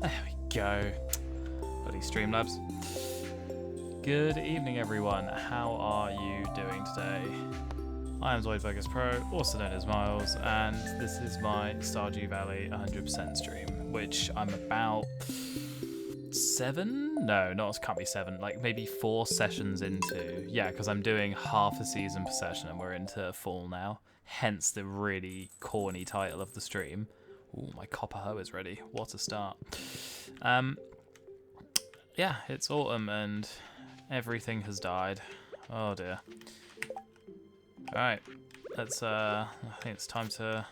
There we go. Bloody Streamlabs. Good evening, everyone. How are you doing today? I am Zoidburgers Pro, also known as Miles, and this is my Stardew Valley 100% stream, which I'm about 7? No, not can't be 7. Like maybe 4 sessions into. Yeah, because I'm doing half a season per session, and we're into fall now. Hence the really corny title of the stream. Ooh, my copper hoe is ready. What a start. Yeah, it's autumn and everything has died. Oh dear. Alright, let's, I think it's time to...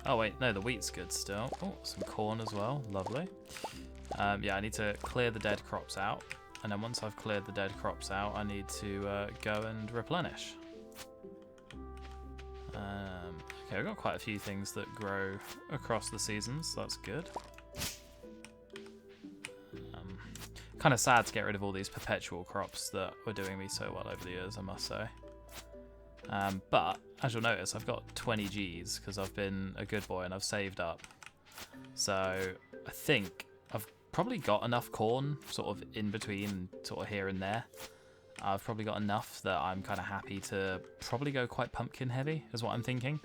Oh wait, no, the wheat's good still. Oh, some corn as well, lovely. Yeah, I need to clear the dead crops out. And then once I've cleared the dead crops out, I need to go and replenish. Okay, I've got quite a few things that grow across the seasons, so that's good. Kind of sad to get rid of all these perpetual crops that were doing me so well over the years, I must say. But, as you'll notice, I've got 20 Gs because I've been a good boy and I've saved up. So, I think I've probably got enough corn sort of in between, sort of here and there. I've probably got enough that I'm kind of happy to probably go quite pumpkin heavy, is what I'm thinking.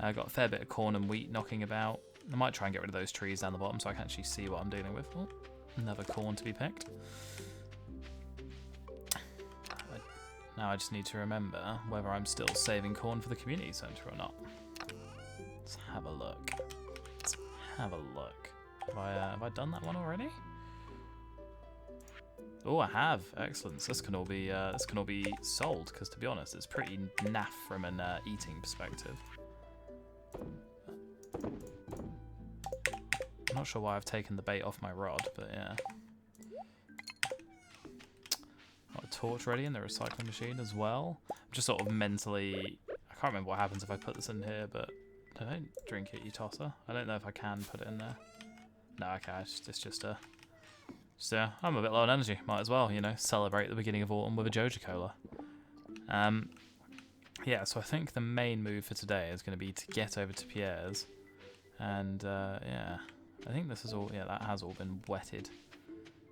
I've got a fair bit of corn and wheat knocking about. I might try and get rid of those trees down the bottom so I can actually see what I'm dealing with. Oh, another corn to be picked. Now I just need to remember whether I'm still saving corn for the community centre or not. Let's have a look. Let's have a look. Have I done that one already? Oh, I have. Excellent. So this can all be sold because, to be honest, it's pretty naff from an eating perspective. I'm not sure why I've taken the bait off my rod, but yeah. Got a torch ready in the recycling machine as well. I'm just sort of mentally... I can't remember what happens if I put this in here, but don't drink it, you tosser. I don't know if I can put it in there. No, okay, it's just a... So, I'm a bit low on energy. Might as well, you know, celebrate the beginning of autumn with a Joja Cola. Yeah, so I think the main move for today is going to be to get over to Pierre's. And, yeah, I think this is all... Yeah, that has all been wetted.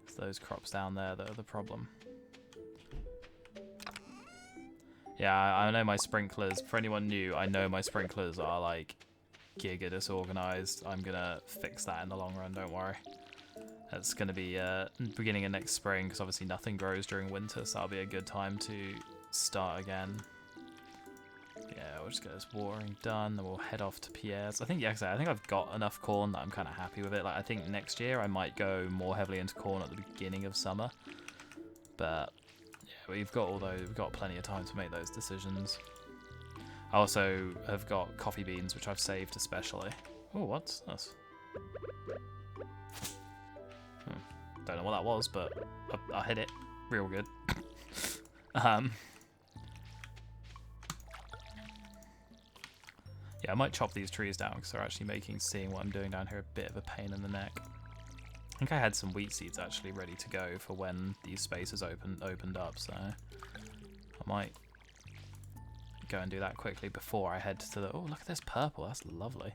It's those crops down there that are the problem. Yeah, I know my sprinklers... For anyone new, I know my sprinklers are, like, giga disorganized. I'm going to fix that in the long run, don't worry. That's going to be beginning of next spring, because obviously nothing grows during winter, so that'll be a good time to start again. Yeah, we'll just get this watering done, then we'll head off to Pierre's. I think, yeah, I think I've got enough corn that I'm kind of happy with it. Like, I think next year I might go more heavily into corn at the beginning of summer. But, yeah, we've got plenty of time to make those decisions. I also have got coffee beans, which I've saved especially. Oh, what's this? Don't know what that was, but I hit it real good. Yeah, I might chop these trees down because they're actually making seeing what I'm doing down here a bit of a pain in the neck. I think I had some wheat seeds actually ready to go for when these spaces opened up, so I might go and do that quickly before I head to the... Oh, look at this purple. That's lovely.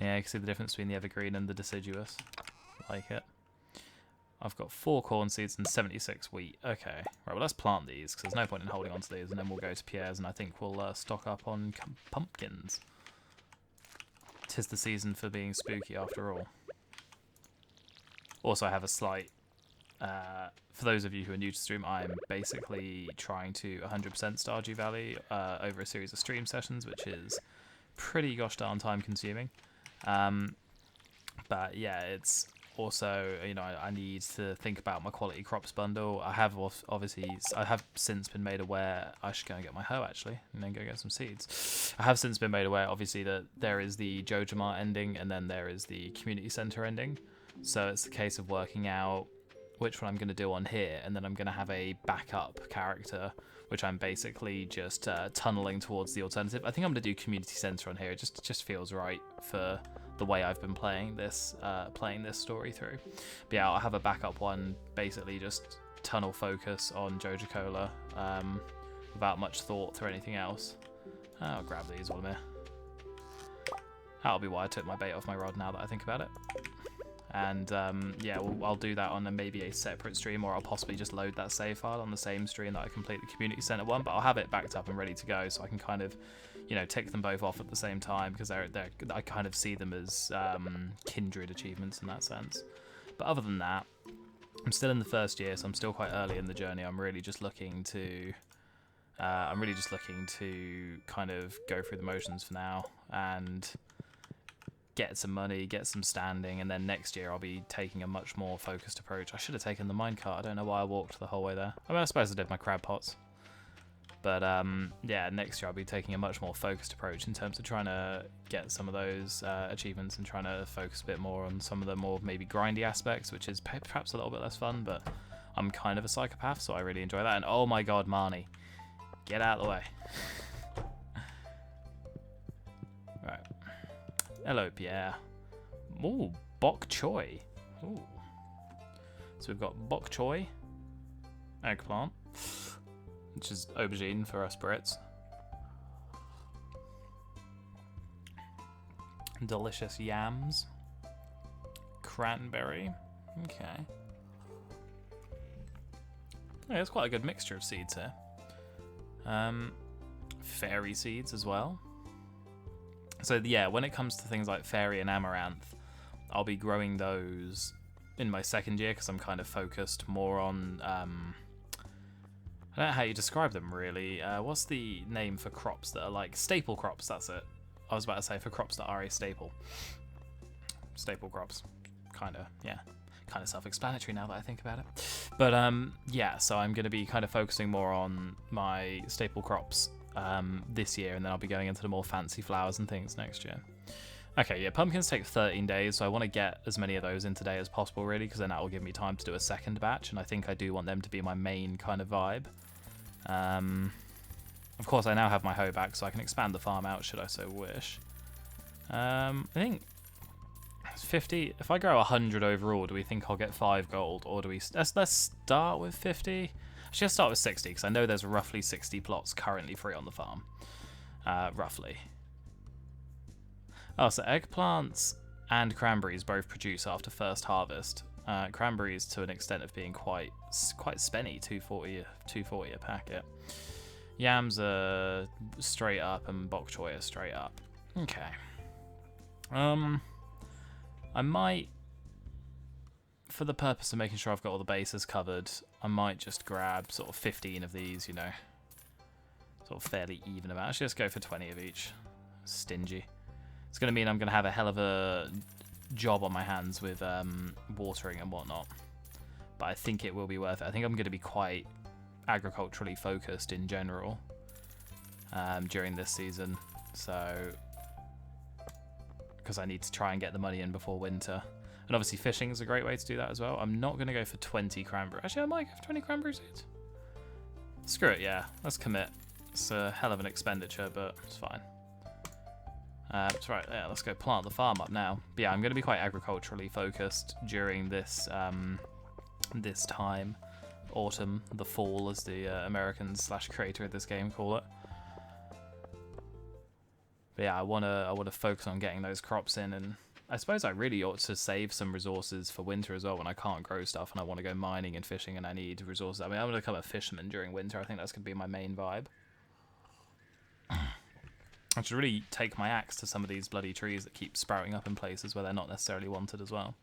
Yeah, you can see the difference between the evergreen and the deciduous. Like it. I've got 4 corn seeds and 76 wheat. Okay. Right, well, let's plant these, because there's no point in holding on to these, and then we'll go to Pierre's, and I think we'll stock up on pumpkins. 'Tis the season for being spooky, after all. Also, I have a slight... for those of you who are new to stream, I'm basically trying to 100% Stardew Valley over a series of stream sessions, which is pretty gosh darn time consuming. But yeah, it's also, you know, I need to think about my quality crops bundle. I have since been made aware, I should go and get my hoe actually, and then go get some seeds. I have since been made aware, obviously, that there is the Joja Mart ending, and then there is the community center ending. So it's the case of working out which one I'm going to do on here, and then I'm going to have a backup character, which I'm basically just tunneling towards the alternative. I think I'm going to do community center on here. It just feels right for the way I've been playing this story through. But yeah, I'll have a backup one, basically just tunnel focus on Joja Cola, without much thought or anything else. I'll grab these while I'm here. That'll be why I took my bait off my rod now that I think about it. And yeah, I'll do that on maybe a separate stream, or I'll possibly just load that save file on the same stream that I complete the community center one, but I'll have it backed up and ready to go, so I can kind of, you know, tick them both off at the same time, because I kind of see them as kindred achievements in that sense. But other than that, I'm still in the first year, so I'm still quite early in the journey. I'm really just looking to kind of go through the motions for now and get some money, get some standing, and then next year I'll be taking a much more focused approach. I should have taken the minecart. I don't know why I walked the whole way there. I mean, I suppose I did my crab pots. But yeah, next year I'll be taking a much more focused approach in terms of trying to get some of those achievements and trying to focus a bit more on some of the more maybe grindy aspects, which is perhaps a little bit less fun, but I'm kind of a psychopath, so I really enjoy that. And oh my god, Marnie, get out of the way. Right. Hello, Pierre. Ooh, bok choy. Ooh. So we've got bok choy, eggplant, which is aubergine for us Brits. Delicious yams. Cranberry. Okay. Yeah, it's quite a good mixture of seeds here. Fairy seeds as well. So yeah, when it comes to things like fairy and amaranth, I'll be growing those in my second year because I'm kind of focused more on, I don't know how you describe them really. What's the name for crops that are like staple crops? That's it. I was about to say for crops that are a staple. Staple crops. Kinda, yeah. Kind of self-explanatory now that I think about it. But yeah, so I'm going to be kind of focusing more on my staple crops this year, and then I'll be going into the more fancy flowers and things next year. Okay, yeah, pumpkins take 13 days, so I want to get as many of those in today as possible, really, because then that will give me time to do a second batch, and I think I do want them to be my main kind of vibe. Of course, I now have my hoe back, so I can expand the farm out should I so wish. I think 50. If I grow 100 overall, do we think I'll get 5 gold, or do we? Let's start with 50. Actually, let's start with 60 because I know there's roughly 60 plots currently free on the farm. Roughly. Oh, so eggplants and cranberries both produce after first harvest. Cranberries to an extent of being quite spenny, 240 a packet. Yams are straight up, and bok choy are straight up. Okay. I might, for the purpose of making sure I've got all the bases covered, I might just grab sort of 15 of these, you know, sort of fairly even amount. Actually, let's go for 20 of each. Stingy. It's going to mean I'm going to have a hell of a job on my hands with watering and whatnot, but I think it will be worth it. I think I'm going to be quite agriculturally focused in general during this season, so because I need to try and get the money in before winter. And obviously fishing is a great way to do that as well. I'm not going to go for 20 cranberry. Actually, I might go for 20 cranberry seeds. Screw it, yeah. Let's commit. It's a hell of an expenditure, but it's fine. That's right, yeah, let's go plant the farm up now. But yeah, I'm going to be quite agriculturally focused during this this time. Autumn, the fall, as the Americans / creator of this game call it. But yeah, I wanna focus on getting those crops in, and I suppose I really ought to save some resources for winter as well when I can't grow stuff and I want to go mining and fishing and I need resources. I mean, I'm gonna become a fisherman during winter. I think that's gonna be my main vibe. I should really take my axe to some of these bloody trees that keep sprouting up in places where they're not necessarily wanted as well.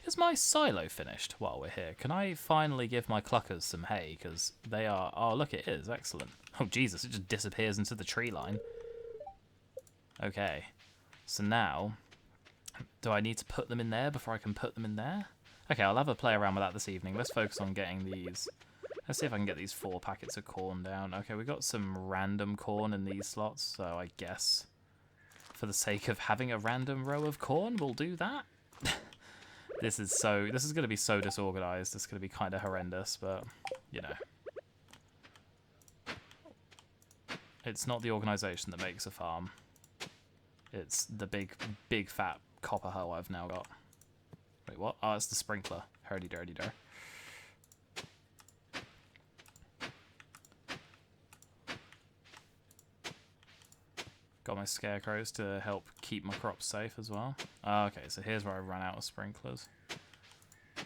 Is my silo finished while we're here? Can I finally give my cluckers some hay? Because they are... Oh, look, it is. Excellent. Oh, Jesus, it just disappears into the tree line. Okay. So now, do I need to put them in there before I can put them in there? Okay, I'll have a play around with that this evening. Let's focus on getting these... Let's see if I can get these 4 packets of corn down. Okay, we got some random corn in these slots, so I guess for the sake of having a random row of corn, we'll do that. This is going to be so disorganized. It's going to be kind of horrendous, but you know, it's not the organization that makes a farm. It's the big fat copper hoe I've now got. Wait, what? Oh, it's the sprinkler. Hurdy-durdy-dur. Got my scarecrows to help keep my crops safe as well. Okay, so here's where I ran out of sprinklers.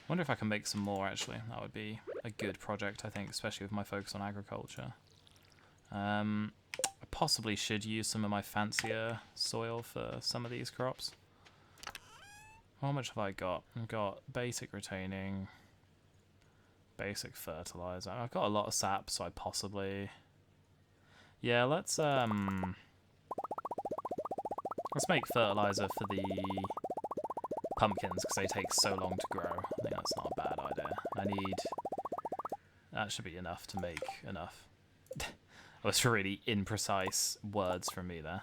Wonder if I can make some more, actually. That would be a good project, I think, especially with my focus on agriculture. I possibly should use some of my fancier soil for some of these crops. How much have I got? I've got basic retaining, basic fertilizer. I've got a lot of sap, so I possibly... Yeah, let's make fertilizer for the pumpkins, because they take so long to grow. I think that's not a bad idea. I need... That should be enough to make enough. That was really imprecise words from me there.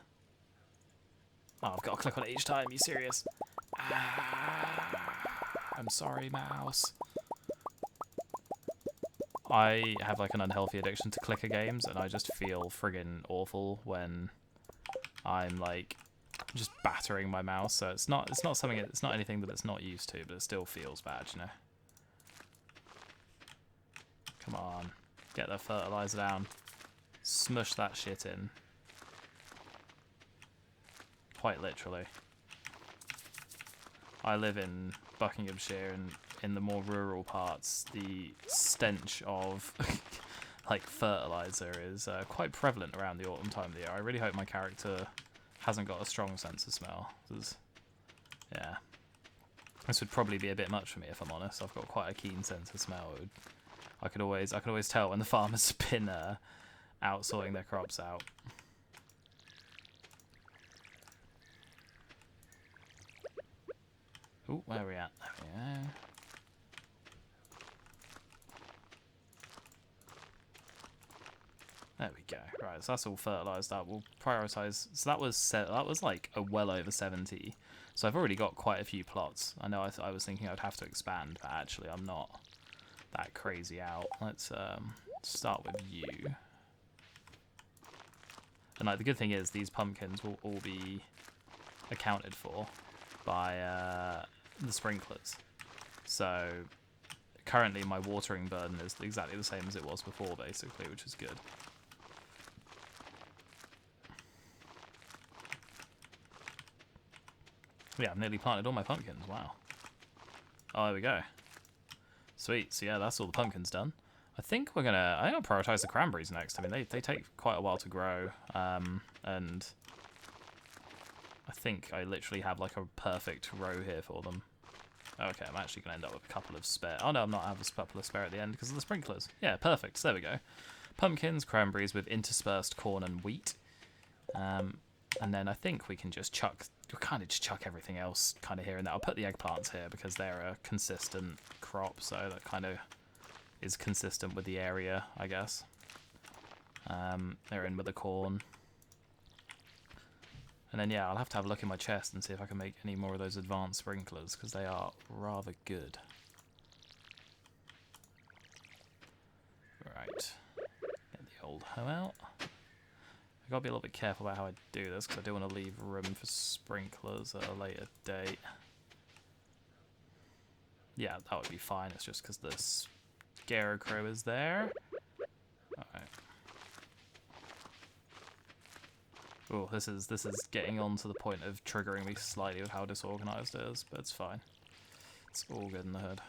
Oh, I've got to click on it each time. Are you serious? I'm sorry, mouse. I have like an unhealthy addiction to clicker games, and I just feel friggin' awful when I'm like just battering my mouse. So it's not something, it's not anything that it's not used to, but it still feels bad, you know. Come on, get that fertilizer down. Smush that shit in. Quite literally. I live in Buckinghamshire, and in the more rural parts, the stench of like fertilizer is quite prevalent around the autumn time of the year. I really hope my character hasn't got a strong sense of smell, because yeah, this would probably be a bit much for me if I'm honest. I've got quite a keen sense of smell. I could always tell when the farmer's been out sorting their crops out. Ooh, where are we at? There we go. There we go. Right, so that's all fertilized up. We'll prioritize. So that was like a well over 70. So I've already got quite a few plots. I know I was thinking I'd have to expand, but actually I'm not that crazy out. Let's start with you. And like the good thing is these pumpkins will all be accounted for by the sprinklers. So currently my watering burden is exactly the same as it was before, basically, which is good. Yeah, I've nearly planted all my pumpkins. Wow. Oh, there we go. Sweet. So yeah, that's all the pumpkins done. I think I'm gonna prioritize the cranberries next. I mean, they take quite a while to grow, and I think I literally have like a perfect row here for them. Okay, I'm actually gonna end up with a couple of spare. Oh no, I'm not. I have a couple of spare at the end because of the sprinklers. Yeah, perfect. So there we go. Pumpkins, cranberries with interspersed corn and wheat, and then I think we can just chuck. We'll kind of just chuck everything else kind of here and there. I'll put the eggplants here because they're a consistent crop, so that kind of is consistent with the area, I guess. They're in with the corn. And then, yeah, I'll have to have a look in my chest and see if I can make any more of those advanced sprinklers, because they are rather good. Right. Get the old hoe out. I've got to be a little bit careful about how I do this, because I do want to leave room for sprinklers at a later date. Yeah, that would be fine. It's just because the scarecrow is there. Alright. Oh, this is getting on to the point of triggering me slightly with how disorganized it is, but it's fine. It's all good in the hood.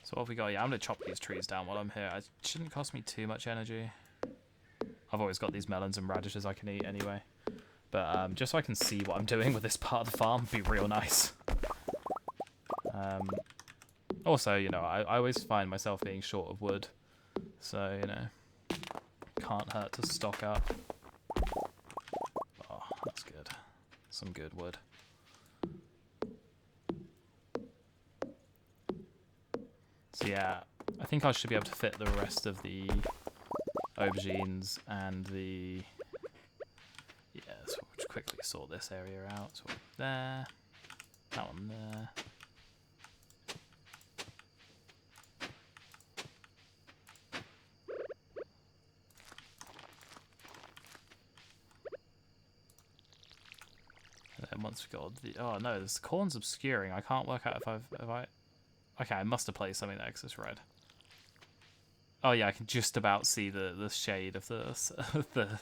So what have we got? Yeah, I'm going to chop these trees down while I'm here. It shouldn't cost me too much energy. I've always got these melons and radishes I can eat anyway. But just so I can see what I'm doing with this part of the farm would be real nice. Also, you know, I always find myself being short of wood. So, you know, can't hurt to stock up. Oh, that's good. Some good wood. So yeah, I think I should be able to fit the rest of the aubergines and the... Yeah, so we'll just quickly sort this area out. So there, that one there. And then once we've got the... Oh no, this corn's obscuring. I can't work out if I... Okay, I must have placed something there because it's red. Oh yeah, I can just about see the shade of the the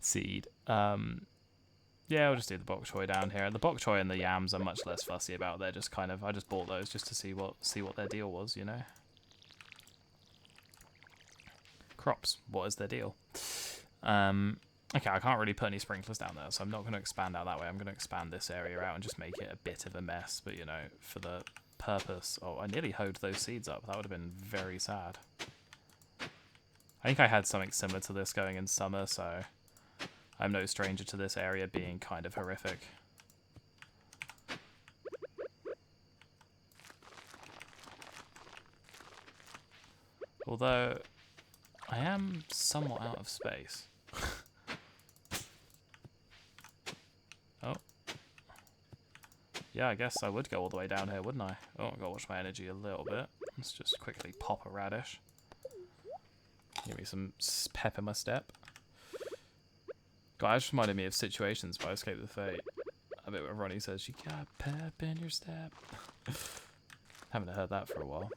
seed. Yeah, I'll just do the bok choy down here. The bok choy and the yams I'm much less fussy about. They're just kind of, I just bought those just to see what their deal was, you know. Crops, what is their deal? Okay, I can't really put any sprinklers down there, so I'm not going to expand out that way. I'm going to expand this area out and just make it a bit of a mess. But you know, for the purpose, oh, I nearly hoed those seeds up. That would have been very sad. I think I had something similar to this going in summer, so I'm no stranger to this area being kind of horrific. Although, I am somewhat out of space. Oh. Yeah, I guess I would go all the way down here, wouldn't I? Oh, I've got to watch my energy a little bit. Let's just quickly pop a radish. Give me some pep in my step. God, that just reminded me of Situations by Escape the Fate. A bit where Ronnie says, you got pep in your step. Haven't heard that for a while.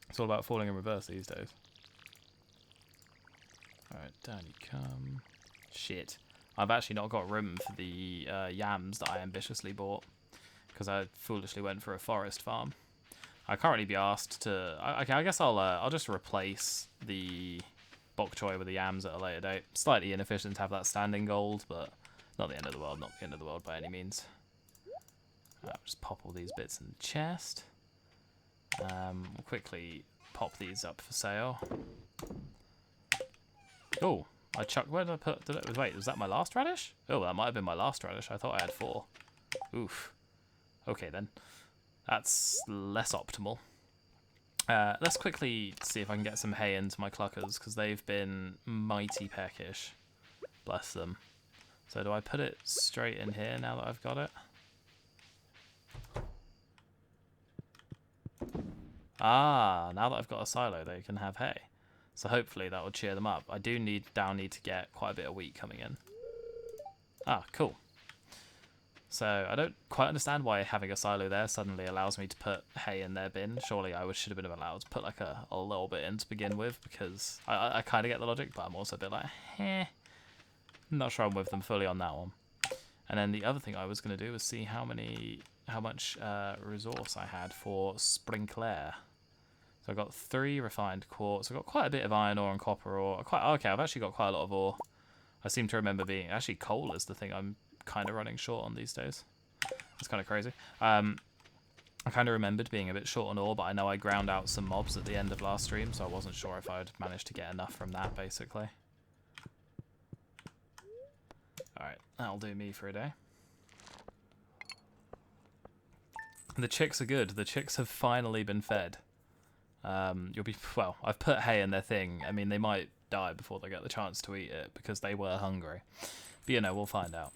It's all about falling in reverse these days. Alright, down you come. Shit. I've actually not got room for the yams that I ambitiously bought. Because I foolishly went for a forest farm. I can't really be asked to... Okay, I guess I'll just replace the bok choy with the yams at a later date. Slightly inefficient to have that standing gold, but not the end of the world. Not the end of the world by any means. I'll just pop all these bits in the chest. We'll quickly pop these up for sale. Oh, I chucked... Where did I put... Wait, was that my last radish? Oh, that might have been my last radish. I thought I had 4. Oof. Okay, then. That's less optimal. Let's quickly see if I can get some hay into my cluckers, because they've been mighty peckish. Bless them. So do I put it straight in here now that I've got it? Ah, now that I've got a silo, they can have hay. So hopefully that will cheer them up. I do need to get quite a bit of wheat coming in. Ah, cool. So I don't quite understand why having a silo there suddenly allows me to put hay in their bin. Surely I should have been allowed to put like a little bit in to begin with, because I kind of get the logic, but I'm also a bit like, I'm not sure I'm with them fully on that one. And then the other thing I was going to do was see how much resource I had for sprinkler. So I got 3 refined quartz. I got quite a bit of iron ore and copper ore. Okay, I've actually got quite a lot of ore. I seem to remember being... Actually, coal is the thing I'm kind of running short on these days. It's kind of crazy. I kind of remembered being a bit short on ore, but I know I ground out some mobs at the end of last stream, so I wasn't sure if I'd managed to get enough from that, basically. Alright, that'll do me for a day. The chicks are good. The chicks have finally been fed. Well, I've put hay in their thing. I mean, they might die before they get the chance to eat it because they were hungry. But, you know, we'll find out.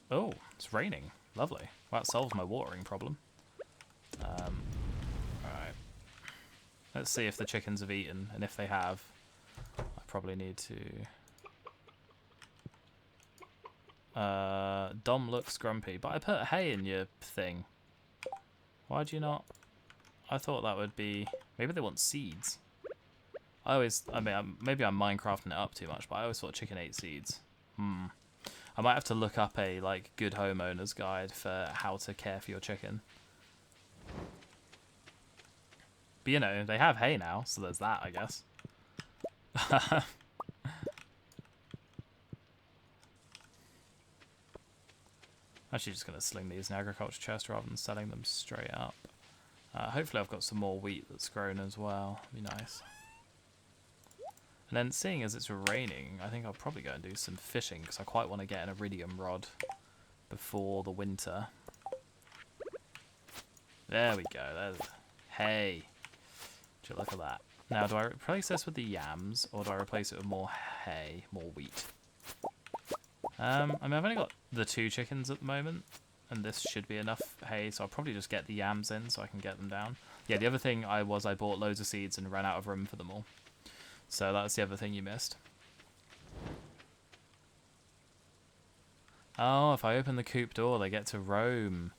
Oh, it's raining. Lovely. Well, that solves my watering problem. Alright. Let's see if the chickens have eaten, and if they have, I probably need to... Dom looks grumpy, but I put hay in your thing. Why'd you not? I thought that would be... Maybe they want seeds. I mean, maybe I'm Minecrafting it up too much, but I always thought chicken ate seeds. I might have to look up a, like, good homeowner's guide for how to care for your chicken. But, you know, they have hay now, so there's that, I guess. Actually just going to sling these in agriculture chest rather than selling them straight up. Hopefully I've got some more wheat that's grown as well. Be nice. And then seeing as it's raining, I think I'll probably go and do some fishing, because I quite want to get an iridium rod before the winter. There we go. There's hay. Would you look at that? Now, do I replace this with the yams, or do I replace it with more hay, more wheat? I mean, I've only got the 2 chickens at the moment, and this should be enough hay, so I'll probably just get the yams in so I can get them down. Yeah, the other thing I bought loads of seeds and ran out of room for them all. So that's the other thing you missed. Oh, if I open the coop door, they get to roam.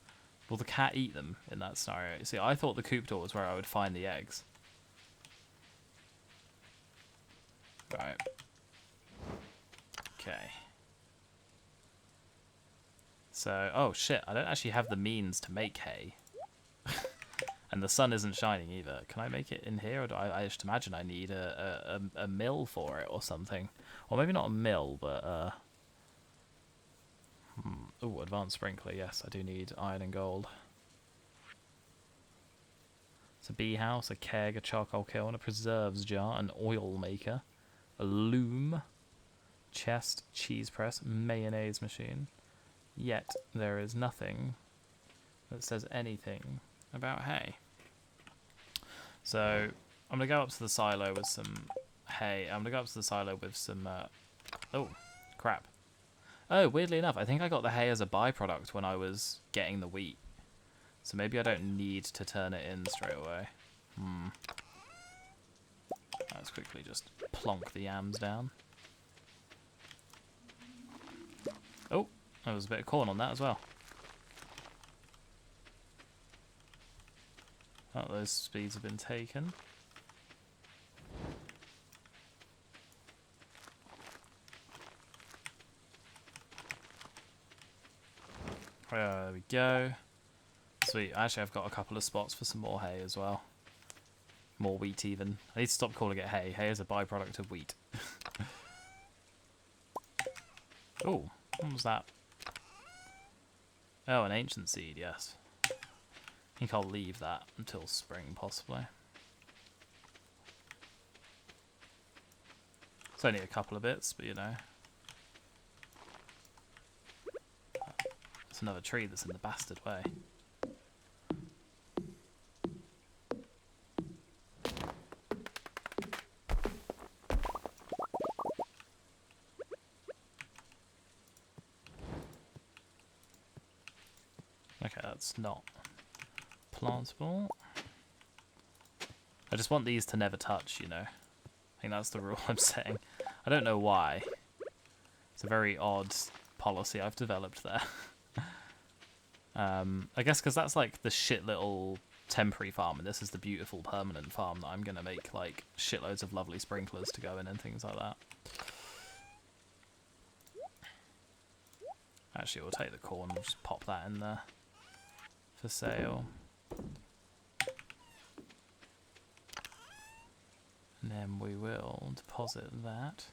Will the cat eat them in that scenario? See, I thought the coop door was where I would find the eggs. Right. Okay. So, oh shit, I don't actually have the means to make hay. And the sun isn't shining either. Can I make it in here? Or do I just imagine I need a mill for it or something. Or maybe not a mill, but... Oh, advanced sprinkler. Yes, I do need iron and gold. It's a bee house, a keg, a charcoal kiln, a preserves jar, an oil maker, a loom, chest, cheese press, mayonnaise machine. Yet there is nothing that says anything about hay. So I'm gonna go up to the silo with some hay. I'm gonna go up to the silo with some. Oh, crap. Oh, weirdly enough, I think I got the hay as a byproduct when I was getting the wheat. So maybe I don't need to turn it in straight away. Let's quickly just plonk the yams down. Oh, there was a bit of corn on that as well. Oh, those speeds have been taken. There we go. Sweet. Actually, I've got a couple of spots for some more hay as well. More wheat, even. I need to stop calling it hay. Hay is a byproduct of wheat. Oh, what was that? Oh, an ancient seed, yes. I think I'll leave that until spring, possibly. It's only a couple of bits, but you know. It's another tree that's in the bastard way. Okay, that's not plantable. I just want these to never touch, you know. I think that's the rule I'm setting. I don't know why. It's a very odd policy I've developed there. I guess because that's like the shit little temporary farm, and this is the beautiful permanent farm that I'm going to make like shitloads of lovely sprinklers to go in and things like that. Actually, we'll take the corn, we'll just pop that in there for sale. And then we will deposit that.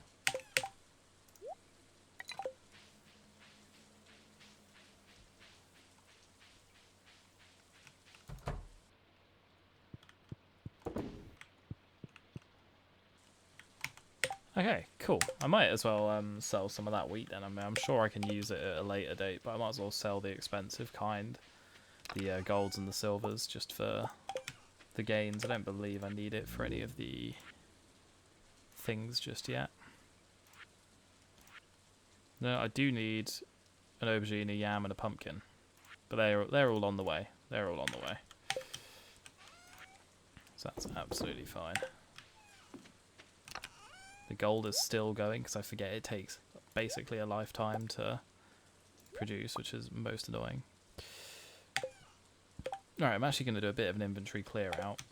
Okay, cool. I might as well sell some of that wheat then. I mean, I'm sure I can use it at a later date, but I might as well sell the expensive kind, the golds and the silvers, just for the gains. I don't believe I need it for any of the things just yet. No, I do need an aubergine, a yam, and a pumpkin, but they're all on the way. They're all on the way, so that's absolutely fine. The gold is still going because I forget it takes basically a lifetime to produce, which is most annoying. Alright, I'm actually going to do a bit of an inventory clear out.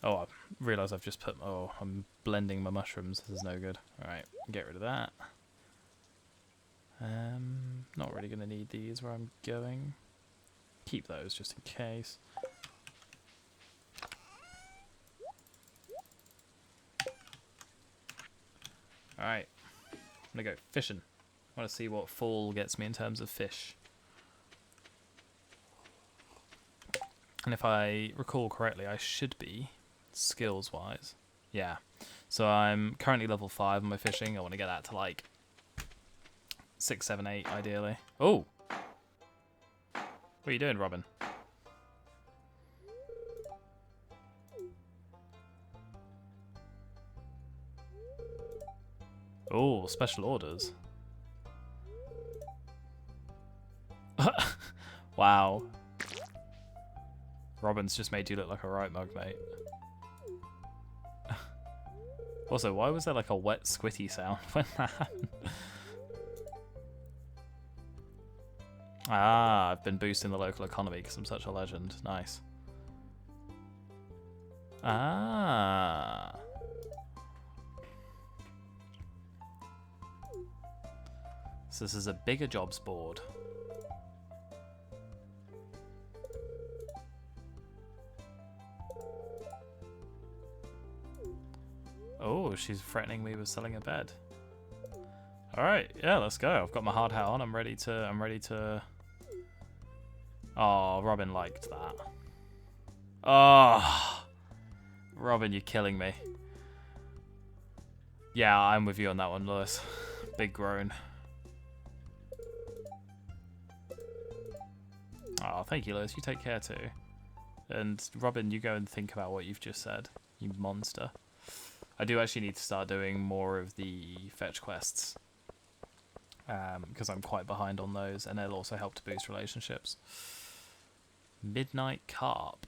Oh, I realise I've just put... Oh, I'm blending my mushrooms. This is no good. Alright, get rid of that. Not really going to need these where I'm going. Keep those just in case. Alright, I'm going to go fishing. I want to see what fall gets me in terms of fish. And if I recall correctly, I should be, skills-wise. Yeah. So I'm currently level 5 on my fishing. I want to get that to like 6, 7, 8 ideally. Oh! What are you doing, Robin? Oh, special orders. Wow. Robin's just made you look like a right mug, mate. Also, why was there like a wet squitty sound when that happened? Ah, I've been boosting the local economy because I'm such a legend. Nice. Ah. So this is a bigger jobs board. Oh, she's threatening me with selling a bed. All right, yeah, let's go. I've got my hard hat on. I'm ready to. Oh, Robin liked that. Oh, Robin, you're killing me. Yeah, I'm with you on that one, Lewis. Big groan. Oh, thank you, Lewis. You take care too. And Robin, you go and think about what you've just said, you monster. I do actually need to start doing more of the fetch quests. Because I'm quite behind on those, and they'll also help to boost relationships. Midnight carp.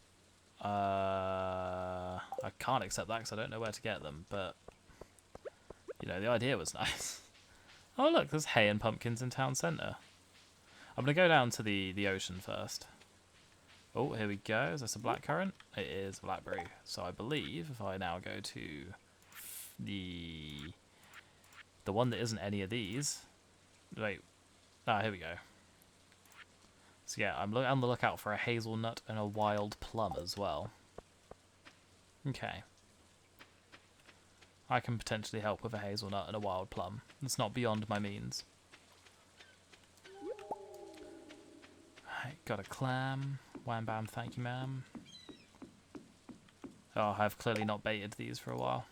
I can't accept that because I don't know where to get them, but you know, the idea was nice. Oh look, there's hay and pumpkins in town centre. I'm going to go down to the ocean first. Oh, here we go. Is this a blackcurrant? It is blackberry. So I believe if I now go to the one that isn't any of these. Wait. Ah, here we go. So yeah, I'm on the lookout for a hazelnut and a wild plum as well. Okay. I can potentially help with a hazelnut and a wild plum. It's not beyond my means. Right, got a clam. Wham bam, thank you, ma'am. Oh, I've clearly not baited these for a while.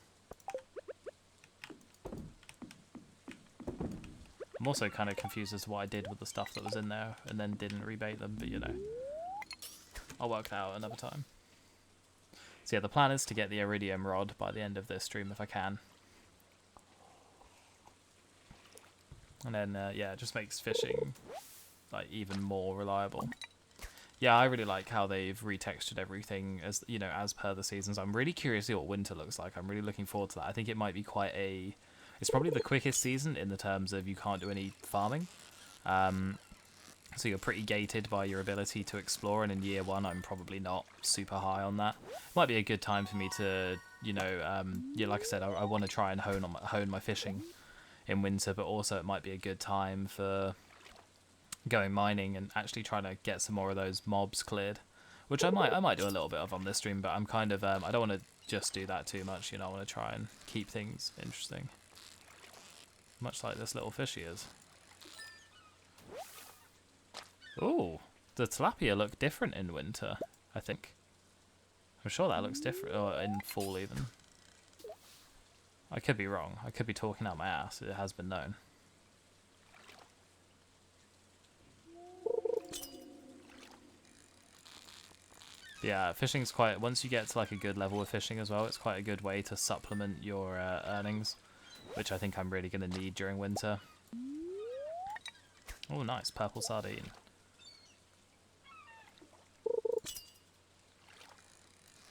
I'm also kind of confused as to what I did with the stuff that was in there and then didn't rebait them, but you know. I'll work that out another time. So yeah, the plan is to get the iridium rod by the end of this stream if I can. And then, yeah, it just makes fishing like even more reliable. Yeah, I really like how they've retextured everything as, you know, as per the seasons. I'm really curious to see what winter looks like. I'm really looking forward to that. I think it might be quite a... It's probably the quickest season in the terms of you can't do any farming. So you're pretty gated by your ability to explore, and in year one I'm probably not super high on that. Might be a good time for me to, you know, yeah, like I said, I want to try and hone my fishing in winter, but also it might be a good time for going mining and actually trying to get some more of those mobs cleared, which I might do a little bit of on this stream, but I'm kind of I don't want to just do that too much, you know. I want to try and keep things interesting, much like this little fish he is. Ooh, the tilapia look different in winter, I think. I'm sure that looks different, or in fall even. I could be wrong. I could be talking out my ass. It has been known. Yeah, fishing's quite... Once you get to like a good level of fishing as well, it's quite a good way to supplement your earnings, which I think I'm really going to need during winter. Oh, nice. Purple sardine.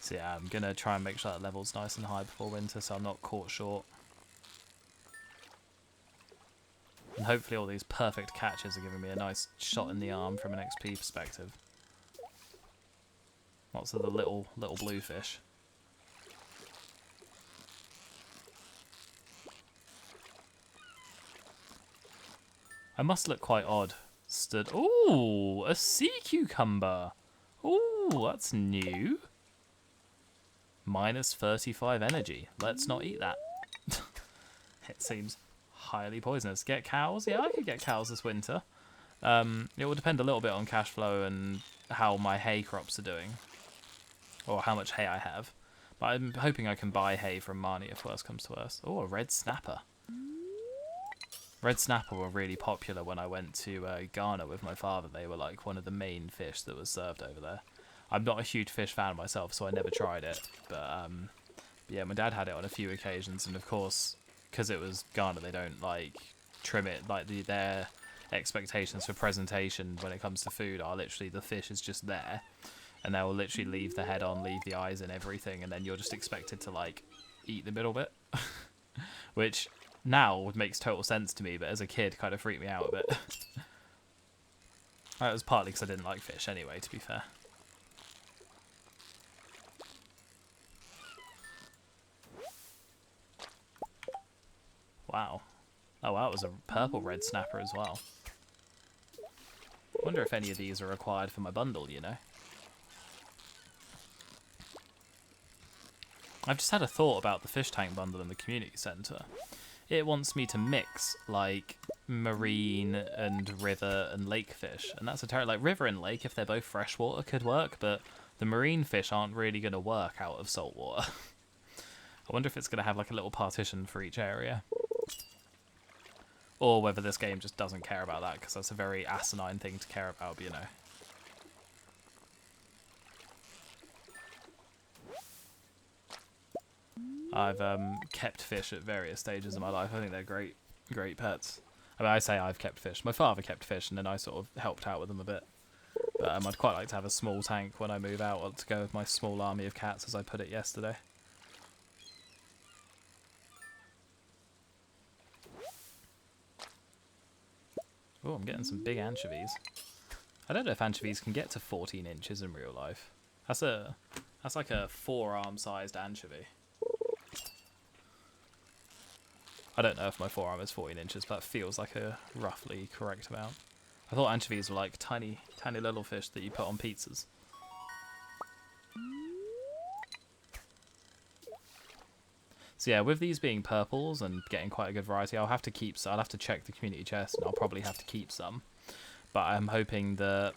So yeah, I'm going to try and make sure that level's nice and high before winter so I'm not caught short. And hopefully all these perfect catches are giving me a nice shot in the arm from an XP perspective. Lots of the little blue fish. I must look quite odd. Ooh, a sea cucumber. Ooh, that's new. Minus 35 energy. Let's not eat that. It seems highly poisonous. Get cows? Yeah, I could get cows this winter. It will depend a little bit on cash flow and how my hay crops are doing. Or how much hay I have. But I'm hoping I can buy hay from Marnie if worse comes to worse. Oh, a red snapper. Red snapper were really popular when I went to Ghana with my father. They were like one of the main fish that was served over there. I'm not a huge fish fan myself, so I never tried it. But yeah, my dad had it on a few occasions, and of course, because it was Ghana, they don't like trim it. Like their expectations for presentation when it comes to food are literally the fish is just there, and they will literally leave the head on, leave the eyes and everything, and then you're just expected to like eat the middle bit, which now makes total sense to me, but as a kid, kind of freaked me out a bit. That was partly because I didn't like fish anyway, to be fair. Wow. Oh wow, it was a purple red snapper as well. I wonder if any of these are required for my bundle, you know? I've just had a thought about the fish tank bundle in the community centre. It wants me to mix, like, marine and river and lake fish. And that's a terrible... Like, river and lake, if they're both freshwater, could work, but the marine fish aren't really going to work out of saltwater. I wonder if it's going to have, like, a little partition for each area. Or whether this game just doesn't care about that, because that's a very asinine thing to care about, you know. I've kept fish at various stages of my life. I think they're great pets. I mean, I say I've kept fish. My father kept fish, and then I sort of helped out with them a bit. But I'd quite like to have a small tank when I move out to go with my small army of cats, as I put it yesterday. Oh, I'm getting some big anchovies. I don't know if anchovies can get to 14 inches in real life. That's like a forearm-sized anchovy. I don't know if my forearm is 14 inches, but it feels like a roughly correct amount. I thought anchovies were like tiny little fish that you put on pizzas. So yeah, with these being purples and getting quite a good variety, I'll have to check the community chest, and I'll probably have to keep some. But I'm hoping that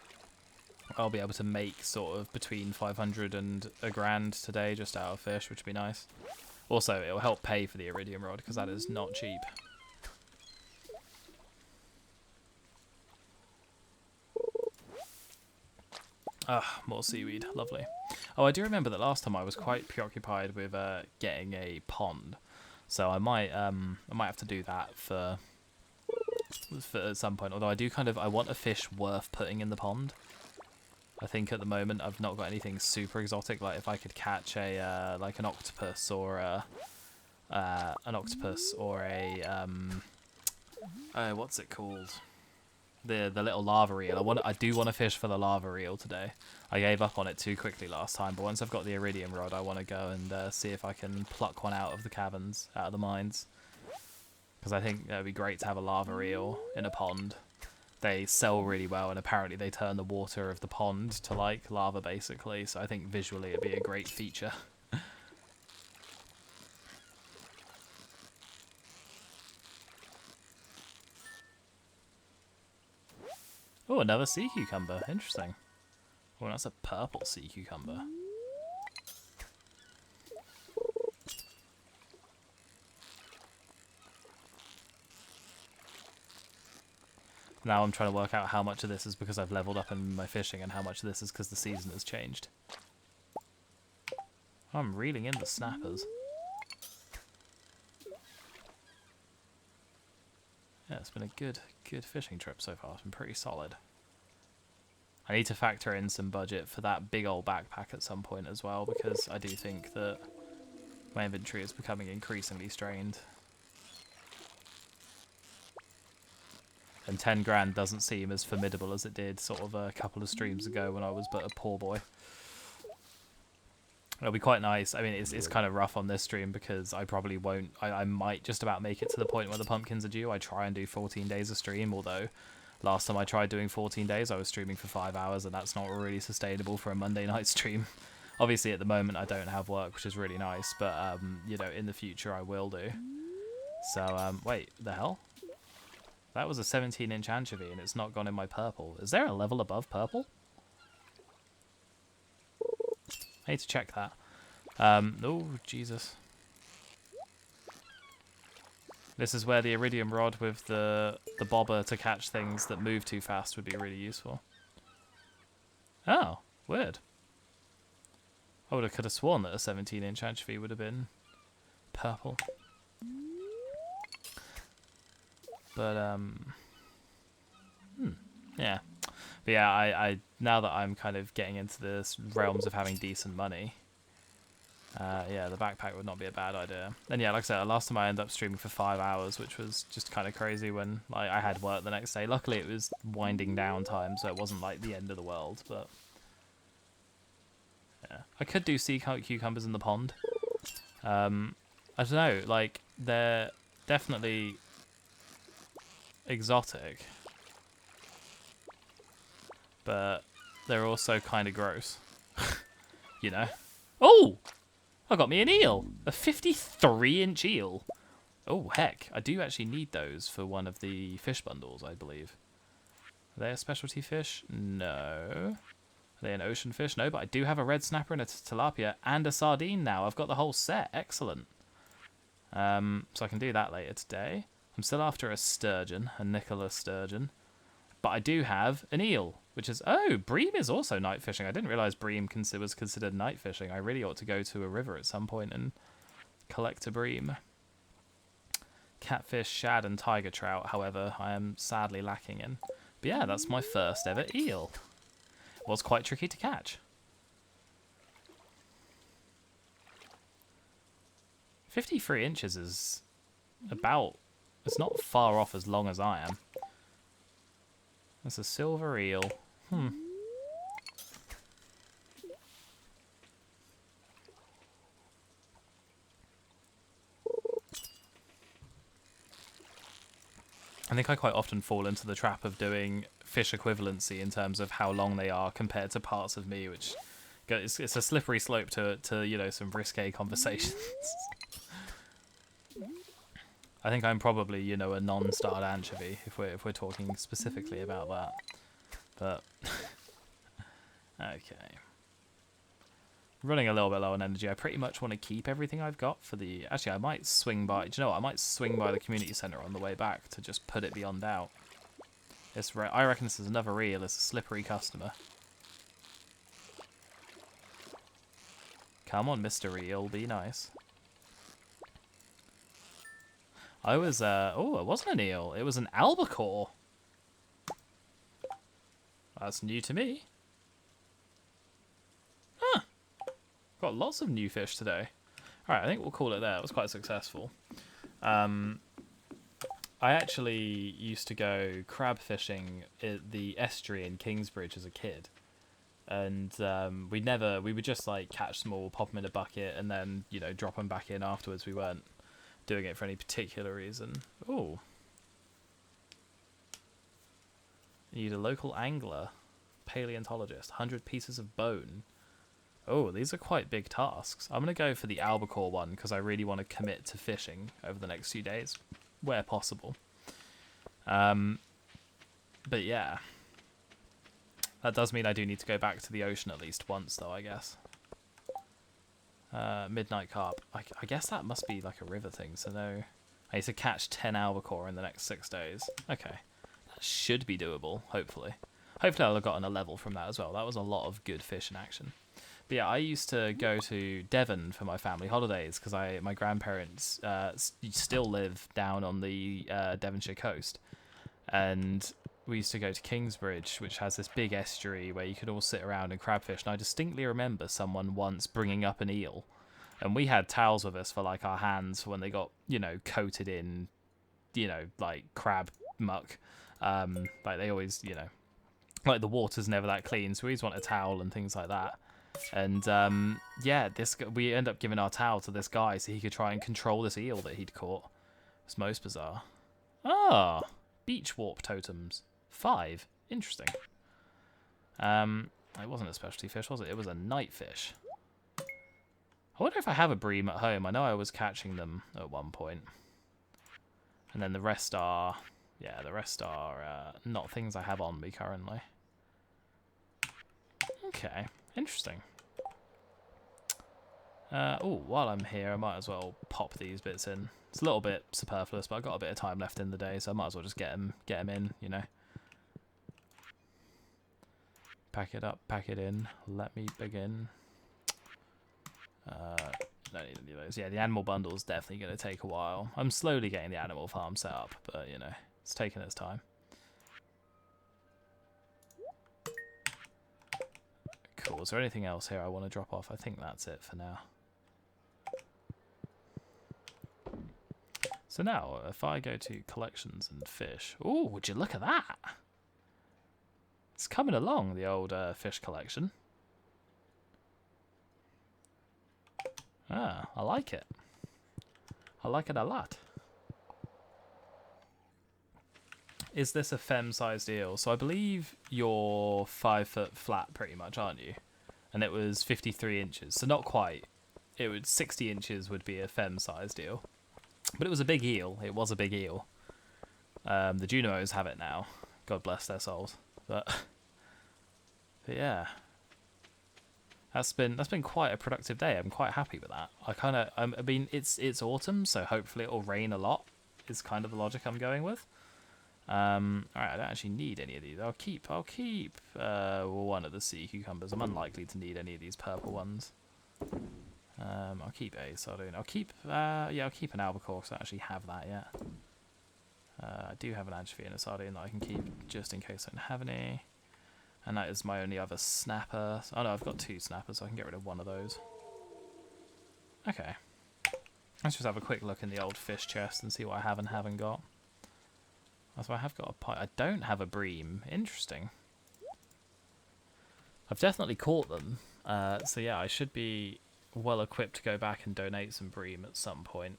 I'll be able to make sort of between 500 and a grand today just out of fish, which would be nice. Also, it will help pay for the iridium rod, because that is not cheap. Ah, more seaweed. Lovely. Oh, I do remember that last time I was quite preoccupied with getting a pond. So I might have to do that for at some point. Although I want a fish worth putting in the pond. I think at the moment I've not got anything super exotic. Like if I could catch a like an octopus or a what's it called? The little lava eel. I do want to fish for the lava eel today. I gave up on it too quickly last time, but once I've got the iridium rod, I want to go and see if I can pluck one out of the caverns, out of the mines. Because I think it would be great to have a lava eel in a pond. They sell really well, and apparently they turn the water of the pond to like lava basically, so I think visually it'd be a great feature. Oh, another sea cucumber. Interesting. Oh, that's a purple sea cucumber. Now I'm trying to work out how much of this is because I've leveled up in my fishing and how much of this is because the season has changed. Oh, I'm reeling in the snappers. Yeah, it's been a good fishing trip so far. It's been pretty solid. I need to factor in some budget for that big old backpack at some point as well, because I do think that my inventory is becoming increasingly strained. And 10 grand doesn't seem as formidable as it did sort of a couple of streams ago when I was but a poor boy. It'll be quite nice. I mean, it's kind of rough on this stream because I probably won't... I might just about make it to the point where the pumpkins are due. I try and do 14 days of stream, although last time I tried doing 14 days, I was streaming for 5 hours, and that's not really sustainable for a Monday night stream. Obviously, at the moment, I don't have work, which is really nice, but, you know, in the future, I will do. So, wait, the hell? That was a 17-inch anchovy, and it's not gone in my purple. Is there a level above purple? I need to check that. Oh, Jesus. This is where the iridium rod with the bobber to catch things that move too fast would be really useful. Oh, weird. I could have sworn that a 17-inch anchovy would have been purple. But, yeah. But yeah, I now that I'm kind of getting into the realms of having decent money, Yeah, the backpack would not be a bad idea. And yeah, like I said, last time I ended up streaming for 5 hours, which was just kind of crazy when like I had work the next day. Luckily, it was winding down time, so it wasn't like the end of the world. But yeah, I could do sea cucumbers in the pond. I don't know, like they're definitely exotic, but they're also kind of gross. You know? Oh! I got me an eel! A 53-inch eel. Oh, heck. I do actually need those for one of the fish bundles, I believe. Are they a specialty fish? No. Are they an ocean fish? No, but I do have a red snapper and a tilapia and a sardine now. I've got the whole set. Excellent. So I can do that later today. I'm still after a sturgeon, a Nicholas sturgeon. But I do have an eel, which is... Oh, bream is also night fishing. I didn't realise bream was considered night fishing. I really ought to go to a river at some point and collect a bream. Catfish, shad, and tiger trout, however, I am sadly lacking in. But yeah, that's my first ever eel. It was quite tricky to catch. 53 inches is about... It's not far off as long as I am. That's a silver eel. I think I quite often fall into the trap of doing fish equivalency in terms of how long they are compared to parts of me, which it's a slippery slope to you know, some risque conversations. I think I'm probably, you know, a non-starred anchovy if we're talking specifically about that. But okay, running a little bit low on energy. I pretty much want to keep everything I've got for the... Actually, I might swing by... Do you know what? I might swing by the community centre on the way back to just put it beyond doubt. I reckon this is another reel. It's a slippery customer. Come on, Mr. Eel, be nice. I was... oh, it wasn't an eel. It was an albacore. That's new to me. Huh. Got lots of new fish today. Alright, I think we'll call it there. It was quite successful. I actually used to go crab fishing at the estuary in Kingsbridge as a kid. And we would just like catch them all, pop them in a bucket, and then, you know, drop them back in afterwards. We weren't doing it for any particular reason. Ooh. You need a local angler, paleontologist, 100 pieces of bone. Oh, these are quite big tasks. I'm going to go for the albacore one because I really want to commit to fishing over the next few days, where possible. But yeah. That does mean I do need to go back to the ocean at least once, though, I guess. Midnight carp. I guess that must be like a river thing, so no. I need to catch 10 albacore in the next 6 days. Okay. That should be doable, hopefully. Hopefully I'll have gotten a level from that as well. That was a lot of good fish in action. But yeah, I used to go to Devon for my family holidays because my grandparents still live down on the Devonshire coast. And we used to go to Kingsbridge, which has this big estuary where you could all sit around and crabfish. And I distinctly remember someone once bringing up an eel. And we had towels with us for like our hands for when they got, you know, coated in, you know, like crab muck. Like they always, you know, like the water's never that clean. So we always want a towel and things like that. And yeah, we end up giving our towel to this guy so he could try and control this eel that he'd caught. It's most bizarre. Ah, beach warp totems. 5. Interesting. It wasn't a specialty fish, was it? It was a night fish. I wonder if I have a bream at home. I know I was catching them at one point. And then the rest are... Yeah, the rest are not things I have on me currently. Okay, interesting. Oh, while I'm here, I might as well pop these bits in. It's a little bit superfluous, but I've got a bit of time left in the day, so I might as well just get them in, you know. Pack it up, pack it in. Let me begin. Don't need any of those. Yeah, the animal bundle is definitely going to take a while. I'm slowly getting the animal farm set up, but, you know, it's taking its time. Cool. Is there anything else here I want to drop off? I think that's it for now. So now, if I go to collections and fish... Oh, would you look at that? It's coming along, the old fish collection. Ah, I like it. I like it a lot. Is this a fem-sized eel? So I believe you're 5 foot flat pretty much, aren't you? And it was 53 inches, so not quite. It would 60 inches would be a fem-sized eel. But it was a big eel. It was a big eel. The Junimos have it now. God bless their souls. But yeah. That's been quite a productive day. I'm quite happy with that. I mean it's autumn, so hopefully it'll rain a lot. Is kind of the logic I'm going with. Alright, I don't actually need any of these. I'll keep one of the sea cucumbers. I'm unlikely to need any of these purple ones. I'll keep a sardine. I'll keep an albacore because I don't actually have that yet. I do have an anchovy and a sardine that I can keep just in case I don't have any. And that is my only other snapper. Oh no, I've got 2 snappers, so I can get rid of one of those. Okay. Let's just have a quick look in the old fish chest and see what I have and haven't got. So I have got a pike. I don't have a bream. Interesting. I've definitely caught them. So yeah, I should be well equipped to go back and donate some bream at some point.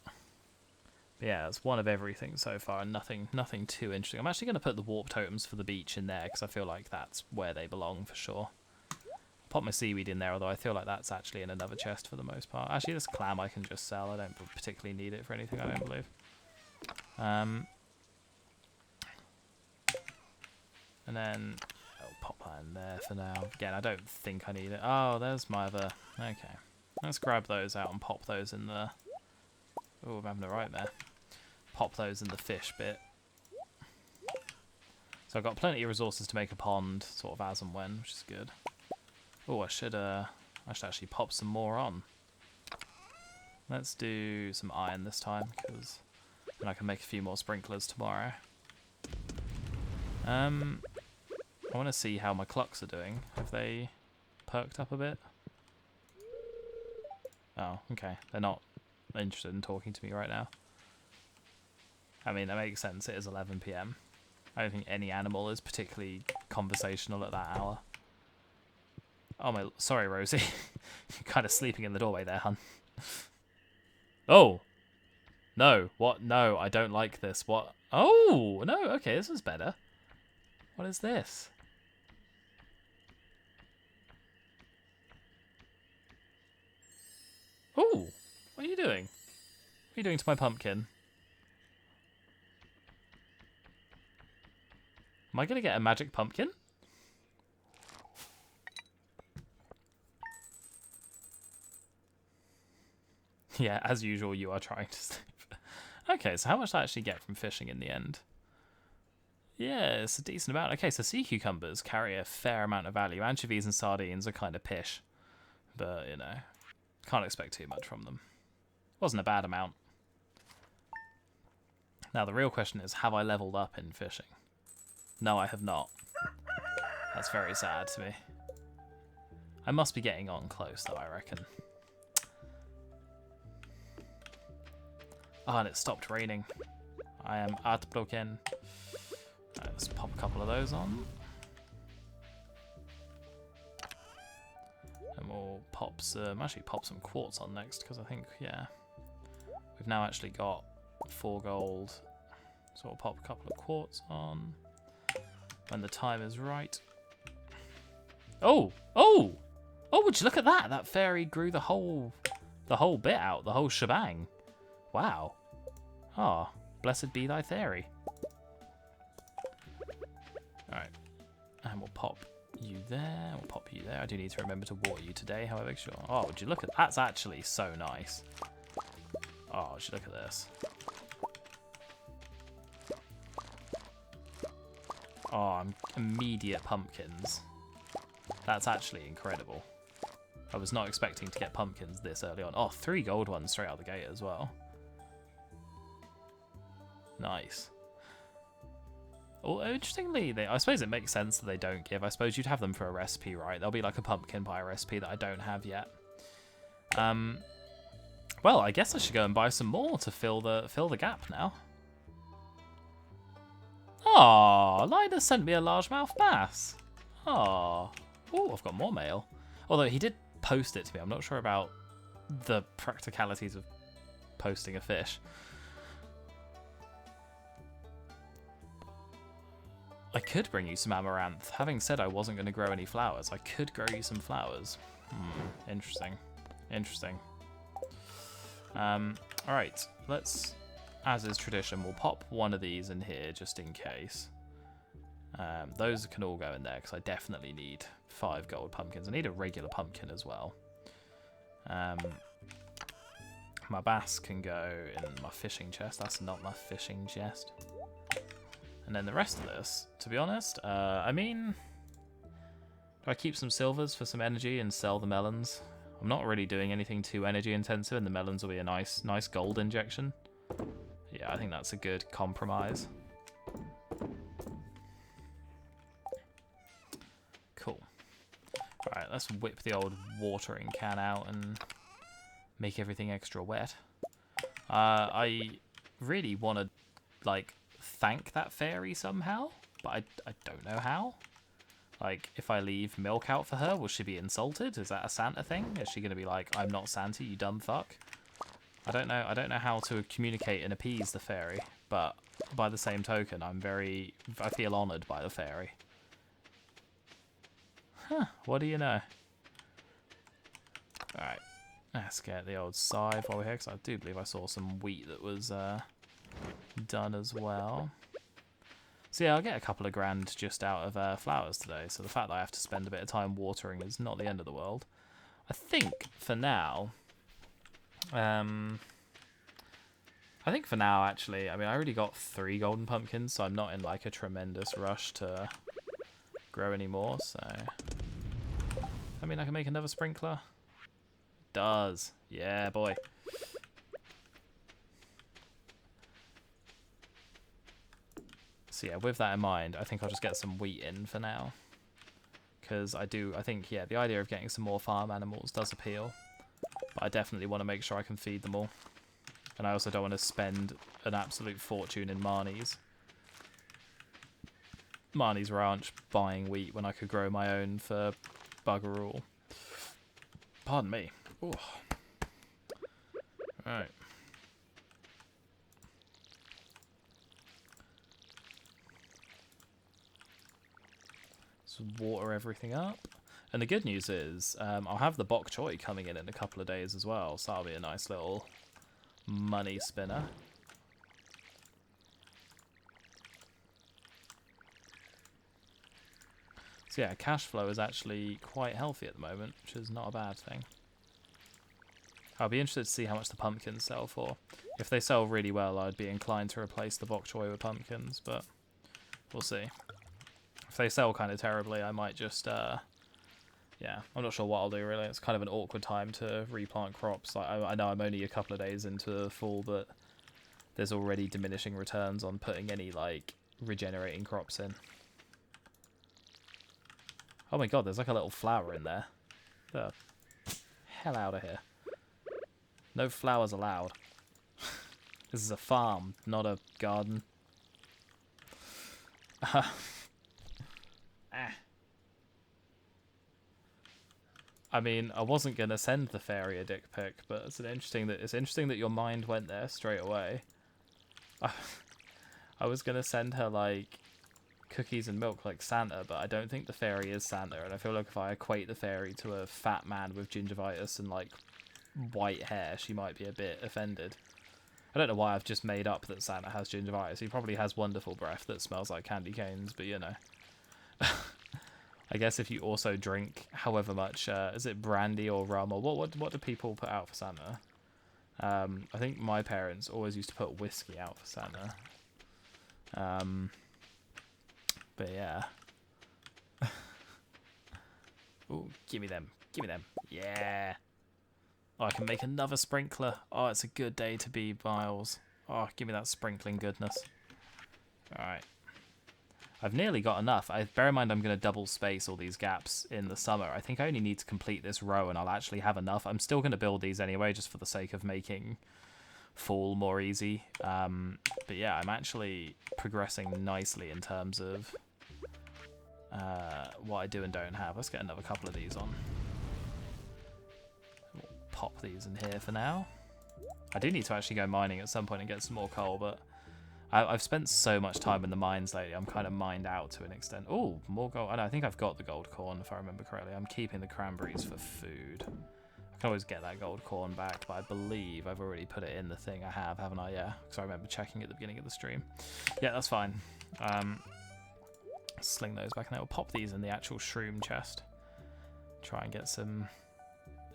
But yeah, it's one of everything so far, and nothing too interesting. I'm actually going to put the warp totems for the beach in there because I feel like that's where they belong for sure. I'll pop my seaweed in there, although I feel like that's actually in another chest for the most part. Actually, this clam I can just sell. I don't particularly need it for anything, I don't believe. And then I'll pop that in there for now. Again, I don't think I need it. Oh, there's my other... Okay. Let's grab those out and pop those in the... Oh, I'm having it right there. Pop those in the fish bit. So I've got plenty of resources to make a pond, sort of as and when, which is good. Oh, I should actually pop some more on. Let's do some iron this time, because then I can make a few more sprinklers tomorrow. I want to see how my clucks are doing. Have they perked up a bit? Oh, okay. They're not interested in talking to me right now. I mean, that makes sense. It is 11 PM. I don't think any animal is particularly conversational at that hour. Oh my... Sorry, Rosie. You're kind of sleeping in the doorway there, hun. Oh! No. What? No, I don't like this. What? Oh! No, okay, this is better. What is this? Oh! What are you doing? What are you doing to my pumpkin? Am I going to get a magic pumpkin? Yeah, as usual, you are trying to sleep. Okay, so how much do I actually get from fishing in the end? Yeah, it's a decent amount. Okay, so sea cucumbers carry a fair amount of value. Anchovies and sardines are kind of pish. But, you know, can't expect too much from them. Wasn't a bad amount. Now, the real question is, have I leveled up in fishing? No, I have not. That's very sad to me. I must be getting on close, though, I reckon. Oh, and it stopped raining. I am heartbroken. Right, let's pop a couple of those on. And we'll pop some, actually pop some quartz on next, because I think, yeah, we've now actually got 4 gold. So we'll pop a couple of quartz on when the time is right. Oh! Oh! Oh, would you look at that? That fairy grew the whole bit out, the whole shebang. Wow. Ah, blessed be thy fairy. Alright. And we'll pop you there. We'll pop you there. I do need to remember to water you today, however, sure. Oh, would you look at that? That's actually so nice. Oh, would you look at this? Oh, immediate pumpkins. That's actually incredible. I was not expecting to get pumpkins this early on. Oh, 3 gold ones straight out the gate as well. Nice. Well, interestingly, I suppose it makes sense that they don't give. I suppose you'd have them for a recipe, right? There'll be like a pumpkin pie recipe that I don't have yet. Well, I guess I should go and buy some more to fill the gap now. Oh, Linus sent me a largemouth bass. Oh, I've got more mail. Although he did post it to me. I'm not sure about the practicalities of posting a fish. I could bring you some amaranth. Having said I wasn't going to grow any flowers, I could grow you some flowers. Interesting. Interesting. Alright, let's, as is tradition, we'll pop one of these in here just in case. Those can all go in there because I definitely need 5 gold pumpkins. I need a regular pumpkin as well. My bass can go in my fishing chest. That's not my fishing chest. And then the rest of this, to be honest, I mean, do I keep some silvers for some energy and sell the melons? I'm not really doing anything too energy intensive, and the melons will be a nice gold injection. Yeah, I think that's a good compromise. Cool. Alright, let's whip the old watering can out and make everything extra wet. I really want to, like, thank that fairy somehow, but I don't know how. Like, if I leave milk out for her, will she be insulted? Is that a Santa thing? Is she going to be like, I'm not Santa, you dumb fuck? I don't know. I don't know how to communicate and appease the fairy, but by the same token, I feel honoured by the fairy. Huh, what do you know? Alright, let's get the old scythe while we're here, because I do believe I saw some wheat that was done as well. So yeah, I'll get a couple of grand just out of flowers today, so the fact that I have to spend a bit of time watering is not the end of the world. I think for now, actually, I mean, I already got 3 golden pumpkins, so I'm not in like a tremendous rush to grow any more, so I mean, I can make another sprinkler. Does. Yeah, boy. So yeah, with that in mind, I think I'll just get some wheat in for now. Because I think, yeah, the idea of getting some more farm animals does appeal. But I definitely want to make sure I can feed them all. And I also don't want to spend an absolute fortune in Marnie's ranch buying wheat when I could grow my own for bugger all. Pardon me. Ooh. Alright. Water everything up, and the good news is I'll have the bok choy coming in a couple of days as well, so that'll be a nice little money spinner. So yeah, cash flow is actually quite healthy at the moment, which is not a bad thing. I'll be interested to see how much the pumpkins sell for. If they sell really well, I'd be inclined to replace the bok choy with pumpkins, but we'll see. If they sell kind of terribly, I might just, yeah, I'm not sure what I'll do, really. It's kind of an awkward time to replant crops. Like, I know I'm only a couple of days into the fall, but there's already diminishing returns on putting any, like, regenerating crops in. Oh my god, there's like a little flower in there. The hell out of here. No flowers allowed. This is a farm, not a garden. I mean, I wasn't gonna send the fairy a dick pic, but it's interesting that your mind went there straight away. I was gonna send her like cookies and milk like Santa, but I don't think the fairy is Santa, and I feel like if I equate the fairy to a fat man with gingivitis and like white hair, she might be a bit offended. I don't know why I've just made up that Santa has gingivitis. He probably has wonderful breath that smells like candy canes, but you know. I guess if you also drink however much, is it brandy or rum, or what do people put out for Santa? I think my parents always used to put whiskey out for Santa. But yeah. Ooh, give me them. Give me them. Yeah. Oh, I can make another sprinkler. Oh, it's a good day to be Miles. Oh, give me that sprinkling goodness. Alright. I've nearly got enough. Bear in mind I'm going to double space all these gaps in the summer. I think I only need to complete this row and I'll actually have enough. I'm still going to build these anyway, just for the sake of making fall more easy. But yeah, I'm actually progressing nicely in terms of what I do and don't have. Let's get another couple of these on. We'll pop these in here for now. I do need to actually go mining at some point and get some more coal, but I've spent so much time in the mines lately, I'm kind of mined out to an extent. Oh, more gold. I think I've got the gold corn, if I remember correctly. I'm keeping the cranberries for food. I can always get that gold corn back, but I believe I've already put it in the thing I have, haven't I? Yeah, because I remember checking at the beginning of the stream. Yeah, that's fine. Sling those back, and I will pop these in the actual shroom chest. Try and get some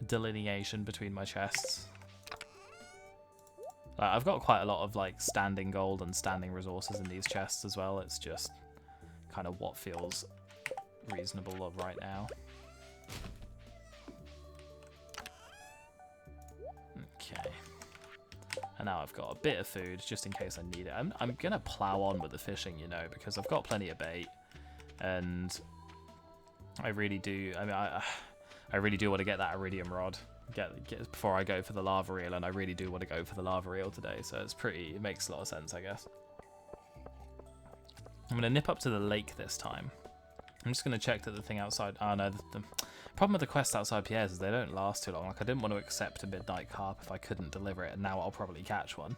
delineation between my chests. I've got quite a lot of like standing gold and standing resources in these chests as well. It's just kind of what feels reasonable right now. Okay. And now I've got a bit of food just in case I need it. I'm going to plow on with the fishing, you know, because I've got plenty of bait. And I really do, I mean, I really do want to get that iridium rod. Get before I go for the lava reel, and I really do want to go for the lava reel today, so it makes a lot of sense, I guess. I'm going to nip up to the lake this time. I'm just going to check that the thing outside... Oh no, the problem with the quests outside Pierre's is they don't last too long. Like, I didn't want to accept a midnight carp if I couldn't deliver it, and now I'll probably catch one.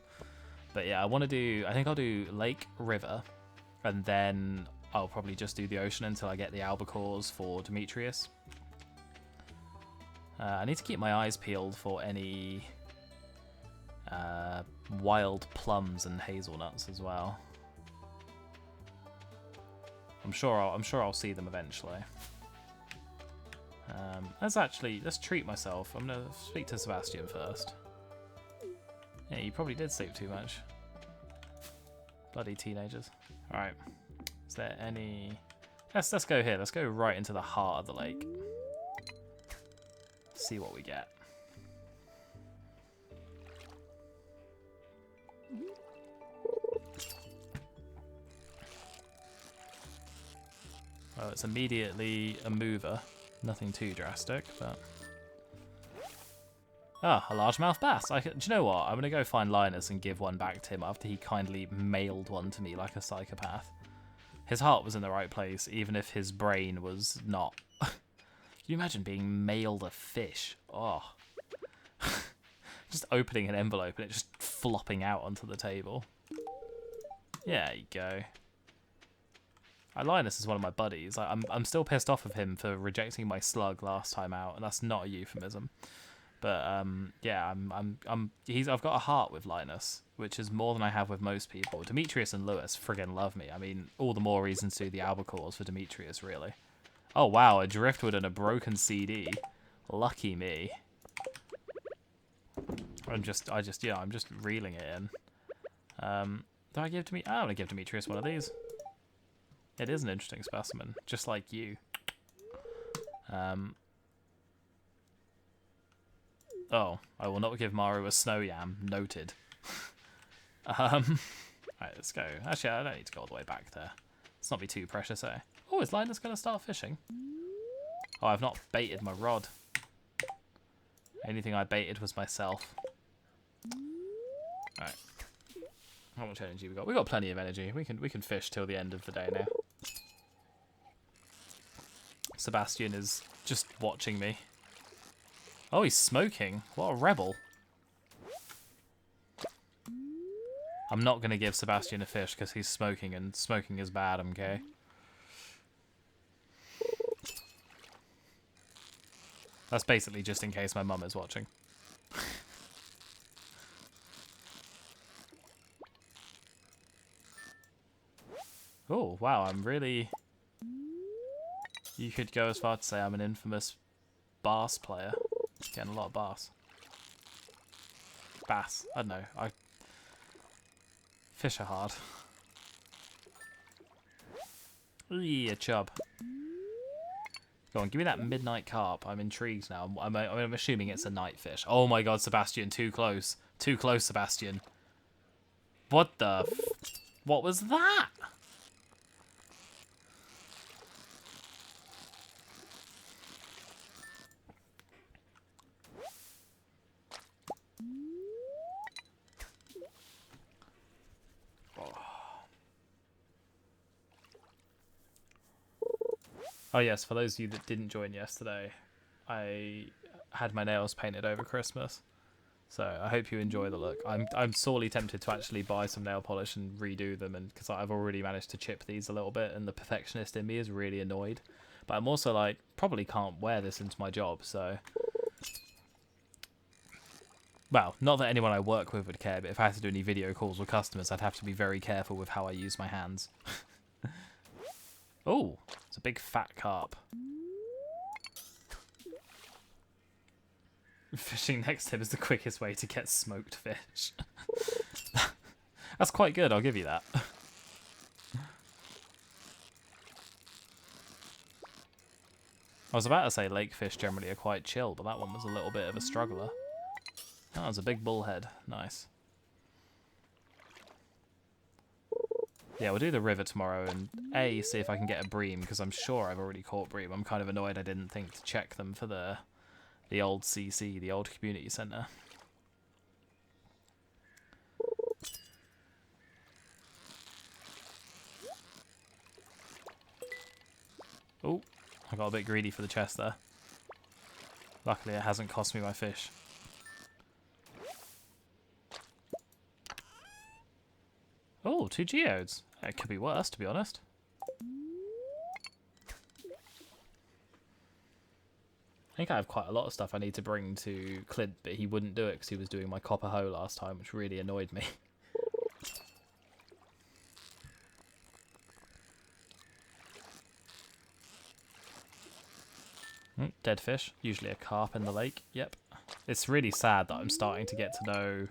But yeah, I think I'll do lake, river, and then I'll probably just do the ocean until I get the albacores for Demetrius. I need to keep my eyes peeled for any wild plums and hazelnuts as well. I'm sure I'll see them eventually. Let's treat myself. I'm gonna speak to Sebastian first. Yeah, you probably did sleep too much. Bloody teenagers. All right. Is there any? Let's go here. Let's go right into the heart of the lake. See what we get. Well, it's immediately a mover. Nothing too drastic, but... Ah, a largemouth bass. Do you know what? I'm going to go find Linus and give one back to him after he kindly mailed one to me like a psychopath. His heart was in the right place, even if his brain was not. Can you imagine being mailed a fish? Oh. Just opening an envelope and it just flopping out onto the table. Yeah, there you go. Linus is one of my buddies. I'm still pissed off of him for rejecting my slug last time out, and that's not a euphemism. But yeah, I've got a heart with Linus, which is more than I have with most people. Demetrius and Lewis friggin' love me. I mean, all the more reasons to do the albacores for Demetrius, really. Oh wow, a driftwood and a broken CD. Lucky me. I'm just reeling it in. Do I give I want to give Demetrius one of these. It is an interesting specimen, just like you. Oh, I will not give Maru a snow yam. Noted. Alright, let's go. Actually, I don't need to go all the way back there. Let's not be too precious, eh? Oh, is Linus going to start fishing? Oh, I've not baited my rod. Anything I baited was myself. Alright. How much energy we got? We got plenty of energy. We can fish till the end of the day now. Sebastian is just watching me. Oh, he's smoking. What a rebel. I'm not going to give Sebastian a fish because he's smoking, and smoking is bad, okay? That's basically just in case my mum is watching. Oh, wow, I'm really... You could go as far to say I'm an infamous bass player. Getting a lot of bass. Bass. I don't know. Fish are hard. Yeah, chub. Go on, give me that midnight carp. I'm intrigued now. I'm assuming it's a night fish. Oh my god, Sebastian, too close. Too close, Sebastian. What the... What was that? Oh yes, for those of you that didn't join yesterday, I had my nails painted over Christmas. So I hope you enjoy the look. I'm sorely tempted to actually buy some nail polish and redo them, and because I've already managed to chip these a little bit, and the perfectionist in me is really annoyed. But I'm also like, probably can't wear this into my job, so... Well, not that anyone I work with would care, but if I had to do any video calls with customers, I'd have to be very careful with how I use my hands. Oh, it's a big fat carp. Fishing next to him is the quickest way to get smoked fish. That's quite good, I'll give you that. I was about to say lake fish generally are quite chill, but that one was a little bit of a struggler. That was a big bullhead. Nice. Yeah, we'll do the river tomorrow and see if I can get a bream, because I'm sure I've already caught bream. I'm kind of annoyed I didn't think to check them for the old CC, the old community centre. Oh, I got a bit greedy for the chest there. Luckily it hasn't cost me my fish. Oh, 2 geodes. It could be worse, to be honest. I think I have quite a lot of stuff I need to bring to Clint, but he wouldn't do it because he was doing my copper hoe last time, which really annoyed me. Dead fish. Usually a carp in the lake. Yep. It's really sad that I'm starting to get to know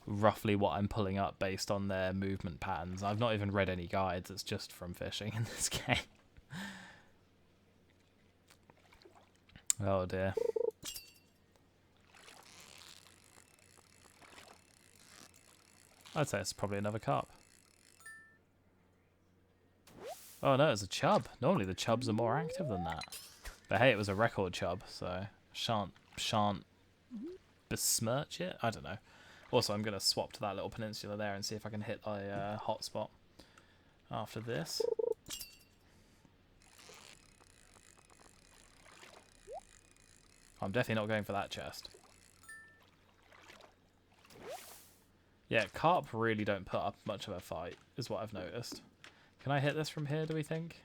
roughly what I'm pulling up based on their movement patterns. I've not even read any guides. It's just from fishing in this game. Oh dear. I'd say it's probably another carp. Oh no, it's a chub. Normally the chubs are more active than that. But hey, it was a record chub, so shan't besmirch it. I don't know. Also, I'm going to swap to that little peninsula there and see if I can hit a hotspot after this. I'm definitely not going for that chest. Yeah, carp really don't put up much of a fight, is what I've noticed. Can I hit this from here, do we think?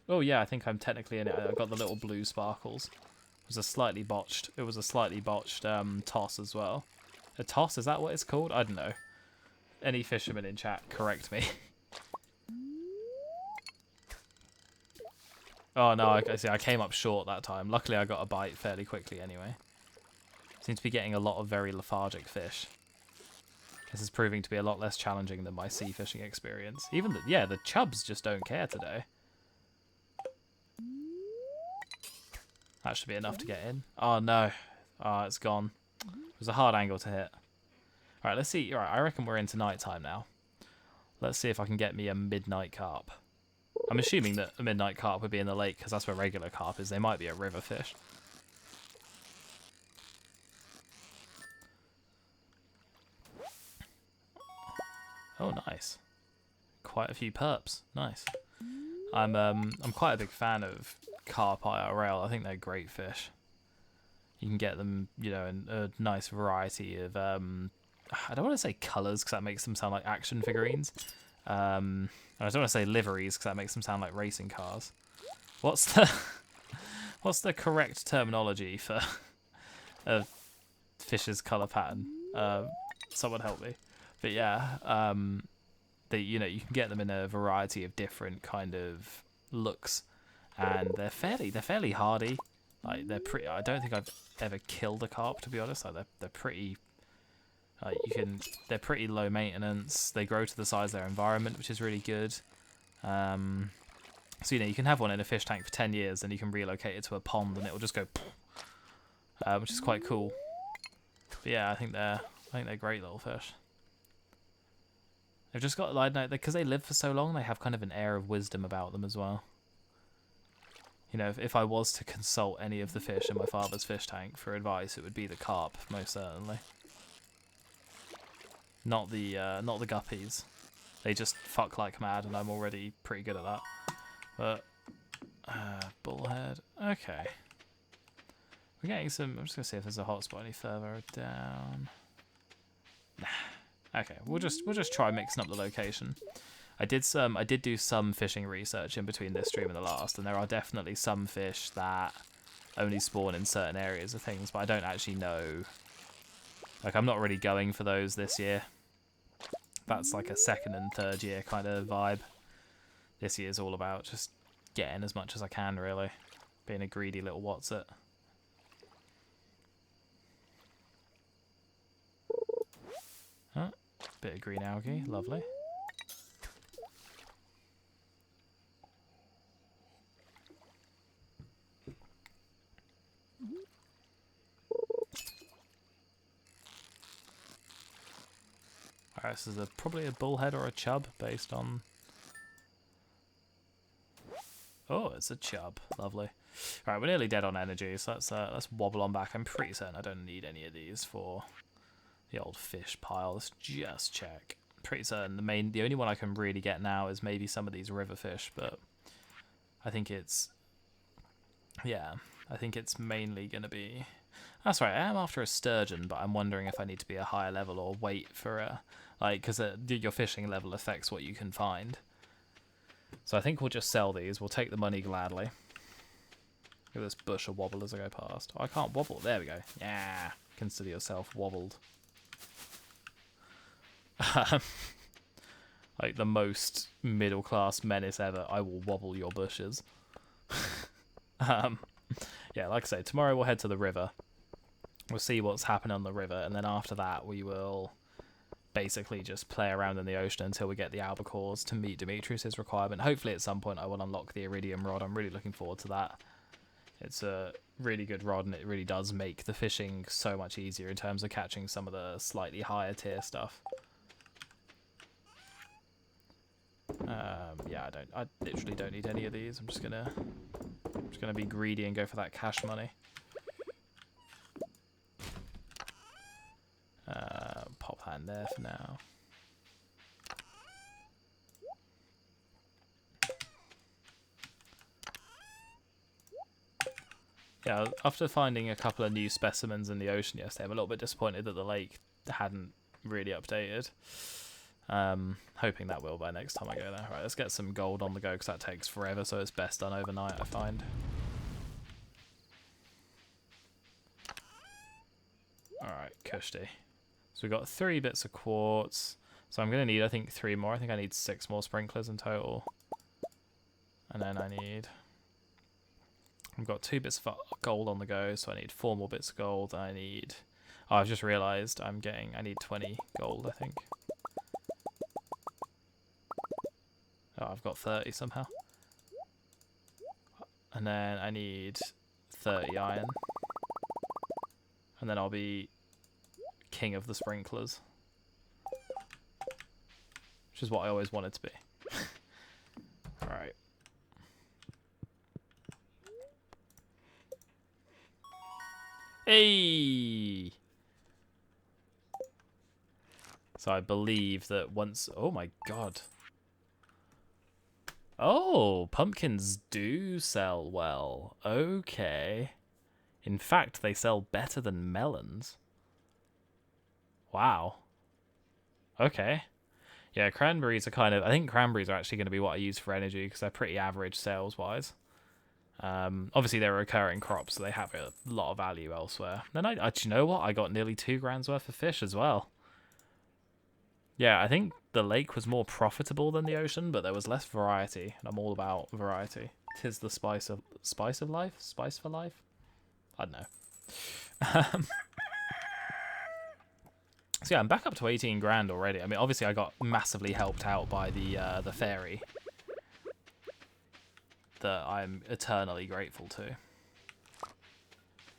Oh yeah, I think I'm technically in it. I got the little blue sparkles. It was a slightly botched toss as well. A toss, is that what it's called? I don't know. Any fisherman in chat, correct me. Oh no, I see. I came up short that time. Luckily, I got a bite fairly quickly anyway. Seems to be getting a lot of very lethargic fish. This is proving to be a lot less challenging than my sea fishing experience. Even the chubs just don't care today. That should be enough to get in. Oh no. Oh, it's gone. It was a hard angle to hit. Alright, let's see. Alright, I reckon we're into night time now. Let's see if I can get me a midnight carp. I'm assuming that a midnight carp would be in the lake because that's where regular carp is. They might be a river fish. Oh, nice. Quite a few perps. Nice. I'm quite a big fan of carp IRL. I think they're great fish. You can get them, you know, in a nice variety of I don't want to say colours because that makes them sound like action figurines. I don't want to say liveries because that makes them sound like racing cars. What's the correct terminology for a fish's colour pattern? Someone help me. But yeah, you know, you can get them in a variety of different kind of looks, and they're fairly hardy. Like they're pretty. I don't think I've ever killed a carp, to be honest. Like they're pretty. They're pretty low maintenance. They grow to the size of their environment, which is really good. So you know, you can have one in a fish tank for 10 years, and you can relocate it to a pond, and it will just go, which is quite cool. But yeah, I think they're great little fish. They've just got, like, because they live for so long, they have kind of an air of wisdom about them as well. You know, if I was to consult any of the fish in my father's fish tank for advice, it would be the carp, most certainly. Not the guppies. They just fuck like mad, and I'm already pretty good at that. But bullhead. Okay. We're getting some. I'm just gonna see if there's a hotspot any further down. Nah. Okay. We'll just try mixing up the location. I did do some fishing research in between this stream and the last, and there are definitely some fish that only spawn in certain areas of things, but I don't actually know. Like, I'm not really going for those this year. That's like a second and third year kind of vibe. This year's all about just getting as much as I can, really. Being a greedy little what's-it. Huh? Bit of green algae, lovely. Alright, this is probably a bullhead or a chub based on... Oh, it's a chub. Lovely. Alright, we're nearly dead on energy, so let's wobble on back. I'm pretty certain I don't need any of these for the old fish pile. Let's just check. Pretty certain the only one I can really get now is maybe some of these river fish, but I think it's... Yeah, I think it's mainly going to be... That's right, I am after a sturgeon, but I'm wondering if I need to be a higher level or wait for a... Like, because your fishing level affects what you can find. So I think we'll just sell these. We'll take the money gladly. Look at this bush of wobble as I go past. Oh, I can't wobble. There we go. Yeah. Consider yourself wobbled. Like the most middle-class menace ever. I will wobble your bushes. Yeah, like I say, tomorrow we'll head to the river. We'll see what's happening on the river, and then after that we will basically just play around in the ocean until we get the albacores to meet Demetrius's requirement. Hopefully at some point I will unlock the iridium rod. I'm really looking forward to that. It's a really good rod, and it really does make the fishing so much easier in terms of catching some of the slightly higher tier stuff. Yeah, I literally don't need any of these. I'm just gonna be greedy and go for that cash money. Pop that in there for now. Yeah, after finding a couple of new specimens in the ocean yesterday, I'm a little bit disappointed that the lake hadn't really updated. Hoping that will by next time I go there. Right, let's get some gold on the go because that takes forever, so it's best done overnight, I find. Alright, cushy. So we've got 3 bits of quartz. So I'm going to need, I think, 3 more. I think I need 6 more sprinklers in total. And then I've got 2 bits of gold on the go, so I need 4 more bits of gold. I need... Oh, I've just realised I need 20 gold, I think. Oh, I've got 30 somehow. And then I need 30 iron. And then I'll be king of the sprinklers. Which is what I always wanted to be. Alright. Hey! So I believe that once... Oh my god. Oh, pumpkins do sell well. Okay. In fact, they sell better than melons. Wow. Okay. Yeah, cranberries are kind of... I think cranberries are actually going to be what I use for energy because they're pretty average sales-wise. Obviously, they're recurring crops, so they have a lot of value elsewhere. Then, do you know what? I got nearly 2 grand's worth of fish as well. Yeah, I think the lake was more profitable than the ocean, but there was less variety, and I'm all about variety. 'Tis the spice of life? Spice for life? I don't know. So yeah, I'm back up to 18 grand already. I mean, obviously I got massively helped out by the fairy that I'm eternally grateful to.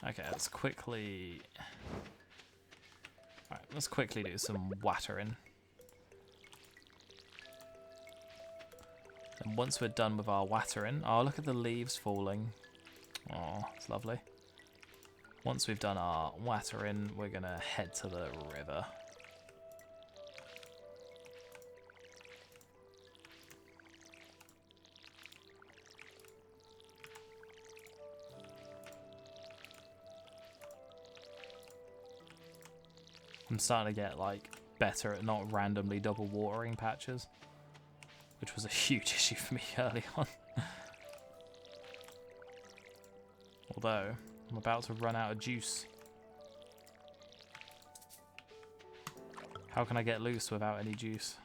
Okay, let's quickly do some watering. And once we're done with our watering, oh, look at the leaves falling. Oh, it's lovely. Once we've done our watering, we're gonna head to the river. I'm starting to get like better at not randomly double watering patches, which was a huge issue for me early on. Although, I'm about to run out of juice. How can I get loose without any juice?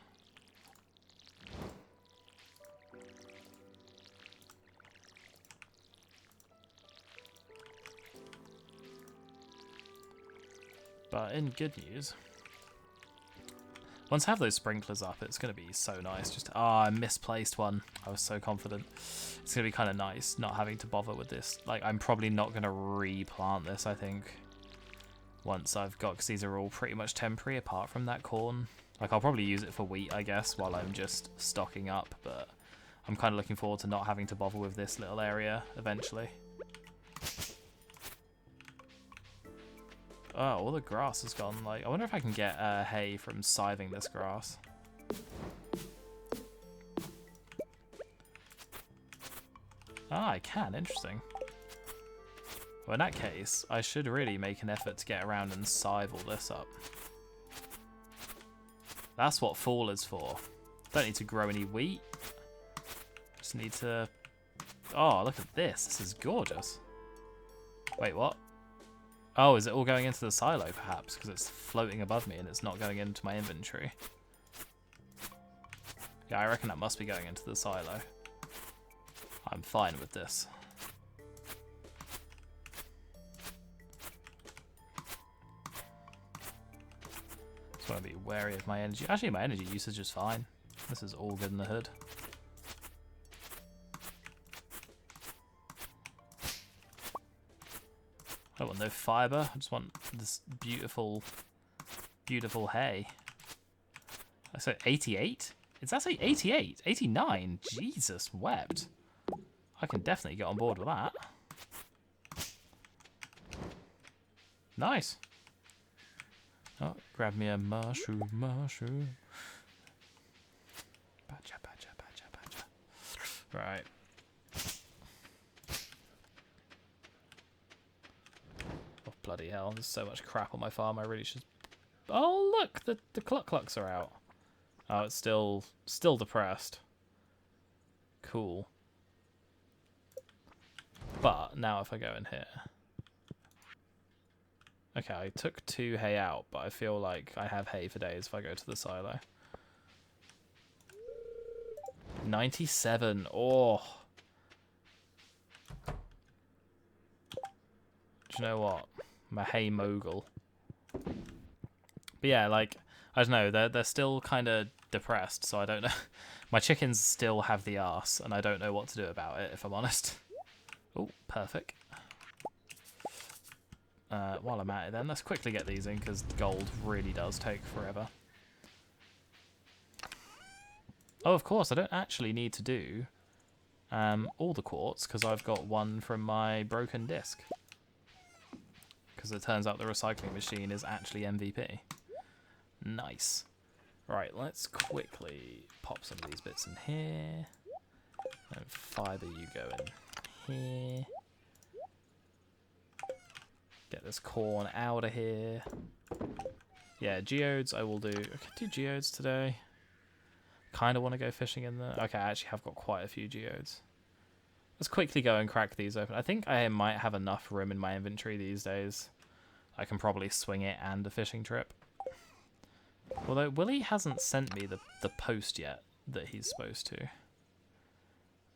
But in good news, once I have those sprinklers up, it's going to be so nice. Just, I misplaced one. I was so confident. It's going to be kind of nice not having to bother with this. Like, I'm probably not going to replant this, I think, once I've got, because these are all pretty much temporary apart from that corn. Like, I'll probably use it for wheat, I guess, while I'm just stocking up, but I'm kind of looking forward to not having to bother with this little area eventually. Oh, all the grass is gone. Like, I wonder if I can get hay from scything this grass. Ah, I can. Interesting. Well, in that case, I should really make an effort to get around and scythe all this up. That's what fall is for. Don't need to grow any wheat. Just need to... Oh, look at this. This is gorgeous. Wait, what? Oh, is it all going into the silo, perhaps? Because it's floating above me and it's not going into my inventory. Yeah, I reckon that must be going into the silo. I'm fine with this. Just want to be wary of my energy. Actually, my energy usage is fine. This is all good in the hood. I don't want no fibre. I just want this beautiful, beautiful hay. I said 88? Is that say 88? 89? Jesus wept. I can definitely get on board with that. Nice. Oh, grab me a mushroom, mushroom. Badger, badger, badger, badger. Right. Oh, bloody hell. There's so much crap on my farm. I really should... Oh, look! The cluck-clucks are out. Oh, it's still depressed. Cool. But now if I go in here... Okay, I took 2 hay out, but I feel like I have hay for days if I go to the silo. 97. Oh. Do you know what? I'm a hay mogul. But yeah, like, I don't know, they're still kind of depressed, so I don't know. My chickens still have the arse, and I don't know what to do about it, if I'm honest. Oh, perfect. While I'm at it then, let's quickly get these in, because gold really does take forever. Oh, of course, I don't actually need to do all the quartz, because I've got one from my broken disc. Because it turns out the recycling machine is actually MVP. Nice. Right, let's quickly pop some of these bits in here. And fibre, you go in here. Get this corn out of here. Yeah, geodes I will do. I could do geodes today. Kind of want to go fishing in there. Okay, I actually have got quite a few geodes. Let's quickly go and crack these open. I think I might have enough room in my inventory these days. I can probably swing it and a fishing trip. Although Willie hasn't sent me the post yet that he's supposed to.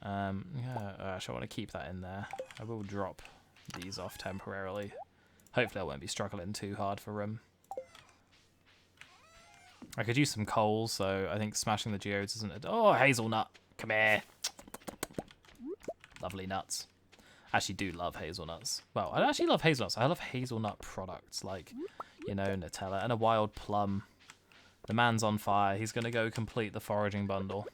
Yeah, actually I want to keep that in there. I will drop these off temporarily. Hopefully I won't be struggling too hard for room. I could use some coal, so I think smashing the geodes isn't... Oh, hazelnut! Come here! Lovely nuts. I actually do love hazelnuts. Well, I actually love hazelnuts. I love hazelnut products, like, you know, Nutella and a wild plum. The man's on fire. He's going to go complete the foraging bundle.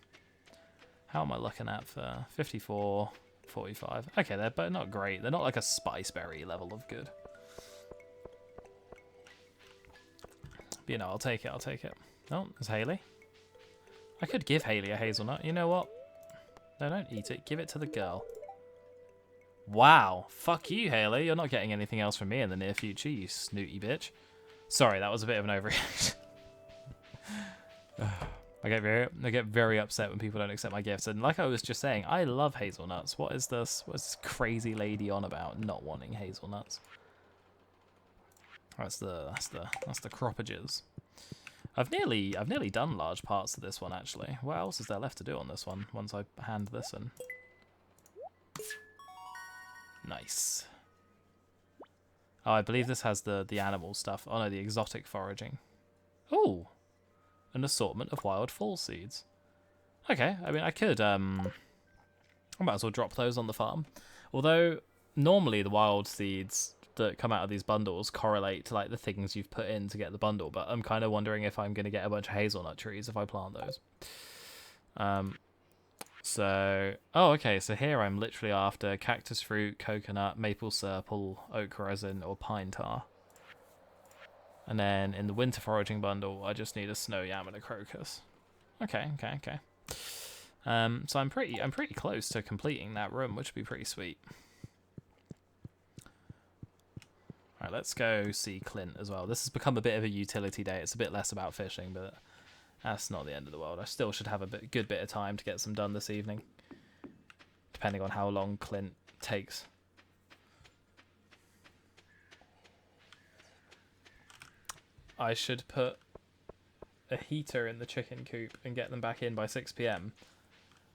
How am I looking at for 54, 45? Okay, they're but not great. They're not like a spice berry level of good. But, you know, I'll take it. I'll take it. Oh, there's Haley. I could give Haley a hazelnut. You know what? No, don't eat it. Give it to the girl. Wow. Fuck you, Haley. You're not getting anything else from me in the near future, you snooty bitch. Sorry, that was a bit of an overreaction. I get very upset when people don't accept my gifts. And like I was just saying, I love hazelnuts. What is this crazy lady on about not wanting hazelnuts? That's the croppages. I've nearly done large parts of this one actually. What else is there left to do on this one once I hand this in? Nice. Oh, I believe this has the animal stuff. Oh no, the exotic foraging. Oh, an assortment of wild fall seeds. Okay, I mean I could I might as well drop those on the farm. Although normally the wild seeds that come out of these bundles correlate to like the things you've put in to get the bundle, but I'm kind of wondering if I'm going to get a bunch of hazelnut trees if I plant those. So, oh, okay, so here I'm literally after cactus fruit, coconut, maple syrup, oak resin, or pine tar. And then in the winter foraging bundle, I just need a snow yam and a crocus. Okay. So I'm pretty close to completing that room, which would be pretty sweet. Alright, let's go see Clint as well. This has become a bit of a utility day. It's a bit less about fishing, but that's not the end of the world. I still should have a good bit of time to get some done this evening, depending on how long Clint takes. I should put a heater in the chicken coop and get them back in by 6 PM.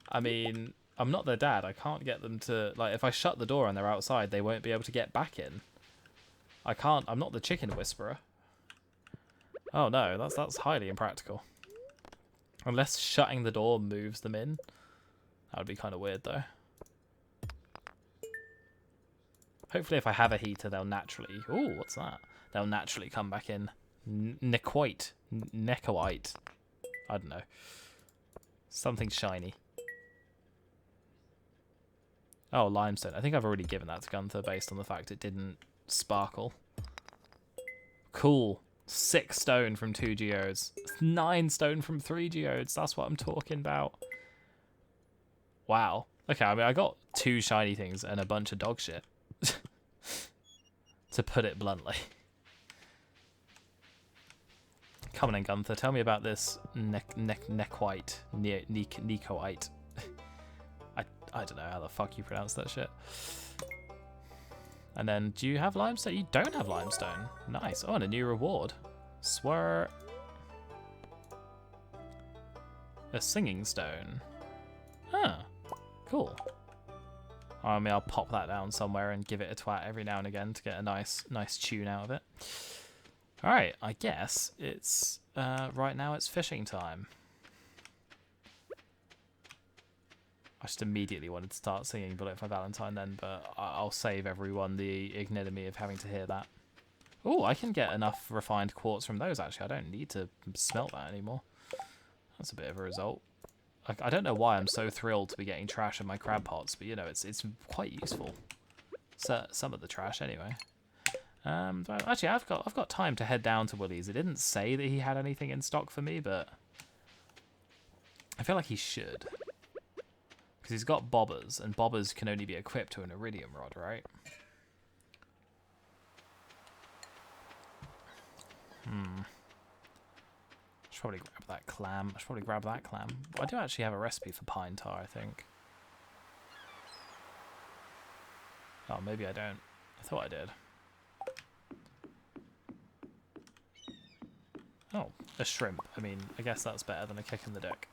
I mean, I'm not their dad. I can't get them to, like, if I shut the door and they're outside, they won't be able to get back in. I'm not the chicken whisperer. Oh no, that's highly impractical. Unless shutting the door moves them in. That would be kind of weird though. Hopefully if I have a heater, they'll naturally... Ooh, what's that? They'll naturally come back in. Necoite. I don't know. Something shiny. Oh, limestone. I think I've already given that to Gunther based on the fact it didn't sparkle. Cool. 6 stone from 2 geodes. 9 stone from 3 geodes. That's what I'm talking about. Wow. Okay, I mean, I got 2 shiny things and a bunch of dog shit. To put it bluntly. Come on in, Gunther. Tell me about this necoite. I don't know how the fuck you pronounce that shit. And then, do you have limestone? You don't have limestone. Nice. Oh, and a new reward. Swear. A singing stone. Huh. Cool. I mean, I'll pop that down somewhere and give it a twat every now and again to get a nice tune out of it. Alright, I guess it's, right now it's fishing time. I just immediately wanted to start singing Bullet for Valentine then, but I'll save everyone the ignominy of having to hear that. Oh, I can get enough refined quartz from those, actually. I don't need to smelt that anymore. That's a bit of a result. I don't know why I'm so thrilled to be getting trash in my crab pots, but, you know, it's quite useful. So, some of the trash, anyway. Actually, I've got time to head down to Willie's. It didn't say that he had anything in stock for me, but I feel like he should. Because he's got bobbers, and bobbers can only be equipped to an iridium rod, right? Should probably grab that clam. I do actually have a recipe for pine tar, I think. Oh, maybe I don't. I thought I did. Oh, a shrimp. I mean, I guess that's better than a kick in the dick.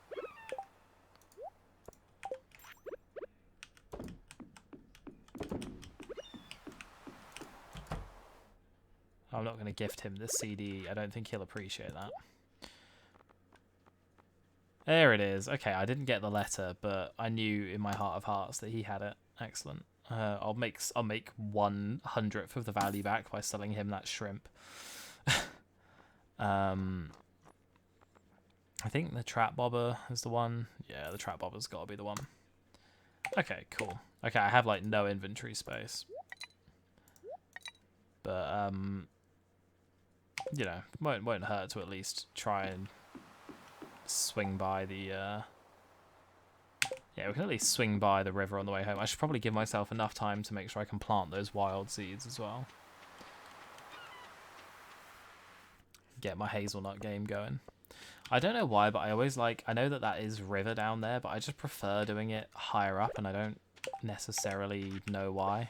I'm not going to gift him this CD. I don't think he'll appreciate that. There it is. Okay, I didn't get the letter, but I knew in my heart of hearts that he had it. Excellent. I'll make 1/100th of the value back by selling him that shrimp. I think the trap bobber is the one. Yeah, the trap bobber's got to be the one. Okay, cool. Okay, I have like no inventory space, but you know, won't hurt to at least try and swing by the yeah, we can at least swing by the river on the way home. I should probably give myself enough time to make sure I can plant those wild seeds as well. get my hazelnut game going. I don't know why, but I always I know that that is river down there, but I just prefer doing it higher up, and I don't necessarily know why.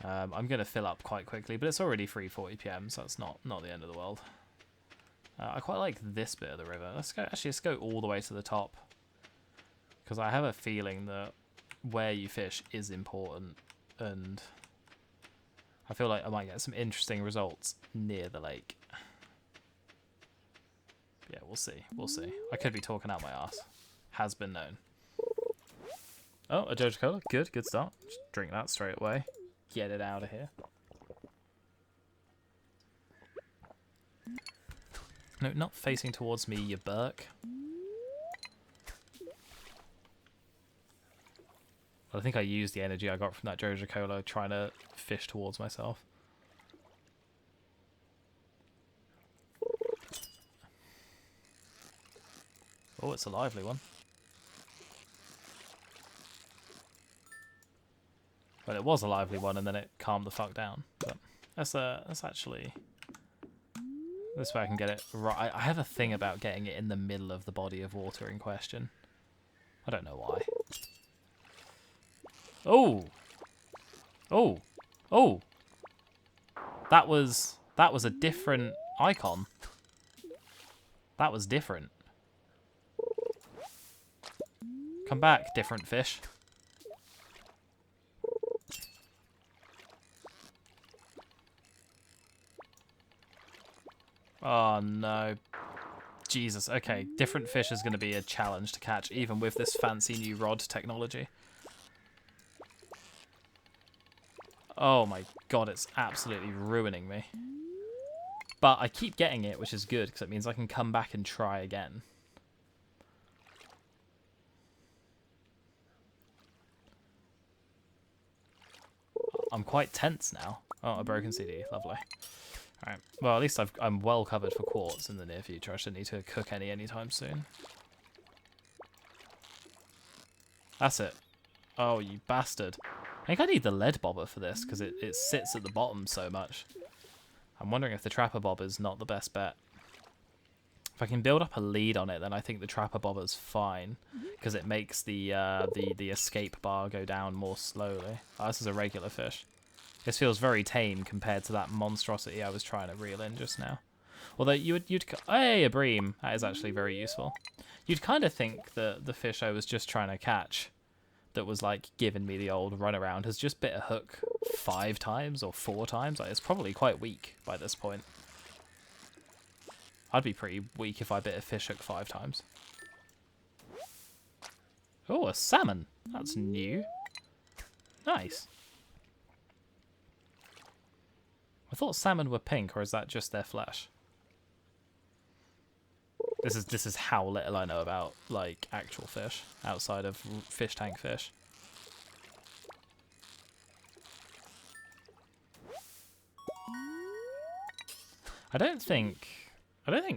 I'm going to fill up quite quickly, but it's already 3:40 PM, so that's not the end of the world. I quite like this bit of the river. Let's go all the way to the top, because I have a feeling that where you fish is important, and I feel like I might get some interesting results near the lake. Yeah, we'll see. We'll see. I could be talking out my ass. Has been known. Oh, a Joja Cola. Good start. Just drink that straight away. Get it out of here. No, not facing towards me, you Burke. I think I used the energy I got from that Joja Cola trying to fish towards myself. Oh, it's a lively one. Well, it was a lively one, and then it calmed the fuck down. But that's actually this way I can get it right. I have a thing about getting it in the middle of the body of water in question. I don't know why. Oh, oh, oh! That was a different icon. That was different. Come back, different fish. Oh no. Jesus, okay. Different fish is going to be a challenge to catch, even with this fancy new rod technology. Oh my god, it's absolutely ruining me. But I keep getting it, which is good, because it means I can come back and try again. I'm quite tense now. Oh, a broken CD. Lovely. Alright. Well, at least I'm well covered for quartz in the near future. I shouldn't need to cook anytime soon. That's it. Oh, you bastard. I think I need the lead bobber for this, because it sits at the bottom so much. I'm wondering if the trapper bobber's not the best bet. If I can build up a lead on it, then I think the trapper bobber's fine, because it makes the escape bar go down more slowly. Oh, this is a regular fish. This feels very tame compared to that monstrosity I was trying to reel in just now. Although you'd hey, a bream. That is actually very useful. You'd kind of think that the fish I was just trying to catch, that was like giving me the old runaround, has just bit a hook 5 times or 4 times. Like, it's probably quite weak by this point. I'd be pretty weak if I bit a fish hook 5 times. Oh, a salmon. That's new. Nice. I thought salmon were pink, or is that just their flesh? This is how little I know about like actual fish outside of fish tank fish. I don't think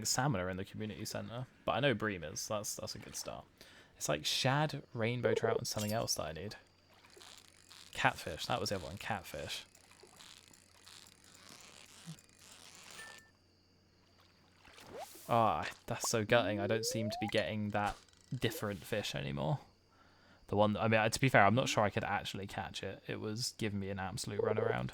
salmon are in the community centre, but I know bream is. That's a good start. It's like shad, rainbow trout, and something else that I need. Catfish. That was the other one. Catfish. Ah, oh, that's so gutting. I don't seem to be getting that different fish anymore. The one, I mean, to be fair, I'm not sure I could actually catch it. It was giving me an absolute runaround.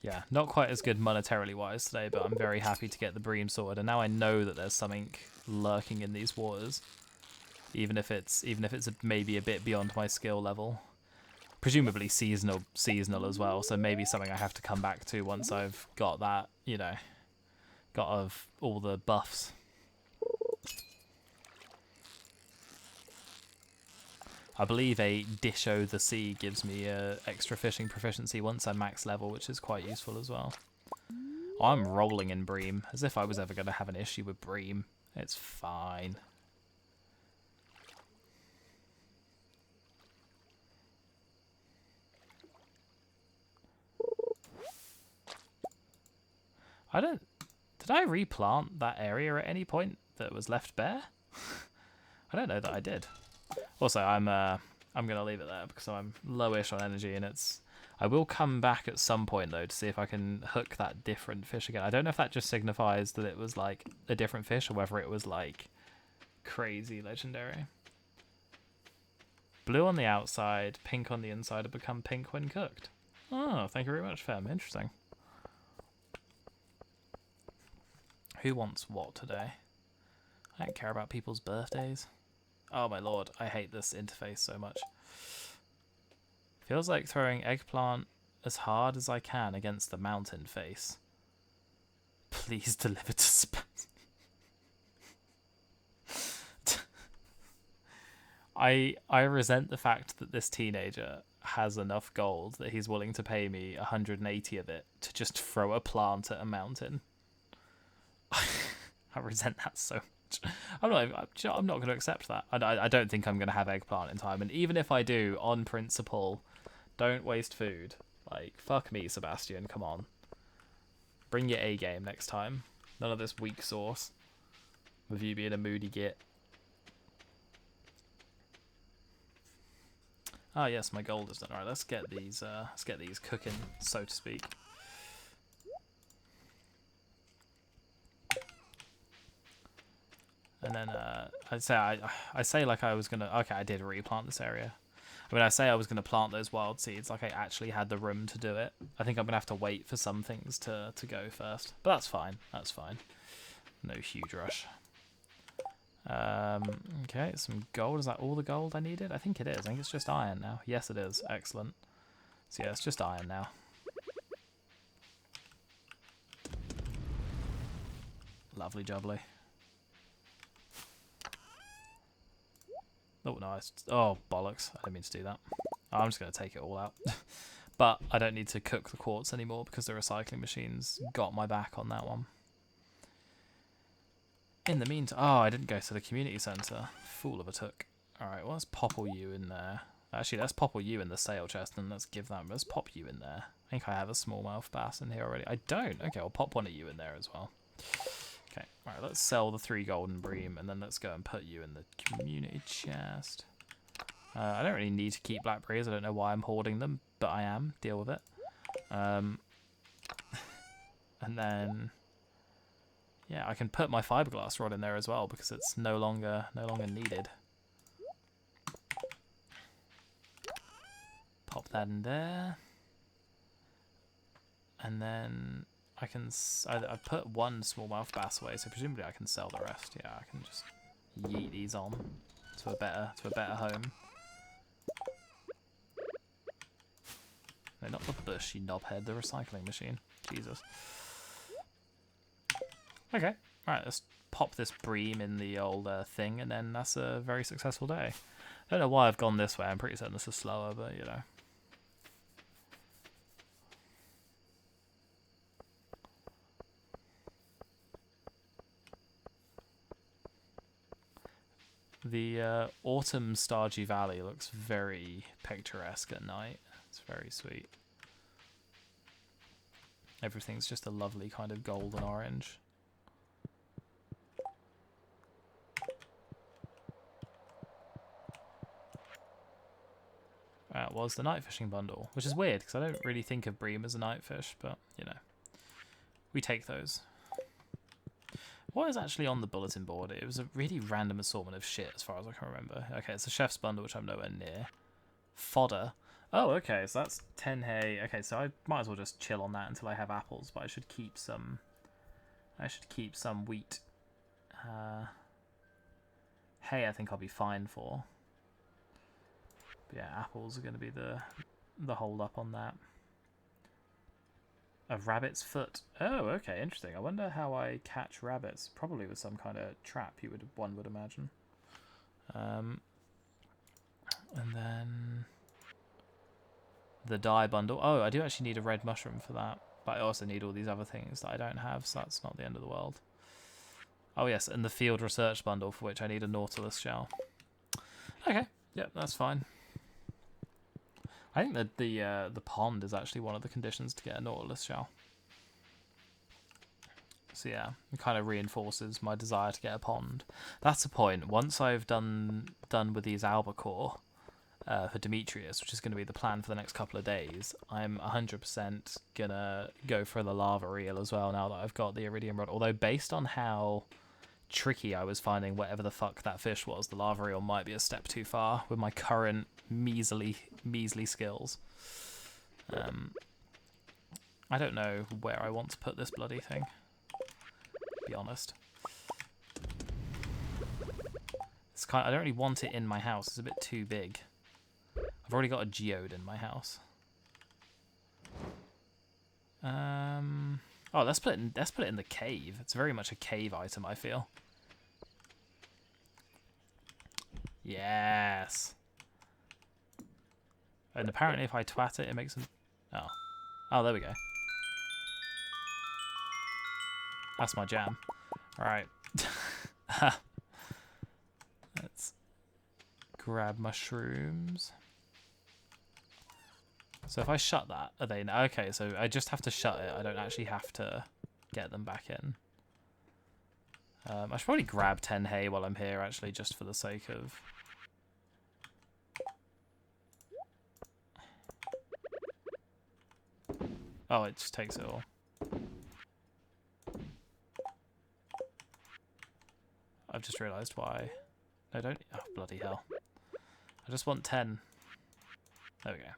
Yeah, not quite as good monetarily wise today, but I'm very happy to get the bream sorted. And now I know that there's something lurking in these waters. Even if it's maybe a bit beyond my skill level, presumably seasonal as well. So maybe something I have to come back to once I've got that, you know, got of all the buffs. I believe a Dish O the Sea gives me extra fishing proficiency once I'm max level, which is quite useful as well. Oh, I'm rolling in bream, as if I was ever going to have an issue with bream. It's fine. Did I replant that area at any point that was left bare? I don't know that I did. Also, I'm gonna leave it there because I'm lowish on energy, and I will come back at some point though to see if I can hook that different fish again. I don't know if that just signifies that it was like a different fish or whether it was like crazy legendary. Blue on the outside, pink on the inside, have become pink when cooked. Oh, thank you very much, Fem. Interesting. Who wants what today? I don't care about people's birthdays. Oh my lord, I hate this interface so much. Feels like throwing eggplant as hard as I can against the mountain face. Please deliver to spam. I resent the fact that this teenager has enough gold that he's willing to pay me 180 of it to just throw a plant at a mountain. I resent that so much. I'm not going to accept that. I don't think I'm going to have eggplant in time. And even if I do, on principle, don't waste food. Like, fuck me, Sebastian. Come on. Bring your A game next time. None of this weak sauce. With you being a moody git. Ah, yes, my gold is done. Alright, let's get these cooking, so to speak. And then I say like I was gonna. Okay, I did replant this area. I mean, I say I was gonna plant those wild seeds like I actually had the room to do it. I think I'm gonna have to wait for some things to go first, but that's fine. That's fine. No huge rush. Okay, some gold. Is that all the gold I needed? I think it is. I think it's just iron now. Yes, it is. Excellent. So yeah, it's just iron now. Lovely jubbly. Oh, no. Oh, bollocks. I didn't mean to do that. I'm just going to take it all out. But I don't need to cook the quartz anymore because the recycling machines got my back on that one. In the meantime... Oh, I didn't go to the community centre. Fool of a took. Alright, well, let's popple you in there. Actually, let's popple you in the sail chest and let's give that... Let's pop you in there. I think I have a smallmouth bass in here already. I don't. Okay, I'll pop one of you in there as well. Okay, alright, let's sell the 3 golden bream and then let's go and put you in the community chest. I don't really need to keep blackberries. I don't know why I'm hoarding them, but I am. Deal with it. And then... Yeah, I can put my fiberglass rod in there as well because it's no longer needed. Pop that in there. And then I can... I put one smallmouth bass away, so presumably I can sell the rest. Yeah, I can just yeet these on to a better home. No, not the bush, you knobhead. The recycling machine. Jesus. Okay, alright, let's pop this bream in the old thing, and then that's a very successful day. I don't know why I've gone this way. I'm pretty certain this is slower, but you know. The autumn Stardew Valley looks very picturesque at night. It's very sweet. Everything's just a lovely kind of golden orange. That was the night fishing bundle, which is weird because I don't really think of bream as a night fish, but you know, we take those. What is actually on the bulletin board? It was a really random assortment of shit as far as I can remember. Okay, it's a chef's bundle, which I'm nowhere near. Fodder. Oh, okay, so that's 10 hay. Okay, so I might as well just chill on that until I have apples, but I should keep some... wheat. Hay I think I'll be fine for. But yeah, apples are going to be the hold up on that. A rabbit's foot. Oh, okay, interesting. I wonder how I catch rabbits. Probably with some kind of trap, one would imagine. And then the dye bundle. Oh, I do actually need a red mushroom for that, but I also need all these other things that I don't have, so that's not the end of the world. Oh yes, and the field research bundle for which I need a nautilus shell. Okay, yep, that's fine. I think that the pond is actually one of the conditions to get a nautilus shell. So yeah, it kind of reinforces my desire to get a pond. That's the point. Once I've done with these albacore for Demetrius, which is going to be the plan for the next couple of days, I'm 100% gonna go for the lava eel as well now that I've got the iridium rod. Although based on how tricky I was finding whatever the fuck that fish was, the lava eel might be a step too far with my current measly skills. I don't know where I want to put this bloody thing, to be honest. It's I don't really want it in my house. It's a bit too big. I've already got a geode in my house. Oh, let's put it in the cave. It's very much a cave item, I feel. Yes. And apparently if I twat it, it makes them... Oh, there we go. That's my jam. Alright. Let's grab mushrooms. So if I shut that, are they... Okay, so I just have to shut it. I don't actually have to get them back in. I should probably grab 10 hay while I'm here, actually, just for the sake of... Oh, it just takes it all. I've just realised why. No, don't... Oh, bloody hell. I just want 10. There we go.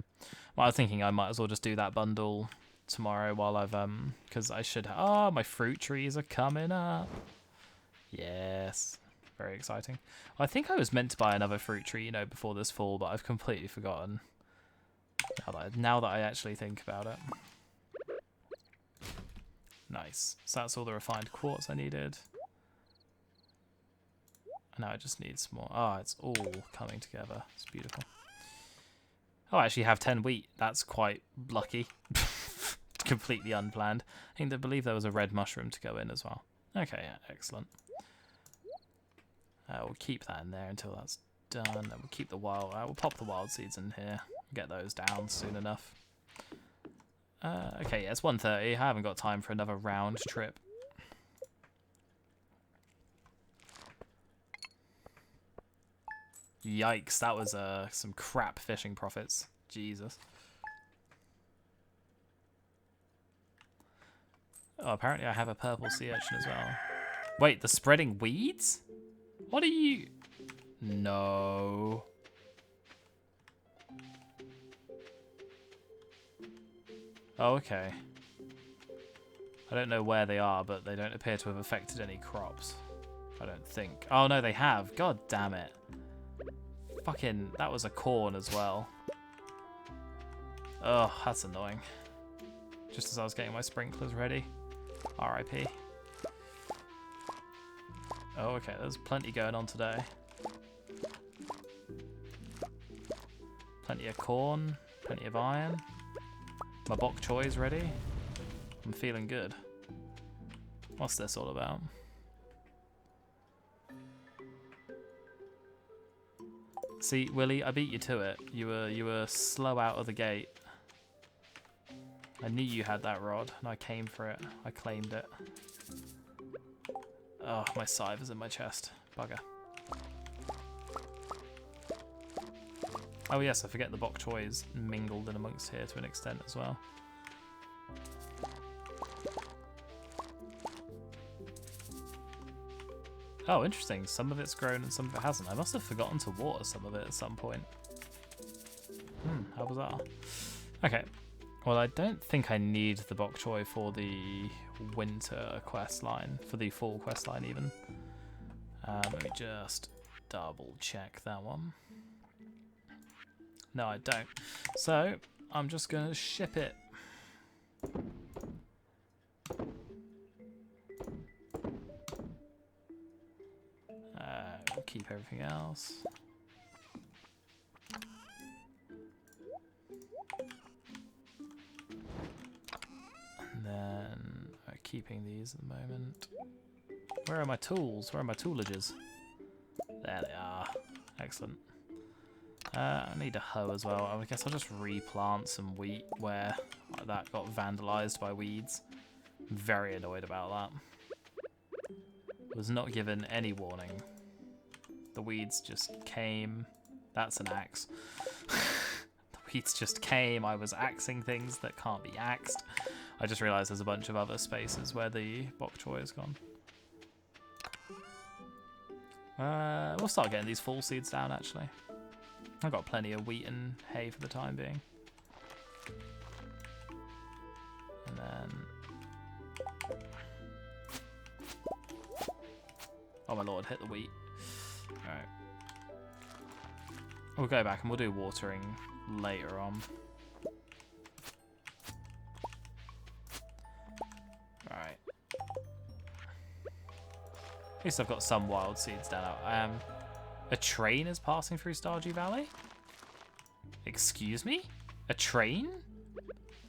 Well, I was thinking I might as well just do that bundle tomorrow while I've... Because I should... Oh, my fruit trees are coming up. Yes. Very exciting. I think I was meant to buy another fruit tree, you know, before this fall, but I've completely forgotten. Now that I actually think about it. Nice. So that's all the refined quartz I needed. Now I just need some more. Oh, it's all coming together. It's beautiful. Oh, I actually have 10 wheat. That's quite lucky. Completely unplanned. I believe there was a red mushroom to go in as well. Okay, yeah, excellent. We'll keep that in there until that's done. And we'll keep the wild... we'll pop the wild seeds in here. Get those down soon enough. Okay, yeah, it's 1:30. I haven't got time for another round trip. Yikes, that was some crap fishing profits. Jesus. Oh, apparently I have a purple sea urchin as well. Wait, the spreading weeds? What are you... No... Oh, okay. I don't know where they are, but they don't appear to have affected any crops. I don't think. Oh, no, they have. God damn it. Fucking... That was a corn as well. Oh, that's annoying. Just as I was getting my sprinklers ready. R.I.P. Oh, okay. There's plenty going on today. Plenty of corn. Plenty of iron. My bok choy's ready. I'm feeling good. What's this all about? See, Willie, I beat you to it. You were slow out of the gate. I knew you had that rod, and I came for it. I claimed it. Oh, my scythe is in my chest. Bugger. Oh yes, I forget the bok choy is mingled in amongst here to an extent as well. Oh, interesting. Some of it's grown and some of it hasn't. I must have forgotten to water some of it at some point. How bizarre. Okay. Well, I don't think I need the bok choy for the winter quest line, for the fall quest line even. Let me just double check that one. No, I don't. So, I'm just going to ship it. We'll keep everything else. And then, keeping these at the moment. Where are my tools? Where are my toolages? There they are. Excellent. I need a hoe as well. I guess I'll just replant some wheat where that got vandalized by weeds. I'm very annoyed about that. Was not given any warning. The weeds just came. That's an axe. The weeds just came. I was axing things that can't be axed. I just realised there's a bunch of other spaces where the bok choy has gone. We'll start getting these fall seeds down, actually. I've got plenty of wheat and hay for the time being. And then... Oh my lord, hit the wheat. Alright. We'll go back and we'll do watering later on. Alright. At least I've got some wild seeds down. A train is passing through Stardew Valley? Excuse me? A train?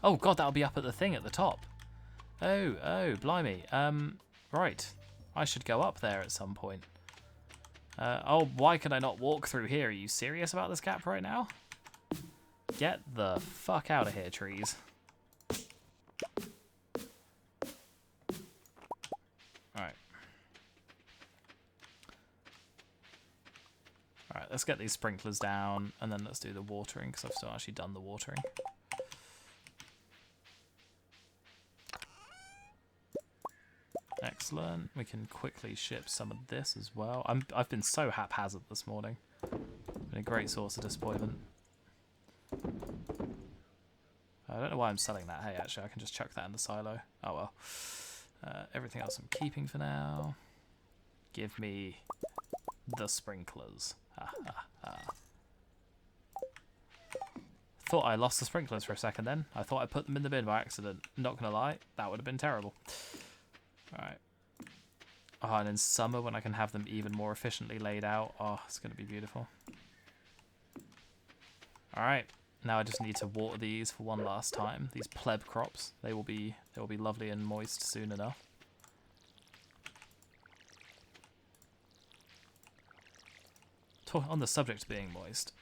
Oh god, that'll be up at the thing at the top. Oh, blimey. Right. I should go up there at some point. Oh, why can I not walk through here? Are you serious about this gap right now? Get the fuck out of here, trees. Alright. Alright, let's get these sprinklers down, and then let's do the watering, because I've still actually done the watering. Excellent. We can quickly ship some of this as well. I've been so haphazard this morning. Been a great source of disappointment. I don't know why I'm selling that hay, actually. I can just chuck that in the silo. Oh well. Everything else I'm keeping for now. Give me the sprinklers. Thought I lost the sprinklers for a second then. I thought I put them in the bin by accident. Not gonna lie, that would have been terrible. Alright. Oh, and in summer when I can have them even more efficiently laid out. Oh, it's going to be beautiful. Alright. Now I just need to water these for one last time. These pleb crops. They will be lovely and moist soon enough. On the subject of being moist.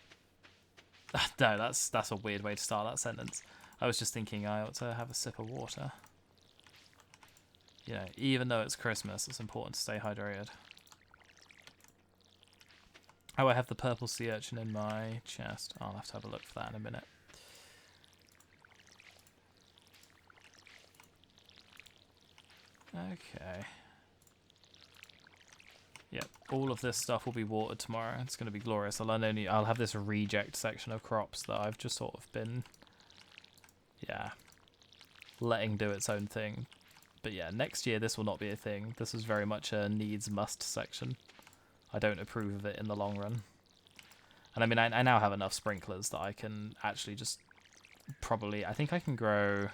No, that's a weird way to start that sentence. I was just thinking I ought to have a sip of water. You know, even though it's Christmas, it's important to stay hydrated. Oh, I have the purple sea urchin in my chest. I'll have to have a look for that in a minute. Okay. Yep, all of this stuff will be watered tomorrow. It's going to be glorious. I'll have this reject section of crops that I've just sort of been, yeah, letting do its own thing. But yeah, next year this will not be a thing. This is very much a needs-must section. I don't approve of it in the long run. And I mean, I now have enough sprinklers that I can actually just probably... I think I can grow...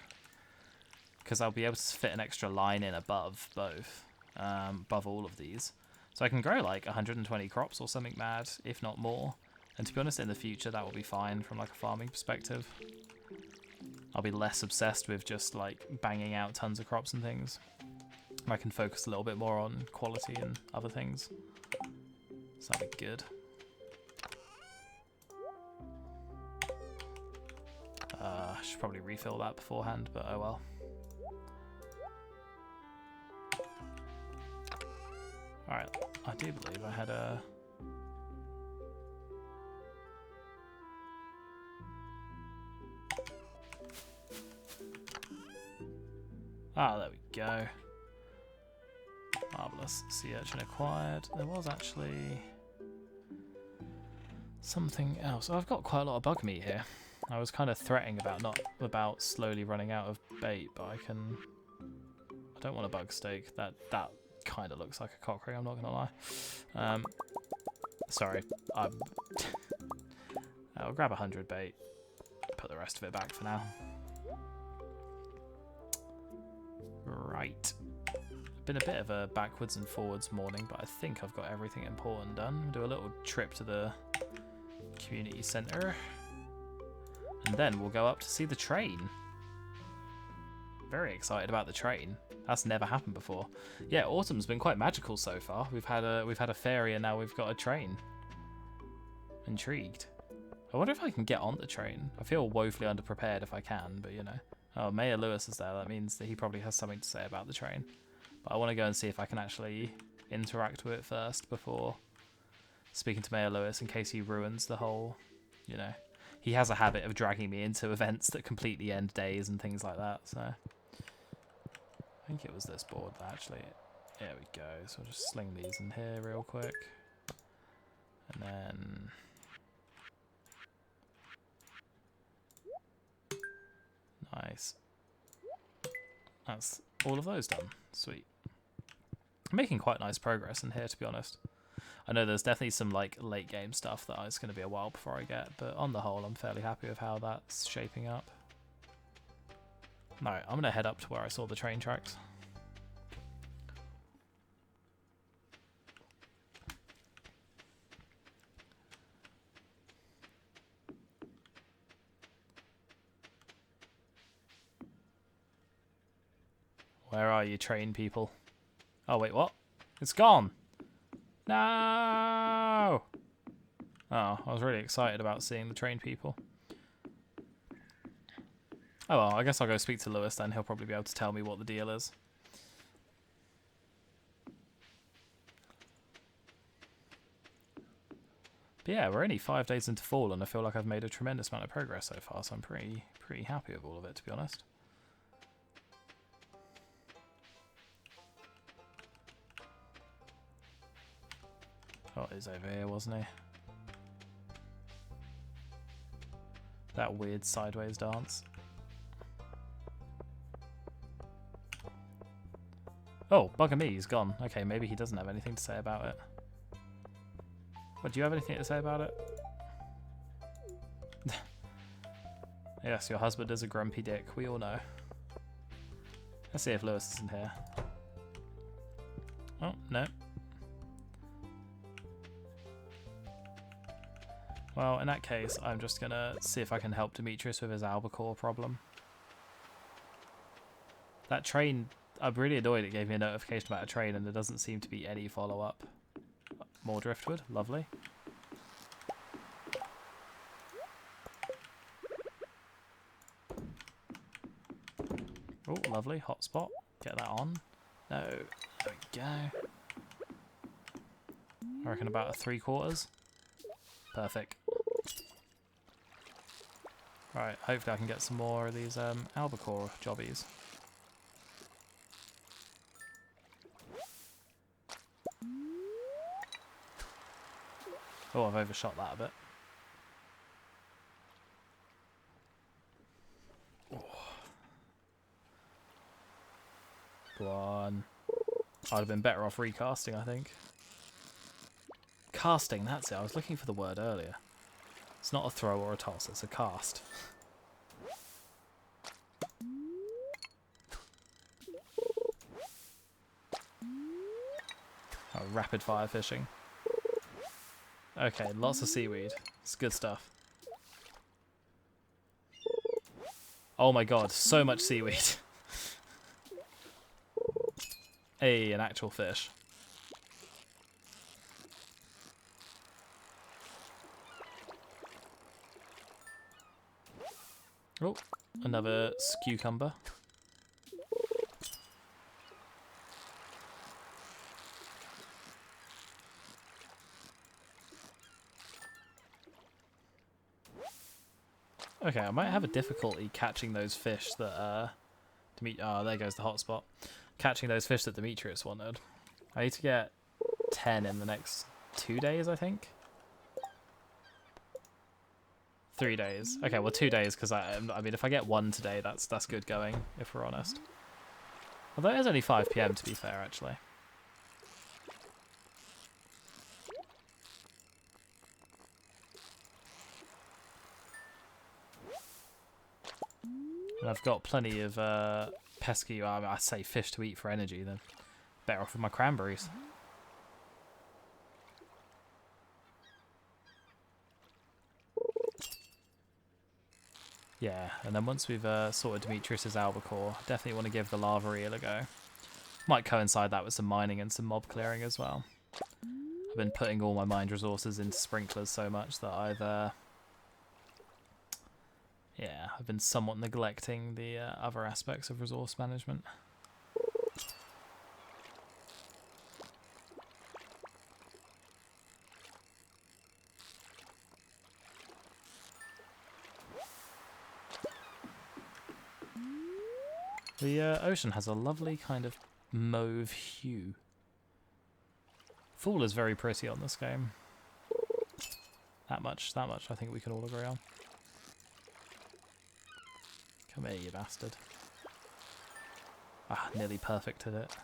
Because I'll be able to fit an extra line in above both. Above all of these. So I can grow like 120 crops or something mad, if not more. And to be honest, in the future that will be fine from like a farming perspective. I'll be less obsessed with just like banging out tons of crops and things. I can focus a little bit more on quality and other things. So that'll be good. I should probably refill that beforehand, but oh well. Alright, I do believe I had a... Ah, there we go. Marvellous. Sea urchin acquired. There was actually something else. Oh, I've got quite a lot of bug meat here. I was kind of threatening about slowly running out of bait, but I don't want a bug steak. That kind of looks like a cock ring, I'm not gonna lie. Sorry. I'll grab 100 bait. Put the rest of it back for now. Right. Been a bit of a backwards and forwards morning, but I think I've got everything important done. Do a little trip to the community centre. And then we'll go up to see the train. Very excited about the train. That's never happened before. Yeah, autumn's been quite magical so far. We've had a ferry and now we've got a train. Intrigued. I wonder if I can get on the train. I feel woefully underprepared if I can, but you know. Oh, Mayor Lewis is there. That means that he probably has something to say about the train. But I want to go and see if I can actually interact with it first before speaking to Mayor Lewis in case he ruins the whole, you know. He has a habit of dragging me into events that completely end days and things like that, so. I think it was this board, actually. There we go. So we'll just sling these in here real quick. And then... Nice. That's all of those done. Sweet. I'm making quite nice progress in here, to be honest. I know there's definitely some like late game stuff that it's going to be a while before I get, but on the whole, I'm fairly happy with how that's shaping up. Alright, I'm going to head up to where I saw the train tracks. Where are you, train people? Oh, wait, what? It's gone! No! Oh, I was really excited about seeing the train people. Oh well, I guess I'll go speak to Lewis then. He'll probably be able to tell me what the deal is. But yeah, we're only 5 days into fall and I feel like I've made a tremendous amount of progress so far, so I'm pretty happy with all of it, to be honest. Oh, he's over here, wasn't he? That weird sideways dance. Oh, bugger me, he's gone. Okay, maybe he doesn't have anything to say about it. What, do you have anything to say about it? Yes, your husband is a grumpy dick, we all know. Let's see if Lewis is in here. Oh, no. Well, in that case, I'm just going to see if I can help Demetrius with his albacore problem. That train, I'm really annoyed it gave me a notification about a train and there doesn't seem to be any follow-up. More driftwood, lovely. Oh, lovely, hotspot. Get that on. No, there we go. I reckon about a 3/4. Perfect. Right, hopefully I can get some more of these albacore jobbies. Oh, I've overshot that a bit. Oh. Go on. I'd have been better off recasting, I think. Casting, that's it. I was looking for the word earlier. It's not a throw or a toss, it's a cast. Oh, rapid fire fishing. Okay, lots of seaweed. It's good stuff. Oh my god, so much seaweed. Hey, an actual fish. Oh, another cucumber. Okay, I might have a difficulty catching those fish that oh, there goes the hotspot. Catching those fish that Demetrius wanted. I need to get 10 in the next 2 days, I think. 3 days. Okay, well 2 days because I mean if I get 1 today, that's good going if we're honest. Although it is only 5 PM to be fair, actually. And I've got plenty of pesky, I say fish to eat for energy. Then better off with my cranberries. Yeah, and then once we've sorted Demetrius's albacore, definitely want to give the lava eel a go. Might coincide that with some mining and some mob clearing as well. I've been putting all my mined resources into sprinklers so much that I've been somewhat neglecting the other aspects of resource management. The ocean has a lovely kind of mauve hue. Fall is very pretty on this game. That much I think we can all agree on. Come here, you bastard. Ah, nearly perfected it.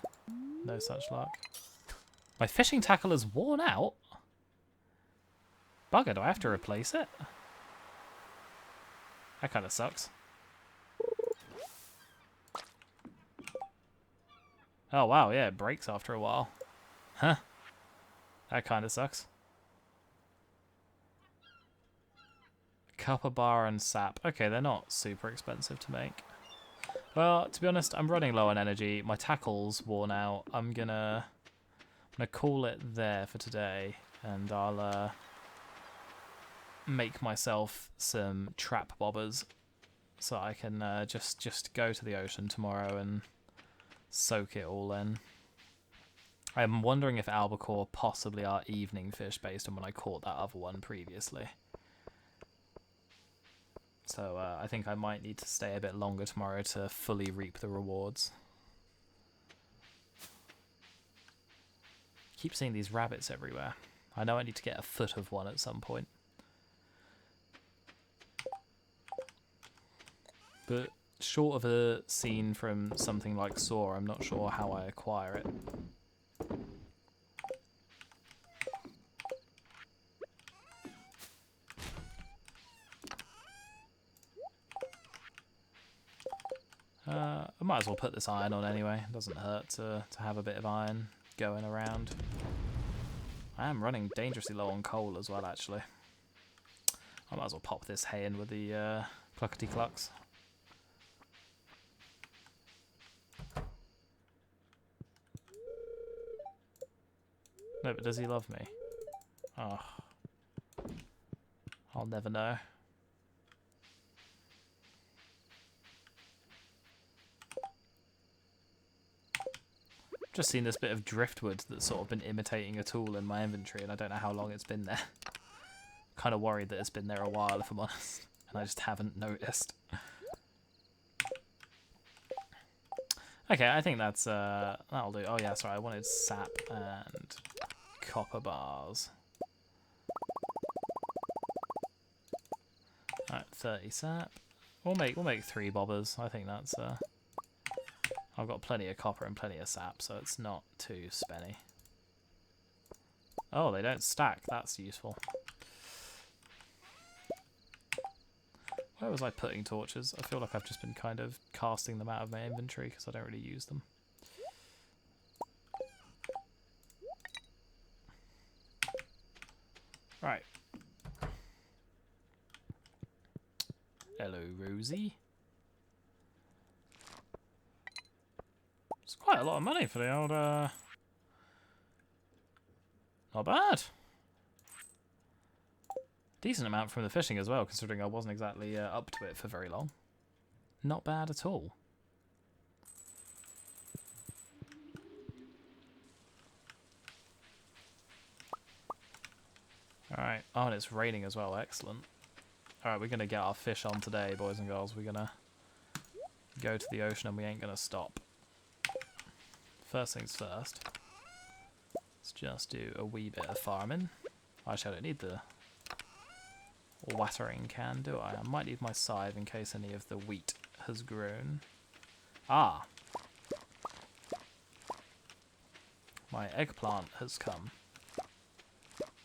No such luck. My fishing tackle is worn out? Bugger, do I have to replace it? That kind of sucks. Oh wow, yeah, it breaks after a while. Huh. That kind of sucks. Copper bar and sap. Okay, they're not super expensive to make. Well, to be honest, I'm running low on energy. My tackle's worn out. I'm gonna call it there for today, and I'll make myself some trap bobbers so I can just go to the ocean tomorrow and soak it all in. I'm wondering if albacore possibly are evening fish based on when I caught that other one previously. So I think I might need to stay a bit longer tomorrow to fully reap the rewards. Keep seeing these rabbits everywhere. I know I need to get a foot of one at some point. But short of a scene from something like Saw, I'm not sure how I acquire it. I might as well put this iron on anyway. It doesn't hurt to have a bit of iron going around. I am running dangerously low on coal as well, actually. I might as well pop this hay in with the cluckety clucks. No, but does he love me? Oh. I'll never know. Just seen this bit of driftwood that's sort of been imitating a tool in my inventory, and I don't know how long it's been there. Kind of worried that it's been there a while, if I'm honest, and I just haven't noticed. Okay, I think that's that'll do. Oh yeah, sorry, I wanted sap and copper bars. Alright, 30 sap. We'll make 3 bobbers. I think that's I've got plenty of copper and plenty of sap, so it's not too spenny. Oh, they don't stack. That's useful. Where was I putting torches? I feel like I've just been kind of casting them out of my inventory because I don't really use them. Right. Hello, Rosie. It's quite a lot of money for the old, not bad. Decent amount from the fishing as well, considering I wasn't exactly up to it for very long. Not bad at all. Alright. Oh, and it's raining as well. Excellent. Alright, we're going to get our fish on today, boys and girls. We're going to go to the ocean and we ain't going to stop. First things first. Let's just do a wee bit of farming. Actually, I don't need the watering can, do I? I might need my scythe in case any of the wheat has grown. Ah! My eggplant has come.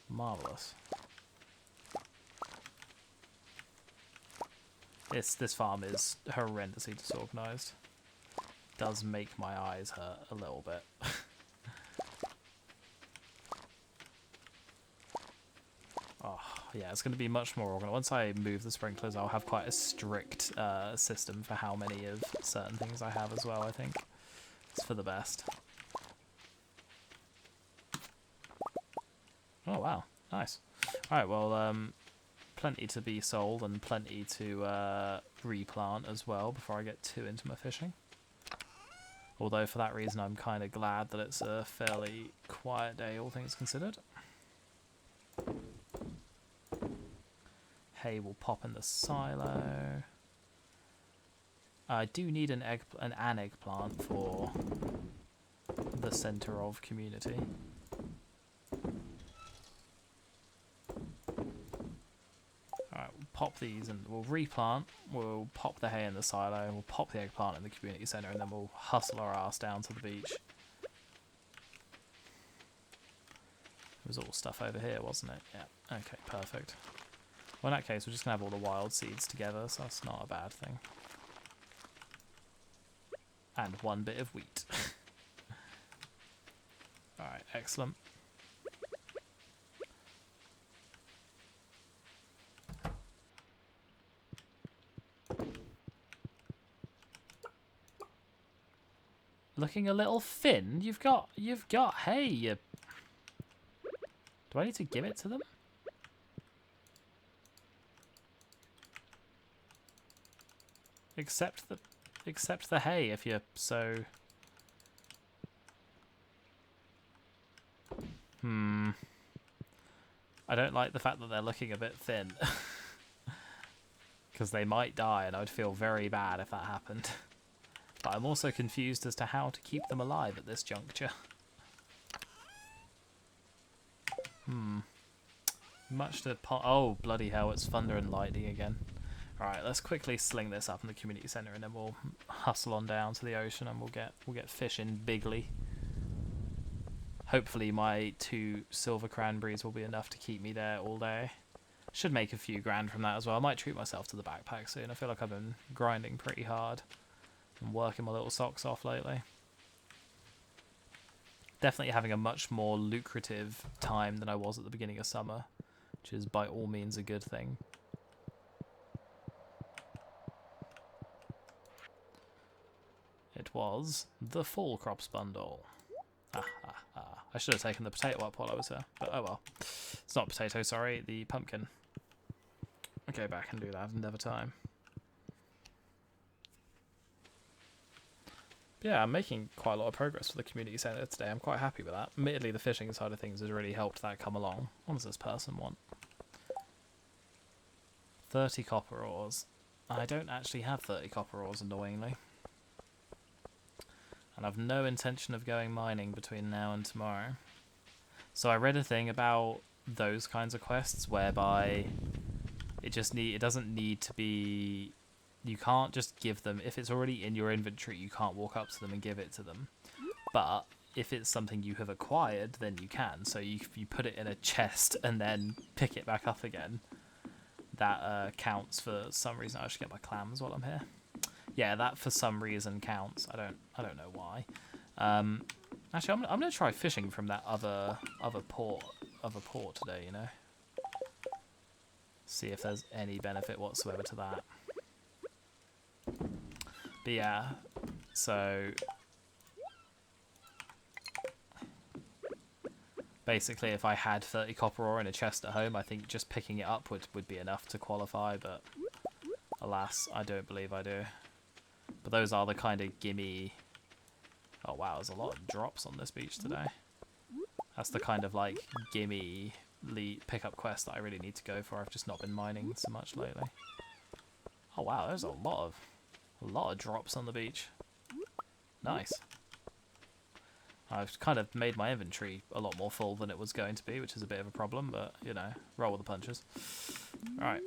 Marvellous. This farm is horrendously disorganised. Does make my eyes hurt a little bit. Oh, yeah, it's going to be much more organised. Once I move the sprinklers, I'll have quite a strict system for how many of certain things I have as well, I think. It's for the best. Oh, wow. Nice. Alright, well, plenty to be sold and plenty to replant as well before I get too into my fishing. Although for that reason I'm kind of glad that it's a fairly quiet day, all things considered. Hay will pop in the silo. I do need an eggplant for the center of community. Alright, we'll pop these and we'll replant. We'll pop the hay in the silo, and we'll pop the eggplant in the community center, and then we'll hustle our ass down to the beach. It was all stuff over here, wasn't it? Yeah. Okay, perfect. Well, in that case, we're just going to have all the wild seeds together, so that's not a bad thing. And one bit of wheat. Alright, excellent. Looking a little thin. You've got hay. You... Do I need to give it to them? Accept the hay if you're so... I don't like the fact that they're looking a bit thin. Because they might die, and I'd feel very bad if that happened. But I'm also confused as to how to keep them alive at this juncture. Much to... Oh, bloody hell, it's thunder and lightning again. Alright, let's quickly sling this up in the community centre, and then we'll hustle on down to the ocean, and we'll get fishing bigly. Hopefully my 2 silver cranberries will be enough to keep me there all day. Should make a few grand from that as well. I might treat myself to the backpack soon. I feel like I've been grinding pretty hard and working my little socks off lately. Definitely having a much more lucrative time than I was at the beginning of summer, which is by all means a good thing. It was the fall crops bundle. I should have taken the potato up while I was here, but oh well. It's not potato, sorry, the pumpkin. I'll go back and do that another time. Yeah, I'm making quite a lot of progress for the community centre today. I'm quite happy with that. Admittedly, the fishing side of things has really helped that come along. What does this person want? 30 copper ores. I don't actually have 30 copper ores, annoyingly. And I've no intention of going mining between now and tomorrow. So I read a thing about those kinds of quests whereby it doesn't need to be... You can't just give them... If it's already in your inventory, you can't walk up to them and give it to them. But if it's something you have acquired, then you can. So you put it in a chest and then pick it back up again. That counts for some reason. I should get my clams while I'm here. Yeah, that for some reason counts. I don't know why. Actually, I'm gonna try fishing from that other port today. You know, see if there's any benefit whatsoever to that. But yeah, so basically, if I had 30 copper ore in a chest at home, I think just picking it up would be enough to qualify. But alas, I don't believe I do. But those are the kind of gimme... Oh wow, there's a lot of drops on this beach today. That's the kind of like gimme pickup quest that I really need to go for. I've just not been mining so much lately. Oh wow, there's a lot of drops on the beach. Nice. I've kind of made my inventory a lot more full than it was going to be, which is a bit of a problem, but you know, roll with the punches. Alright.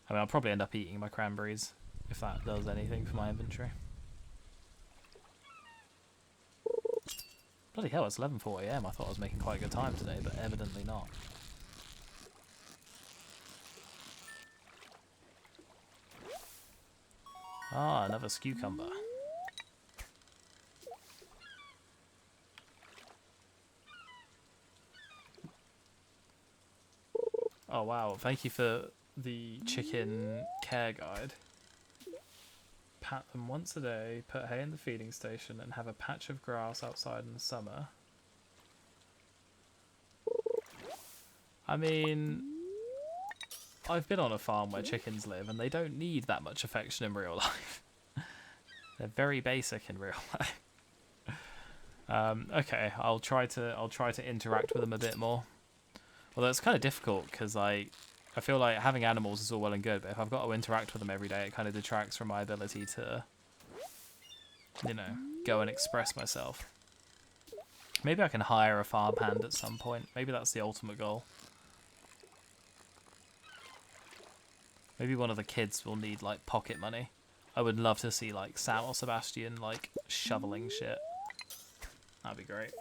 I mean, I'll probably end up eating my cranberries, if that does anything for my inventory. Bloody hell, it's 11:40 AM. I thought I was making quite a good time today, but evidently not. Ah, another cucumber. Oh wow, thank you for the chicken care guide. Pat them once a day, put hay in the feeding station, and have a patch of grass outside in the summer. I mean, I've been on a farm where chickens live, and they don't need that much affection in real life. They're very basic in real life. Okay, I'll try to interact with them a bit more. Although it's kind of difficult because I feel like having animals is all well and good, but if I've got to interact with them every day, it kind of detracts from my ability to, you know, go and express myself. Maybe I can hire a farmhand at some point. Maybe that's the ultimate goal. Maybe one of the kids will need, like, pocket money. I would love to see, like, Sam or Sebastian, like, shoveling shit. That'd be great.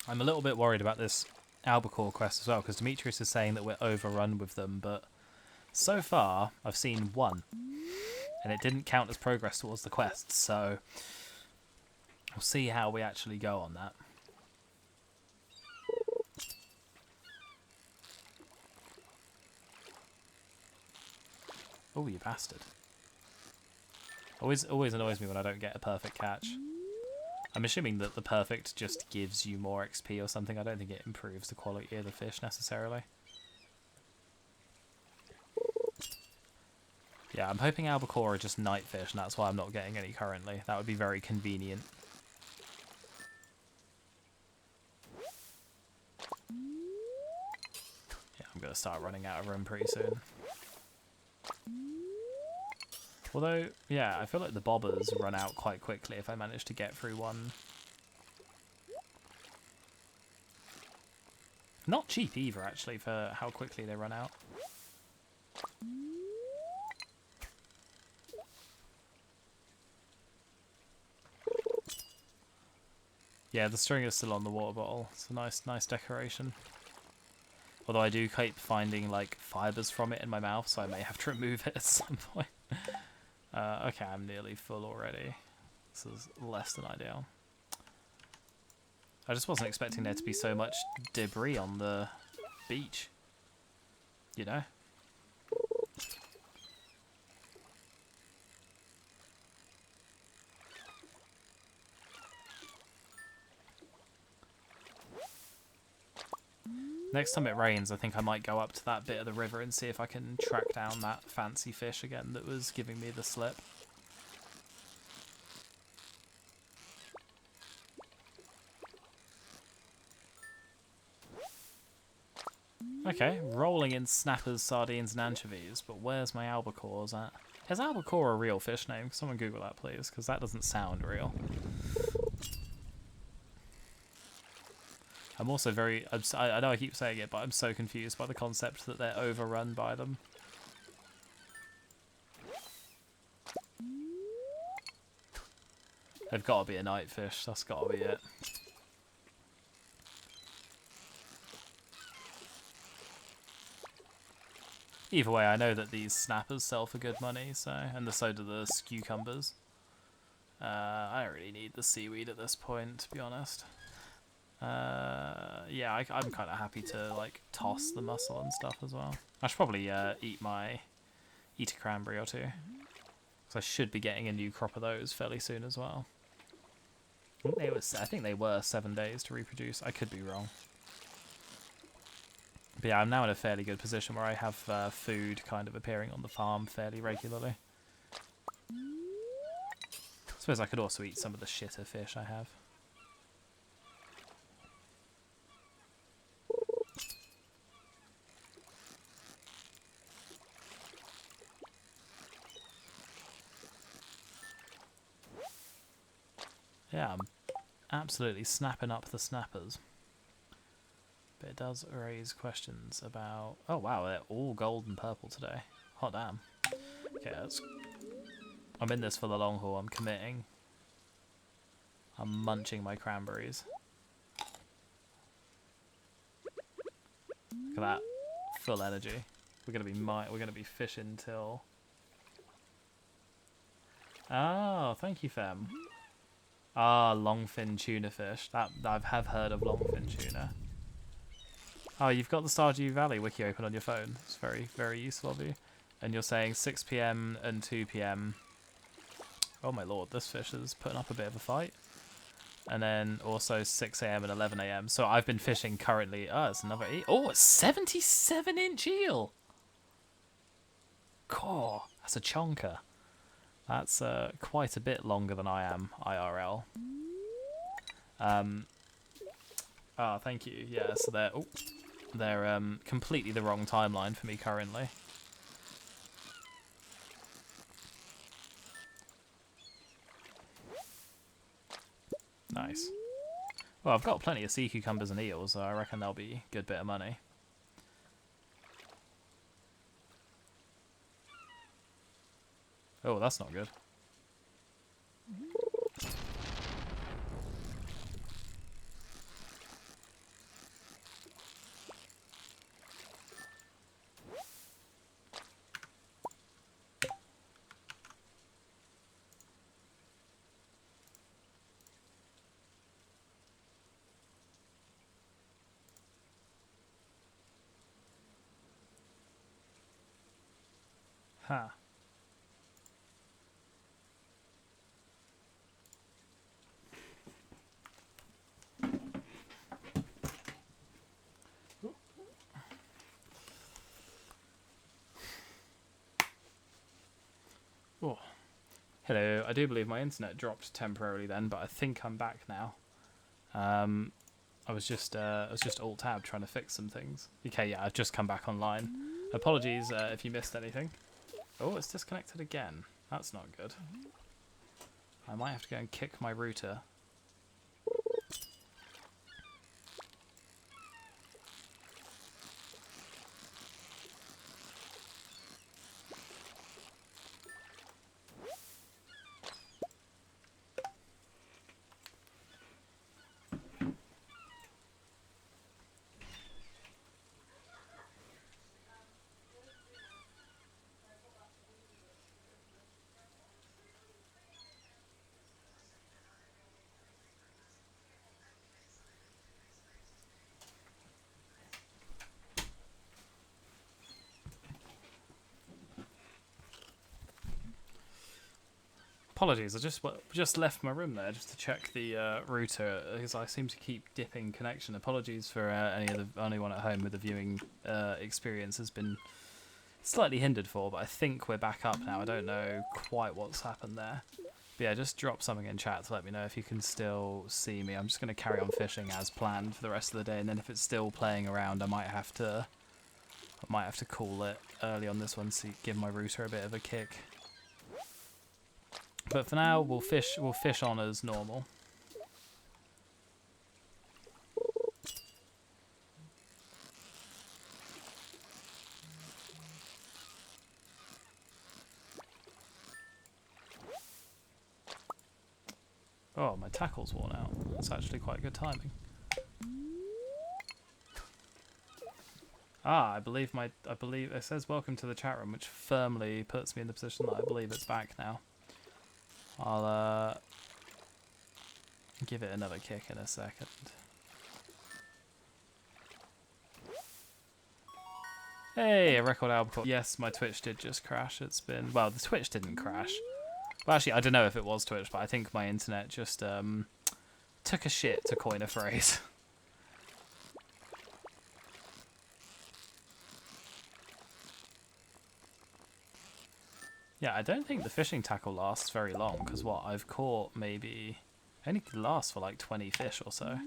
I'm a little bit worried about this albacore quest as well, because Demetrius is saying that we're overrun with them, but so far I've seen one, and it didn't count as progress towards the quest, so we'll see how we actually go on that. Oh, you bastard. Always annoys me when I don't get a perfect catch. I'm assuming that the perfect just gives you more XP or something. I don't think it improves the quality of the fish necessarily. Yeah, I'm hoping albacore are just night fish, and that's why I'm not getting any currently. That would be very convenient. Yeah, I'm going to start running out of room pretty soon. Although, yeah, I feel like the bobbers run out quite quickly if I manage to get through one. Not cheap either, actually, for how quickly they run out. Yeah, the string is still on the water bottle. It's a nice decoration. Although I do keep finding, like, fibres from it in my mouth, so I may have to remove it at some point. Okay, I'm nearly full already. This is less than ideal. I just wasn't expecting there to be so much debris on the beach. You know? Next time it rains, I think I might go up to that bit of the river and see if I can track down that fancy fish again that was giving me the slip. Okay, rolling in snappers, sardines and anchovies, but where's my albacores at? Is albacore a real fish name? Someone Google that, please, because that doesn't sound real. I'm also very... I know I keep saying it, but I'm so confused by the concept that they're overrun by them. They've got to be a night fish. That's got to be it. Either way, I know that these snappers sell for good money, so, and so do the cucumbers. I don't really need the seaweed at this point, to be honest. Yeah, I'm kind of happy to, like, toss the mussel and stuff as well. I should probably eat a cranberry or two, because I should be getting a new crop of those fairly soon as well. I think they were 7 days to reproduce. I could be wrong. But yeah, I'm now in a fairly good position where I have food kind of appearing on the farm fairly regularly. I suppose I could also eat some of the shitter fish I have. Yeah, I'm absolutely snapping up the snappers. But it does raise questions about... Oh wow, they're all gold and purple today. Hot damn. Okay, I'm in this for the long haul, I'm committing. I'm munching my cranberries. Look at that. Full energy. We're gonna be fishing till... Oh, thank you, Fem. Ah, longfin tuna fish. That I have heard of longfin tuna. Oh, you've got the Stardew Valley wiki open on your phone. It's very, very useful of you. And you're saying 6 PM and 2 PM. Oh my lord, this fish is putting up a bit of a fight. And then also 6 AM and 11 AM. So I've been fishing currently. Oh, it's another... Oh, a 77-inch eel! Cool. That's a chonker. That's quite a bit longer than I am IRL. Thank you. Yeah, so they're completely the wrong timeline for me currently. Nice. Well, I've got plenty of sea cucumbers and eels, so I reckon they'll be a good bit of money. Oh, that's not good. Huh. Oh. Hello, I do believe my internet dropped temporarily then, but I think I'm back now. I was just alt-tab trying to fix some things. Okay, yeah, I've just come back online. Apologies if you missed anything. Oh, it's disconnected again. That's not good. I might have to go and kick my router. Apologies, I just left my room there just to check the router because I seem to keep dipping connection. Apologies for anyone at home with the viewing experience has been slightly hindered for, but I think we're back up now. I don't know quite what's happened there. But yeah, just drop something in chat to let me know if you can still see me. I'm just going to carry on fishing as planned for the rest of the day, and then if it's still playing around, I might have to call it early on this one to give my router a bit of a kick. But for now, we'll fish on as normal. Oh, my tackle's worn out. That's actually quite good timing. I believe it says welcome to the chat room, which firmly puts me in the position that I believe it's back now. I'll give it another kick in a second. Hey, a record albacore. Yes, my Twitch did just crash. It's been... Well, the Twitch didn't crash. Well, actually, I don't know if it was Twitch, but I think my internet just took a shit, to coin a phrase. Yeah, I don't think the fishing tackle lasts very long, because what I've caught maybe only lasts for like 20 fish or so.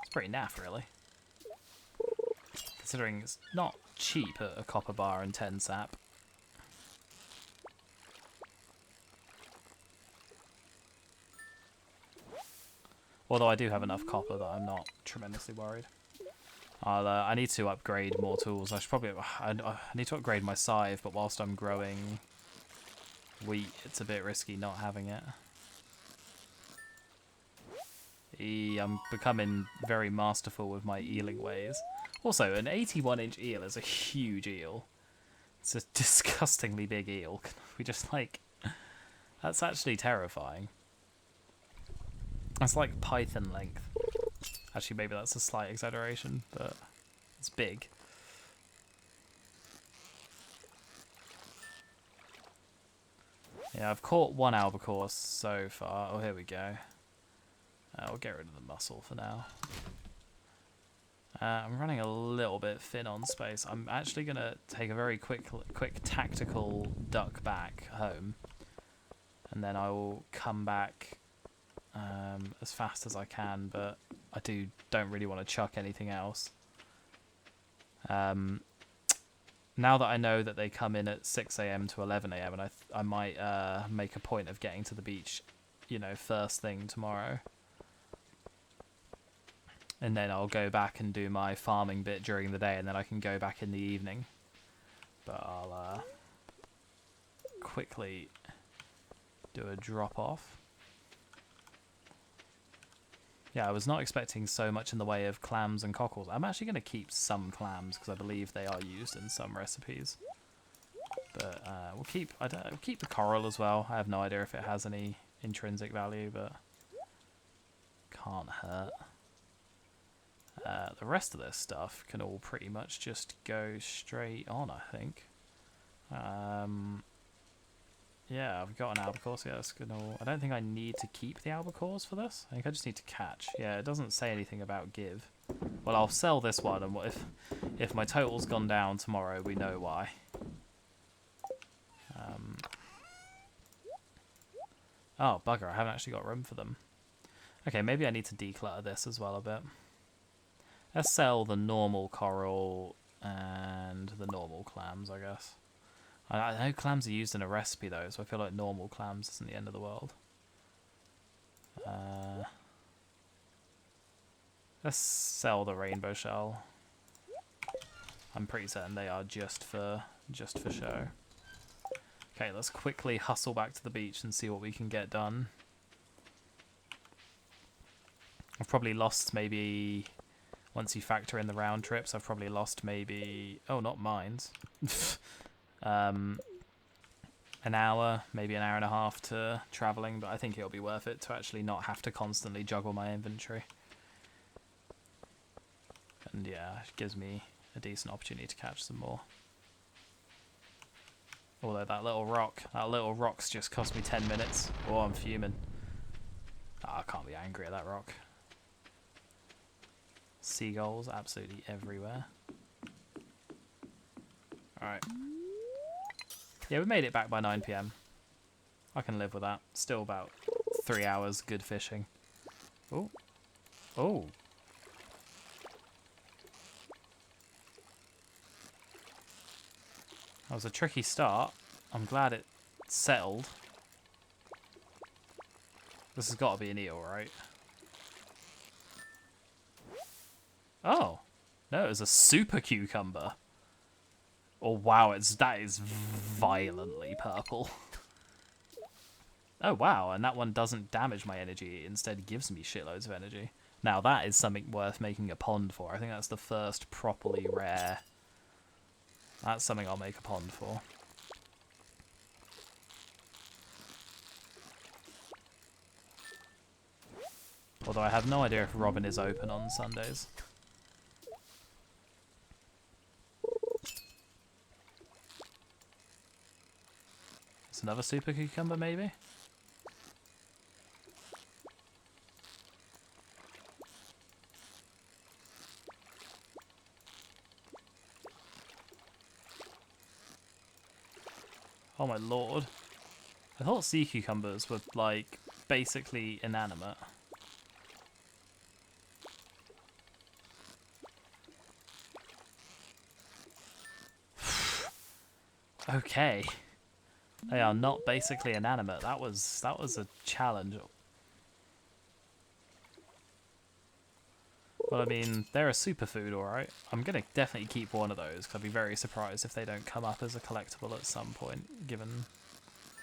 It's pretty naff, really. Considering it's not cheap at a copper bar and 10 sap. Although I do have enough copper that I'm not tremendously worried. I need to upgrade more tools. I should probably... I need to upgrade my scythe, but whilst I'm growing wheat, it's a bit risky not having it. I'm becoming very masterful with my eeling ways. Also, an 81-inch eel is a huge eel. It's a disgustingly big eel. We just like... That's actually terrifying. That's like python length. Actually, maybe that's a slight exaggeration, but it's big. Yeah, I've caught one albacore so far. Oh, here we go. We'll get rid of the mussel for now. I'm running a little bit thin on space. I'm actually going to take a very quick tactical duck back home. And then I will come back as fast as I can, but I don't really want to chuck anything else. Now that I know that they come in at 6 a.m. to 11 a.m. and I might make a point of getting to the beach, you know, first thing tomorrow. And then I'll go back and do my farming bit during the day, and then I can go back in the evening. But I'll quickly do a drop off. Yeah, I was not expecting so much in the way of clams and cockles. I'm actually going to keep some clams because I believe they are used in some recipes. But we'll keep the coral as well. I have no idea if it has any intrinsic value, but can't hurt. The rest of this stuff can all pretty much just go straight on, I think. Yeah, I've got an albacore, so yeah, that's good. I don't think I need to keep the albacores for this. I think I just need to catch. Yeah, it doesn't say anything about give. Well, I'll sell this one, and if my total's gone down tomorrow, we know why. Oh, bugger, I haven't actually got room for them. Okay, maybe I need to declutter this as well a bit. Let's sell the normal coral and the normal clams, I guess. I know clams are used in a recipe though, so I feel like normal clams isn't the end of the world. Let's sell the rainbow shell. I'm pretty certain they are just for show. Okay, let's quickly hustle back to the beach and see what we can get done. I've probably lost maybe, once you factor in the round trips, I've probably lost maybe, oh, not mines. An hour, maybe an hour and a half to travelling, but I think it'll be worth it to actually not have to constantly juggle my inventory. And yeah, it gives me a decent opportunity to catch some more. Although that little rock's just cost me 10 minutes. Oh, I'm fuming. Oh, I can't be angry at that rock. Seagulls absolutely everywhere. Alright. Yeah, we made it back by 9 PM. I can live with that. Still about 3 hours good fishing. Oh. Oh. That was a tricky start. I'm glad it settled. This has got to be an eel, right? Oh. No, it was a super cucumber. Oh wow, that is violently purple. Oh wow, and that one doesn't damage my energy, it instead gives me shitloads of energy. Now that is something worth making a pond for. I think that's the first properly rare. That's something I'll make a pond for. Although I have no idea if Robin is open on Sundays. It's another super cucumber, maybe? Oh my lord. I thought sea cucumbers were, like, basically inanimate. Okay. They are not basically inanimate. That was a challenge. Well, I mean, they're a superfood, alright. I'm going to definitely keep one of those, because I'd be very surprised if they don't come up as a collectible at some point, given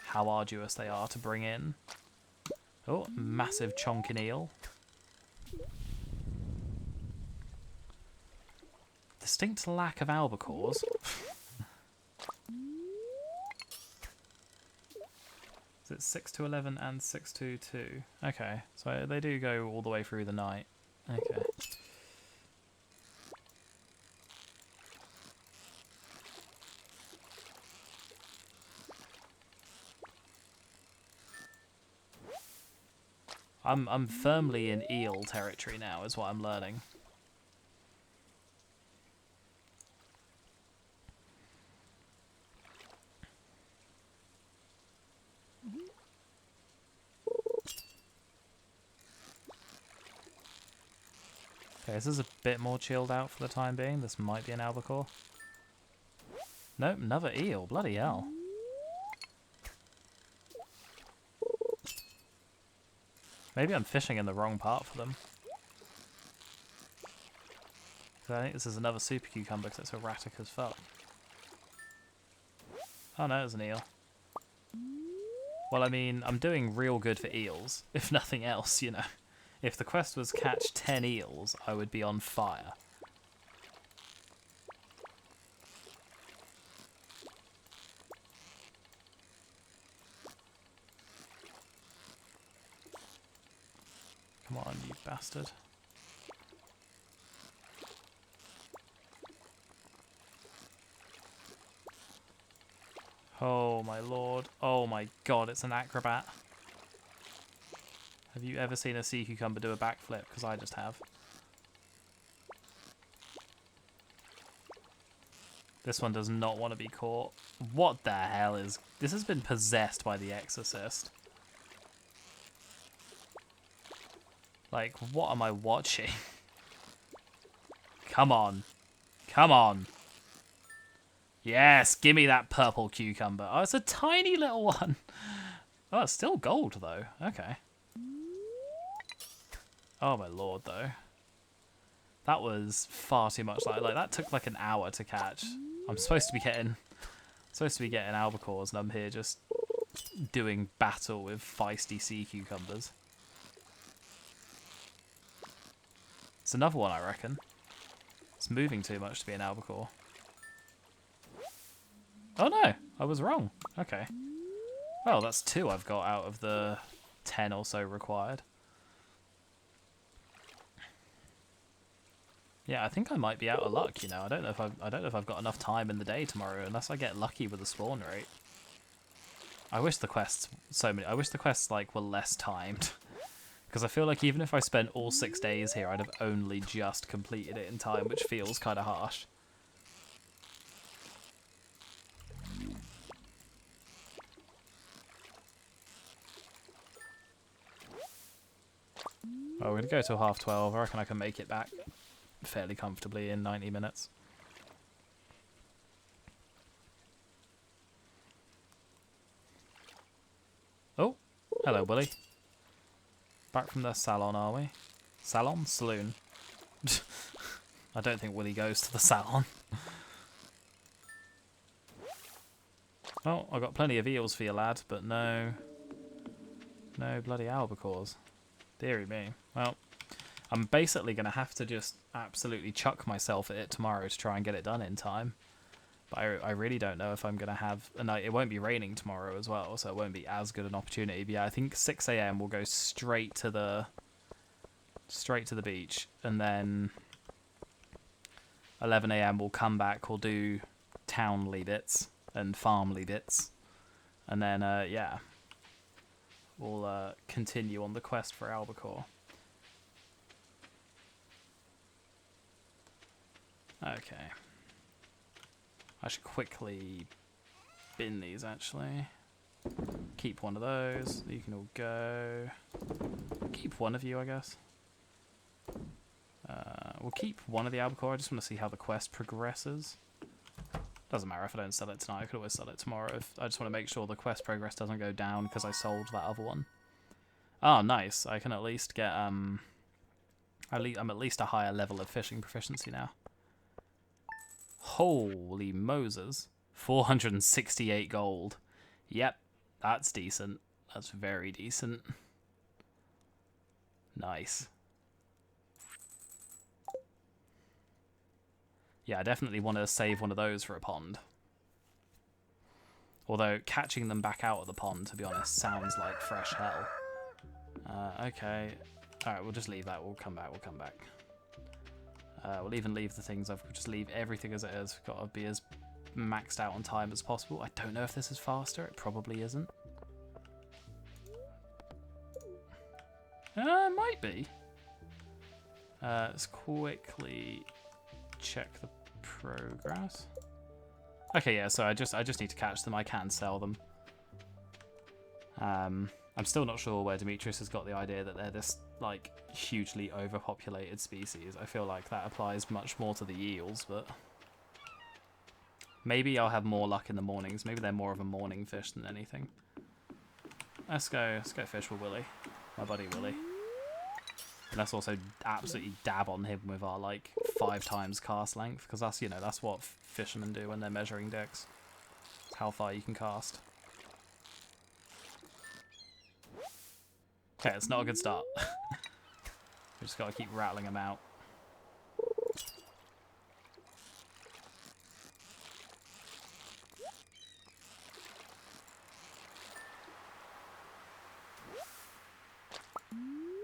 how arduous they are to bring in. Oh, massive chonkin eel. Distinct lack of albacores. Is it 6 to 11 and 6 to 2? Okay, so they do go all the way through the night. Okay. I'm firmly in eel territory now, is what I'm learning. this is a bit more chilled out for the time being. This might be an albacore. Nope, another eel. Bloody hell. Maybe I'm fishing in the wrong part for them. I think this is another super cucumber because it's erratic as fuck. Oh no, it's an eel. Well, I mean, I'm doing real good for eels, if nothing else, you know. If the quest was catch 10 eels, I would be on fire. Come on, you bastard. Oh my lord. Oh my god, it's an acrobat. Have you ever seen a sea cucumber do a backflip? Because I just have. This one does not want to be caught. What the hell is... This has been possessed by the Exorcist. Like, what am I watching? Come on. Come on. Yes, give me that purple cucumber. Oh, it's a tiny little one. Oh, it's still gold, though. Okay. Oh, my lord, though. That was far too much. Like that took like an hour to catch. I'm supposed to be getting albacores, and I'm here just doing battle with feisty sea cucumbers. It's another one, I reckon. It's moving too much to be an albacore. Oh no, I was wrong. Okay. Well, that's 2 I've got out of the 10 or so required. Yeah, I think I might be out of luck, you know. I don't know if I've got enough time in the day tomorrow unless I get lucky with the spawn rate. I wish the quests like were less timed. Because I feel like even if I spent all 6 days here, I'd have only just completed it in time, which feels kind of harsh. Oh, we're going to go till 12:30. I reckon I can make it back fairly comfortably in 90 minutes. Oh, hello, Willy. Back from the salon, are we? Salon? Saloon. I don't think Willy goes to the salon. Oh, I've got plenty of eels for you, lad, but no bloody albacores. Deary me. Well, I'm basically going to have to just absolutely chuck myself at it tomorrow to try and get it done in time. But I really don't know if I'm going to have... And it won't be raining tomorrow as well, so it won't be as good an opportunity. But yeah, I think 6 AM we'll go straight to the beach. And then 11 AM we'll come back, we'll do townly bits and farmly bits. And then, yeah... We'll continue on the quest for albacore. Okay. I should quickly bin these, actually. Keep one of those. You can all go. Keep one of you, I guess. We'll keep one of the albacore. I just want to see how the quest progresses. Doesn't matter if I don't sell it tonight. I could always sell it tomorrow. I just want to make sure the quest progress doesn't go down because I sold that other one. Oh, nice. I can at least get... I'm at least a higher level of fishing proficiency now. Holy Moses. 468 gold. Yep, that's decent. That's very decent. Nice. Yeah, I definitely want to save one of those for a pond. Although, catching them back out of the pond, to be honest, sounds like fresh hell. Okay. Alright, we'll just leave that. We'll come back. We'll even leave the things. We'll just leave everything as it is. Got to be as maxed out on time as possible. I don't know if this is faster. It probably isn't. It might be. Let's quickly check the progress. Okay, yeah, so I just need to catch them. I can sell them. I'm still not sure where Demetrius has got the idea that they're this like hugely overpopulated species. I feel like that applies much more to the eels, but maybe I'll have more luck in the mornings. Maybe they're more of a morning fish than anything. Let's go fish with Willy, my buddy Willy. And let's also absolutely dab on him with our like 5 times cast length, because that's, you know, that's what fishermen do when they're measuring dicks. It's how far you can cast. Okay, it's not a good start. We just gotta keep rattling them out.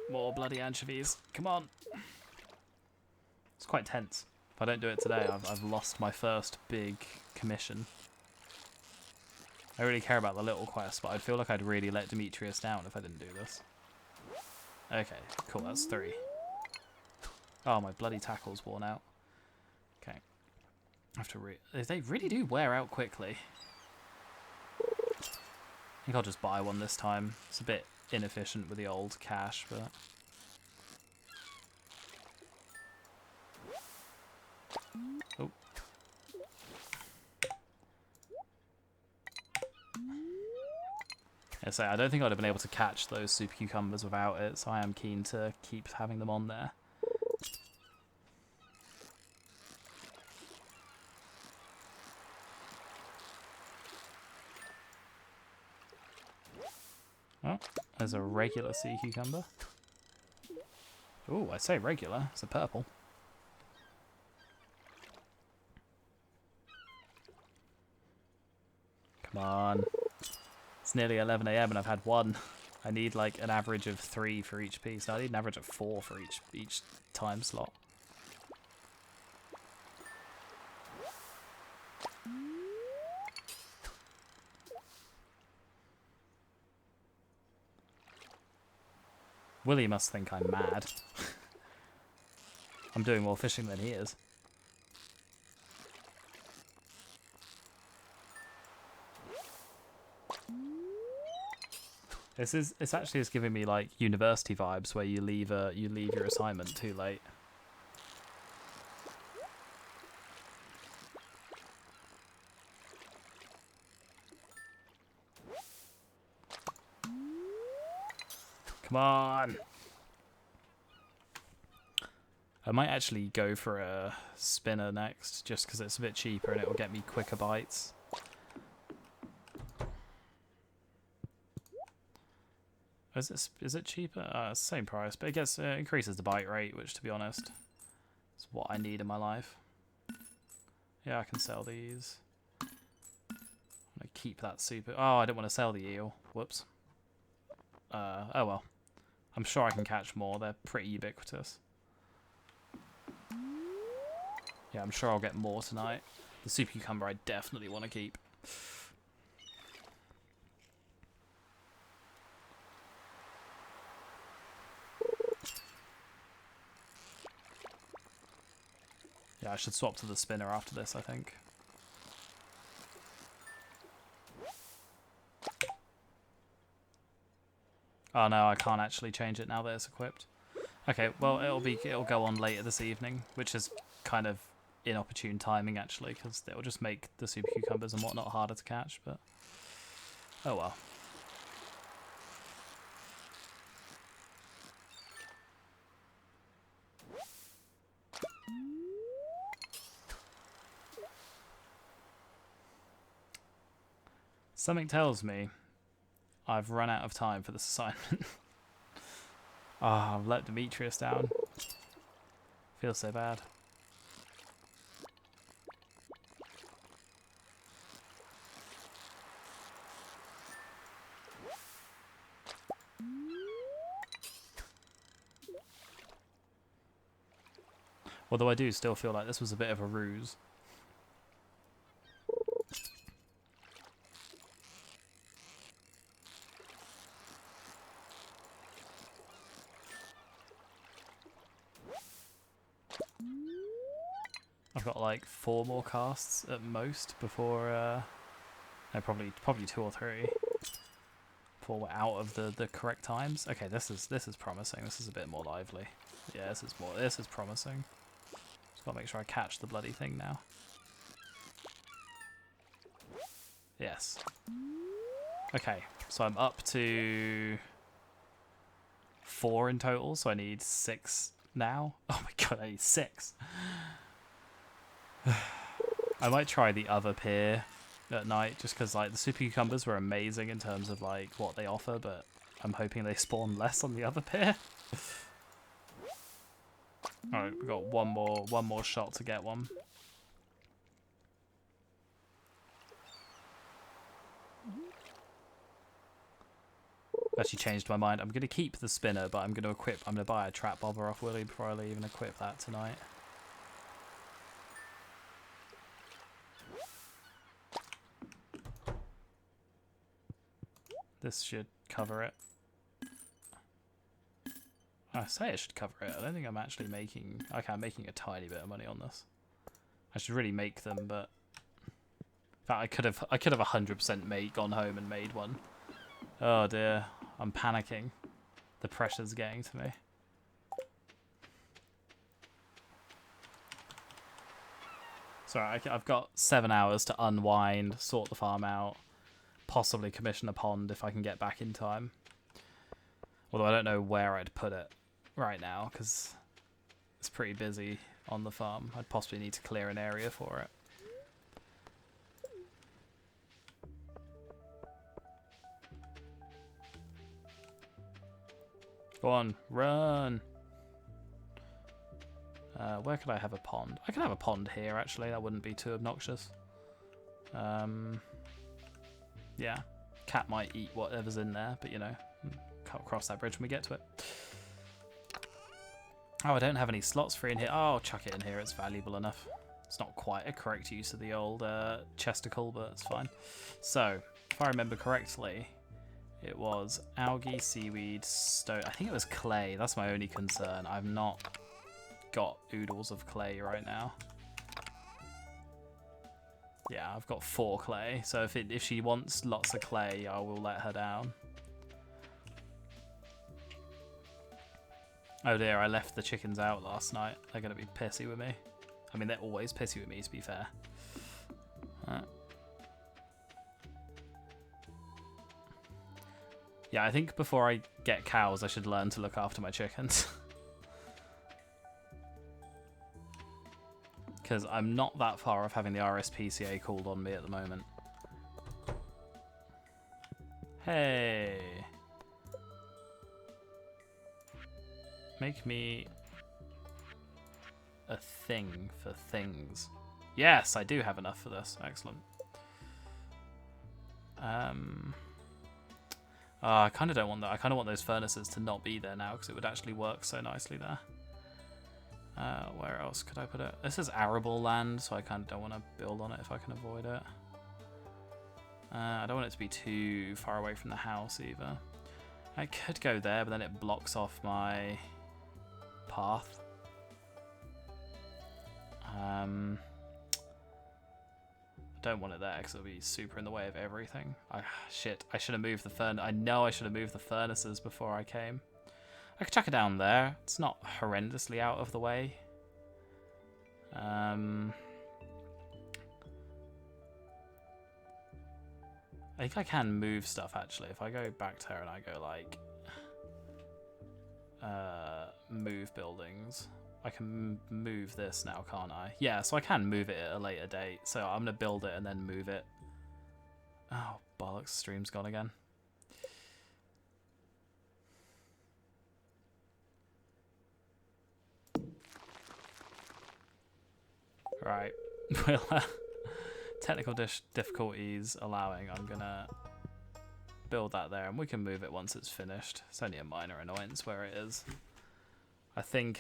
More bloody anchovies. Come on. It's quite tense. If I don't do it today, I've lost my first big commission. I really care about the little quest, but I feel like I'd really let Demetrius down if I didn't do this. Okay, cool, that's 3. Oh, my bloody tackle's worn out. Okay. I have to they really do wear out quickly. I think I'll just buy one this time. It's a bit inefficient with the old cash, but... Oh. So I don't think I'd have been able to catch those super cucumbers without it, so I am keen to keep having them on there. Oh, there's a regular sea cucumber. Oh, I say regular, it's a purple. Come on. It's nearly 11 AM and I've had 1. I need like an average of 3 for each piece. No, I need an average of 4 for each time slot. Willie must think I'm mad. I'm doing more fishing than he is. It's actually just giving me like university vibes where you leave your assignment too late. Come on. I might actually go for a spinner next, just because it's a bit cheaper and it will get me quicker bites. Is it cheaper? It's the same price, but it increases the bite rate, which, to be honest, is what I need in my life. Yeah, I can sell these. I'm gonna keep that super. Oh, I didn't want to sell the eel. Whoops. Oh well. I'm sure I can catch more. They're pretty ubiquitous. Yeah, I'm sure I'll get more tonight. The super cucumber I definitely want to keep. Yeah, I should swap to the spinner after this, I think. Oh no, I can't actually change it now that it's equipped. Okay, well it'll go on later this evening, which is kind of inopportune timing actually, because it'll just make the super cucumbers and whatnot harder to catch, but oh well. Something tells me I've run out of time for this assignment. Ah, I've let Demetrius down. Feels so bad. Although I do still feel like this was a bit of a ruse. I've got like 4 more casts at most before, no, probably 2 or 3 before we're out of the correct times. Okay, this is promising. This is a bit more lively. Yeah, this is promising. Just gotta make sure I catch the bloody thing now. Yes. Okay, so I'm up to 4 in total, so I need 6 now. Oh my god, I need 6. I might try the other pier at night, just because like the super cucumbers were amazing in terms of like what they offer, but I'm hoping they spawn less on the other pier. Alright, we've got one more shot to get one. Actually changed my mind. I'm going to keep the spinner, but I'm going to buy a trap bobber off Willy before I leave and equip that tonight. This should cover it. I say it should cover it. I don't think I'm actually making... Okay, I'm making a tiny bit of money on this. I should really make them, but... In fact, I could have 100% gone home and made one. Oh dear, I'm panicking. The pressure's getting to me. Sorry, I've got 7 hours to unwind, sort the farm out, possibly commission a pond if I can get back in time. Although I don't know where I'd put it right now, because it's pretty busy on the farm. I'd possibly need to clear an area for it. Go on, run! Where could I have a pond? I can have a pond here, actually. That wouldn't be too obnoxious. Yeah. Cat might eat whatever's in there, but, you know, can't cross that bridge when we get to it. Oh, I don't have any slots free in here. Oh, I'll chuck it in here. It's valuable enough. It's not quite a correct use of the old chesticle, but it's fine. So, if I remember correctly... It was algae, seaweed, stone. I think it was clay. That's my only concern. I've not got oodles of clay right now. Yeah, I've got 4 clay. So if she wants lots of clay, I will let her down. Oh dear, I left the chickens out last night. They're going to be pissy with me. I mean, they're always pissy with me, to be fair. Yeah, I think before I get cows, I should learn to look after my chickens. Because I'm not that far off having the RSPCA called on me at the moment. Hey! Make me a thing for things. Yes, I do have enough for this. Excellent. I kind of don't want that. I kind of want those furnaces to not be there now because it would actually work so nicely there. Where else could I put it? This is arable land, so I kind of don't want to build on it if I can avoid it. I don't want it to be too far away from the house either. I could go there, but then it blocks off my path. I don't want it there because it'll be super in the way of everything. Shit, I should have moved the furnace. I know I should have moved the furnaces before I came. I could chuck it down there. It's not horrendously out of the way. I think I can move stuff actually. If I go back to her and I go like move buildings, I can move this now, can't I? Yeah, so I can move it at a later date. So I'm going to build it and then move it. Oh, bollocks, stream's gone again. Right. Well, technical difficulties allowing, I'm going to build that there and we can move it once it's finished. It's only a minor annoyance where it is. I think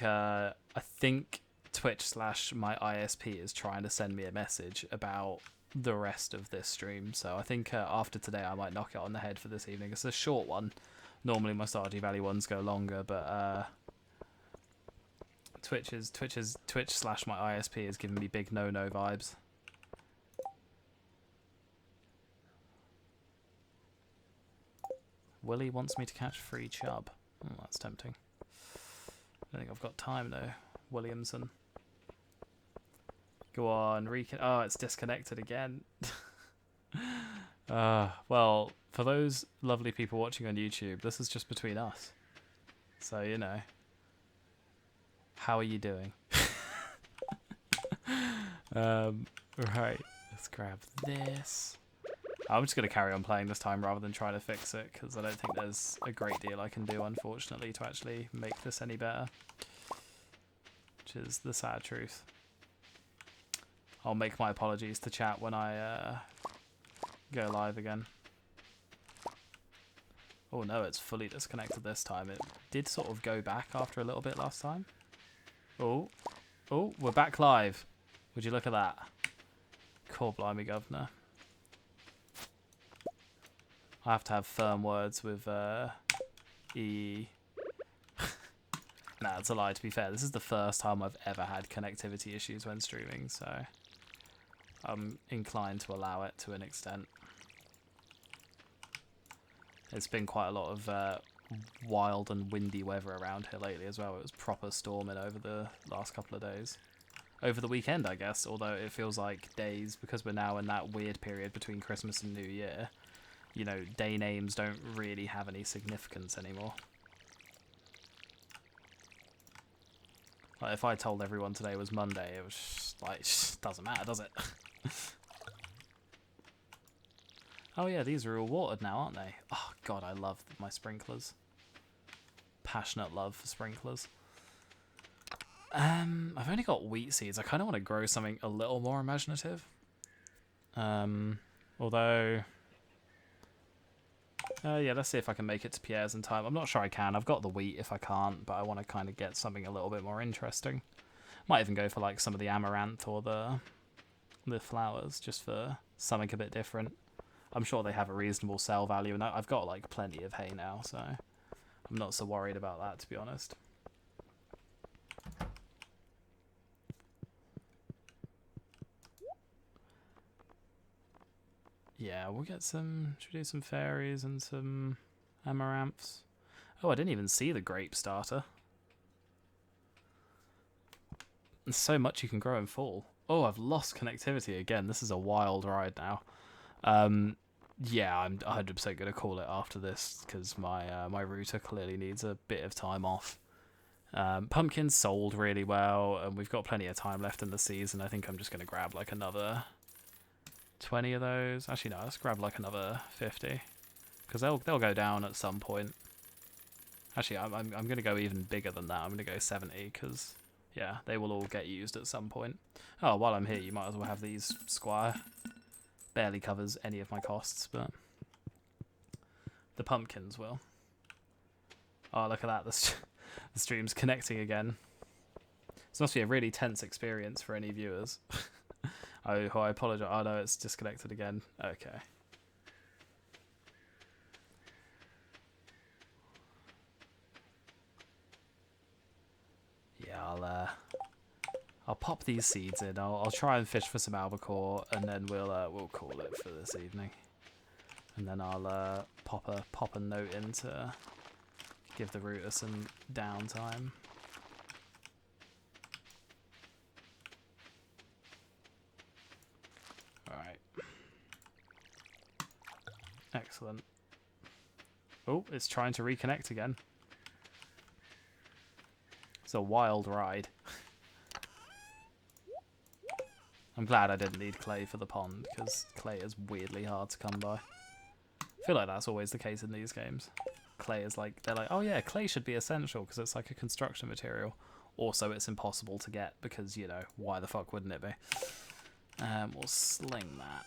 Twitch / my ISP is trying to send me a message about the rest of this stream. So I think after today I might knock it on the head for this evening. It's a short one. Normally my Stardew Valley ones go longer, but Twitch / my ISP is giving me big no vibes. Willie wants me to catch free chub. Oh, that's tempting. I don't think I've got time though. Williamson. Go on, oh, it's disconnected again. Well, for those lovely people watching on YouTube, this is just between us. So, you know. How are you doing? Right, let's grab this. I'm just going to carry on playing this time rather than trying to fix it, because I don't think there's a great deal I can do, unfortunately, to actually make this any better. Which is the sad truth. I'll make my apologies to chat when I go live again. Oh no, it's fully disconnected this time. It did sort of go back after a little bit last time. Oh, we're back live. Would you look at that? Cool, blimey, governor. I have to have firm words with E. Nah, it's a lie, to be fair. This is the first time I've ever had connectivity issues when streaming, so I'm inclined to allow it to an extent. It's been quite a lot of wild and windy weather around here lately as well. It was proper storming over the last couple of days. Over the weekend, I guess, although it feels like days, because we're now in that weird period between Christmas and New Year. You know, day names don't really have any significance anymore. Like, if I told everyone today was Monday, it was just, like, doesn't matter, does it? Oh yeah, these are all watered now, aren't they? Oh god, I love my sprinklers. Passionate love for sprinklers. I've only got wheat seeds. I kind of want to grow something a little more imaginative. Although... yeah, let's see if I can make it to Pierre's in time. I'm not sure I can. I've got the wheat if I can't, but I want to kind of get something a little bit more interesting. Might even go for like some of the amaranth or the flowers, just for something a bit different. I'm sure they have a reasonable sell value, and I've got like plenty of hay now, so I'm not so worried about that, to be honest. Yeah, we'll get some... Should we do some fairies and some amaranths? Oh, I didn't even see the grape starter. There's so much you can grow in fall. Oh, I've lost connectivity again. This is a wild ride now. Yeah, I'm 100% going to call it after this, because my router clearly needs a bit of time off. Pumpkins sold really well, and we've got plenty of time left in the season. I think I'm just going to grab like another 20 of those. Actually, no, let's grab like another 50, because they'll go down at some point. Actually, I'm going to go even bigger than that. I'm going to go 70, because yeah, they will all get used at some point. Oh, while I'm here, you might as well have these, Squire. Barely covers any of my costs, but the pumpkins will. Oh, look at that. The stream's connecting again. This must be a really tense experience for any viewers. Oh, I apologize. Oh, no, it's disconnected again. Okay. Yeah, I'll pop these seeds in. I'll try and fish for some albacore, and then we'll call it for this evening. And then I'll pop a note in to give the router some downtime. All right. Excellent. Oh, it's trying to reconnect again. It's a wild ride. I'm glad I didn't need clay for the pond, because clay is weirdly hard to come by. I feel like that's always the case in these games. Clay is like, they're like, oh yeah, clay should be essential because it's like a construction material. Also, it's impossible to get because, you know, why the fuck wouldn't it be? We'll sling that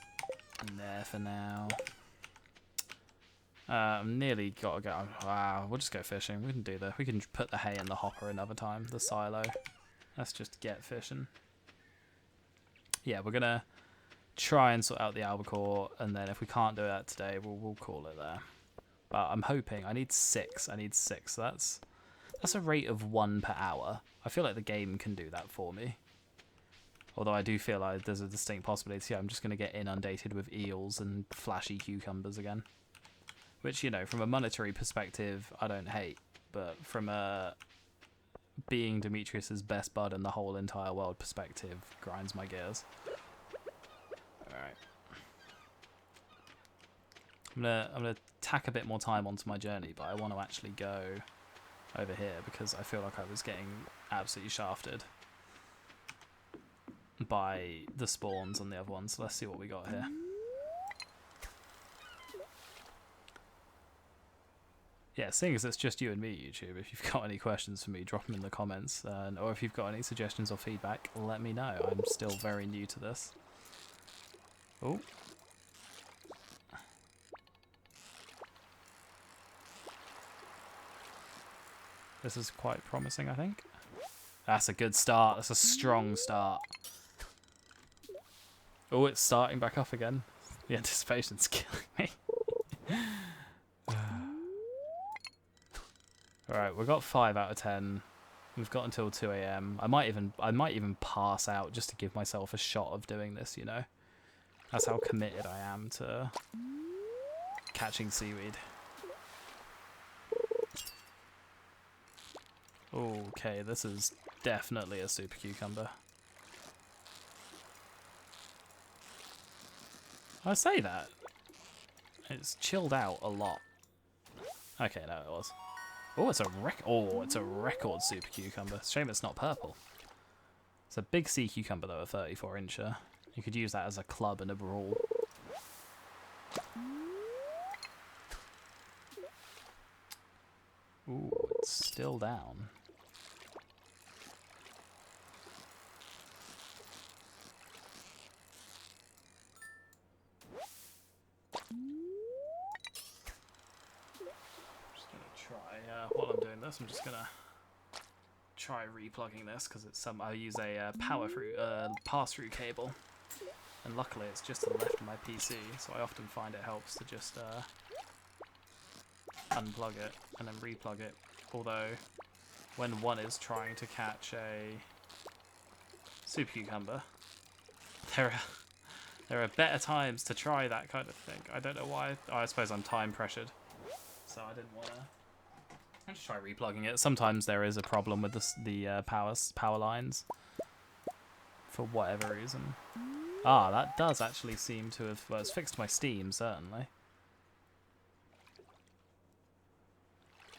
in there for now. I'm nearly got to go. Wow, we'll just go fishing. We can put the hay in the hopper another time, the silo. Let's just get fishing. Yeah, we're gonna try and sort out the albacore, and then if we can't do that today, we'll call it there. But I'm hoping I need 6. So that's a rate of 1 per hour. I feel like the game can do that for me. Although I do feel like there's a distinct possibility I'm just gonna get inundated with eels and flashy cucumbers again, which, you know, from a monetary perspective, I don't hate, but from a being Demetrius's best bud in the whole entire world perspective, grinds my gears. Alright. I'm gonna tack a bit more time onto my journey, but I want to actually go over here because I feel like I was getting absolutely shafted by the spawns on the other one. So let's see what we got here. Yeah, seeing as it's just you and me, YouTube, if you've got any questions for me, drop them in the comments. Or if you've got any suggestions or feedback, let me know. I'm still very new to this. Oh. This is quite promising, I think. That's a good start. That's a strong start. Oh, it's starting back up again. The anticipation's killing me. Alright, we've got 5 out of 10. We've got until 2 AM. I might even pass out just to give myself a shot of doing this, you know. That's how committed I am to catching seaweed. Okay, this is definitely a super cucumber. I say that. It's chilled out a lot. Okay, no, it was. Oh, it's a record super cucumber. Shame it's not purple. It's a big sea cucumber though, a 34-incher. You could use that as a club in a brawl. Ooh, it's still down. While I'm doing this, I'm just gonna try replugging this because it's I use a pass-through cable, and luckily it's just to the left of my PC, so I often find it helps to just unplug it and then replug it. Although when one is trying to catch a super cucumber, there are better times to try that kind of thing. I don't know why. Oh, I suppose I'm time pressured, so I didn't want to. I'll just try replugging it. Sometimes there is a problem with the power lines for whatever reason. Ah, that does actually seem to have... Well, it's fixed my Steam, certainly.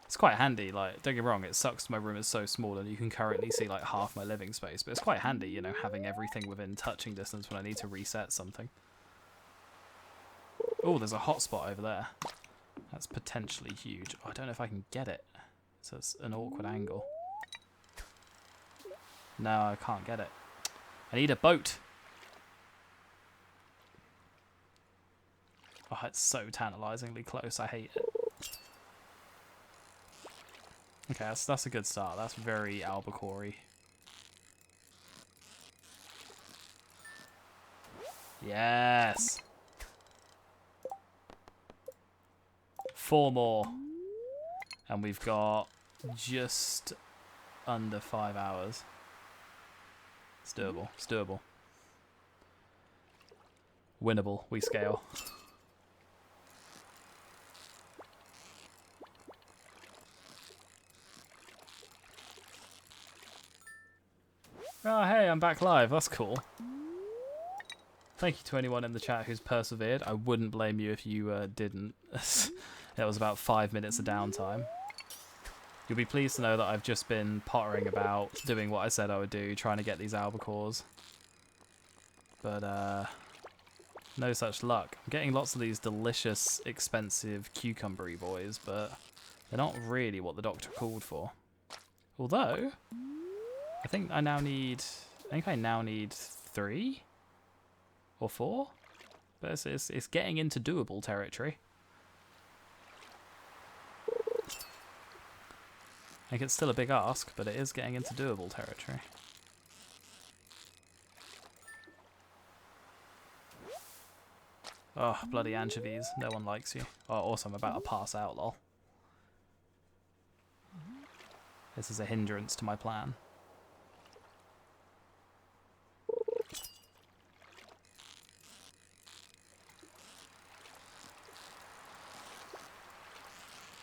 It's quite handy, like, don't get me wrong, it sucks my room is so small and you can currently see like half my living space, but it's quite handy, you know, having everything within touching distance when I need to reset something. Oh, there's a hotspot over there. That's potentially huge. Oh, I don't know if I can get it. So it's an awkward angle. No, I can't get it. I need a boat. Oh, it's so tantalizingly close. I hate it. Okay, that's a good start. That's very albacore. Yes. 4 more. And we've got just under 5 hours. It's doable. It's doable. Winnable. We scale. Oh, hey, I'm back live. That's cool. Thank you to anyone in the chat who's persevered. I wouldn't blame you if you didn't. That was about 5 minutes of downtime. You'll be pleased to know that I've just been pottering about, doing what I said I would do, trying to get these albacores. But, no such luck. I'm getting lots of these delicious, expensive cucumbery boys, but they're not really what the doctor called for. Although, I think I now need 3 or 4, but it's getting into doable territory. I think it's still a big ask, but it is getting into doable territory. Oh, bloody anchovies. No one likes you. Oh, also, I'm about to pass out, lol. This is a hindrance to my plan.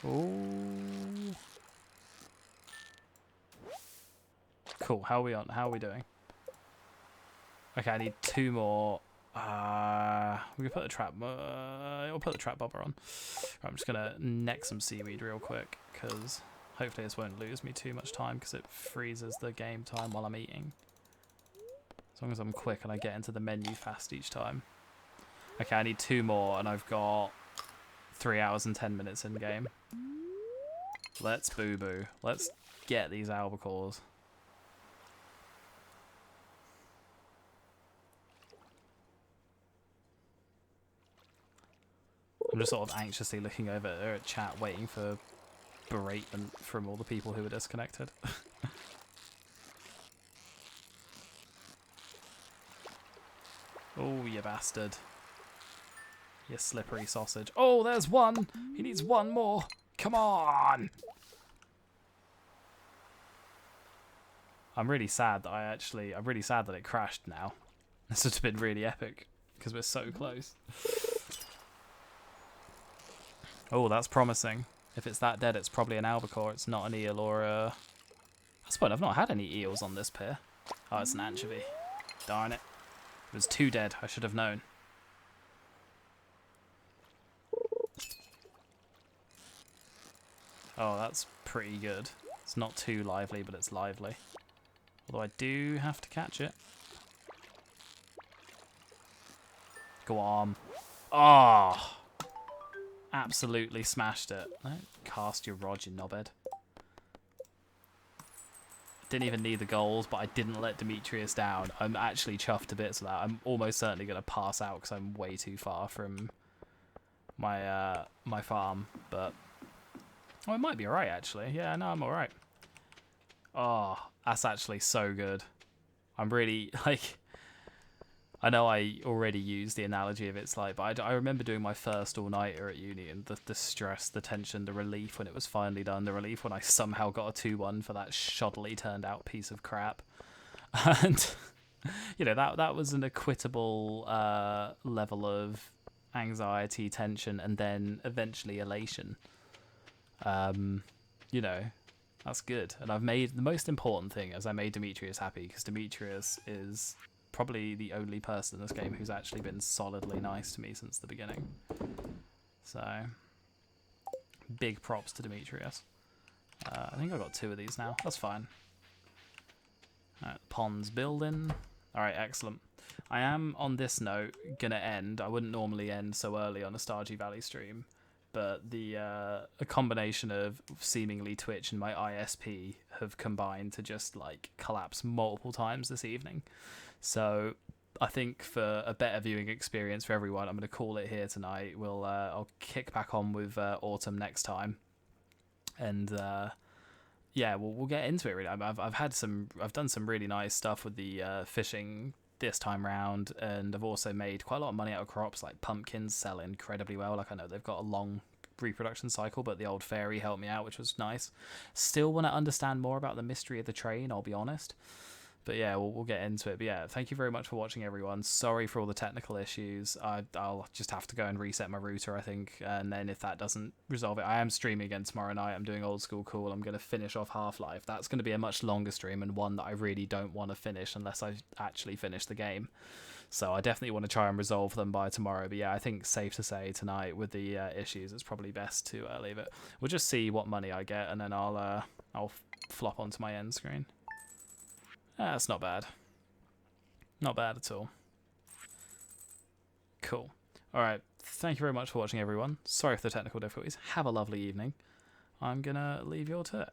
Ooh. Cool. How are we on? How are we doing? Okay, I need 2 more. We can put the trap. I'll put the trap bobber on. Right, I'm just gonna neck some seaweed real quick because hopefully this won't lose me too much time because it freezes the game time while I'm eating. As long as I'm quick and I get into the menu fast each time. Okay, I need 2 more and I've got 3 hours and 10 minutes in game. Let's boo-boo. Let's get these albacores. I'm just sort of anxiously looking over at chat, waiting for beratement from all the people who are disconnected. Oh, you bastard. You slippery sausage. Oh, there's one! He needs 1 more! Come on! I'm really sad that I'm really sad that it crashed now. This would have been really epic, because we're so close. Oh, that's promising. If it's that dead, it's probably an albacore. It's not an eel or a... That's fine, I've not had any eels on this pier. Oh, it's an anchovy. Darn it. It was 2 dead. I should have known. Oh, that's pretty good. It's not too lively, but it's lively. Although I do have to catch it. Go on. Oh! Absolutely smashed it. Don't cast your rod, you knobhead. Didn't even need the goals, but I didn't let Demetrius down. I'm actually chuffed to bits of that. I'm almost certainly going to pass out because I'm way too far from my my farm. But oh, it might be alright actually. Yeah, no, I'm alright. Oh, that's actually so good. I'm really like. I know I already used the analogy of it's like, but I remember doing my first all-nighter at uni and the stress, the tension, the relief when it was finally done, the relief when I somehow got a 2-1 for that shoddily turned out piece of crap. And, you know, that was an equitable level of anxiety, tension, and then eventually elation. You know, that's good. And I've made, the most important thing is I made Demetrius happy, because Demetrius is probably the only person in this game who's actually been solidly nice to me since the beginning. So, big props to Demetrius. I think I've got 2 of these now. That's fine. Alright, pond's building. Alright, excellent. I am, on this note, gonna end. I wouldn't normally end so early on a Stardew Valley stream, but a combination of seemingly Twitch and my ISP have combined to just, like, collapse multiple times this evening. So I think for a better viewing experience for everyone, I'm going to call it here tonight. I'll kick back on with Autumn next time, and yeah, we'll get into it. Really, I've done some really nice stuff with the fishing this time round, and I've also made quite a lot of money out of crops. Like pumpkins sell incredibly well. Like I know they've got a long reproduction cycle, but the old fairy helped me out, which was nice. Still want to understand more about the mystery of the train, I'll be honest. But yeah, we'll get into it. But yeah, thank you very much for watching, everyone. Sorry for all the technical issues. I'll just have to go and reset my router, I think. And then if that doesn't resolve it, I am streaming again tomorrow night. I'm doing Old School Cool. I'm going to finish off Half-Life. That's going to be a much longer stream and one that I really don't want to finish unless I actually finish the game. So I definitely want to try and resolve them by tomorrow. But yeah, I think safe to say tonight with the issues, it's probably best to leave it. We'll just see what money I get, and then I'll flop onto my end screen. That's not bad. Not bad at all. Cool. Alright, thank you very much for watching, everyone. Sorry for the technical difficulties. Have a lovely evening. I'm gonna leave you all to it.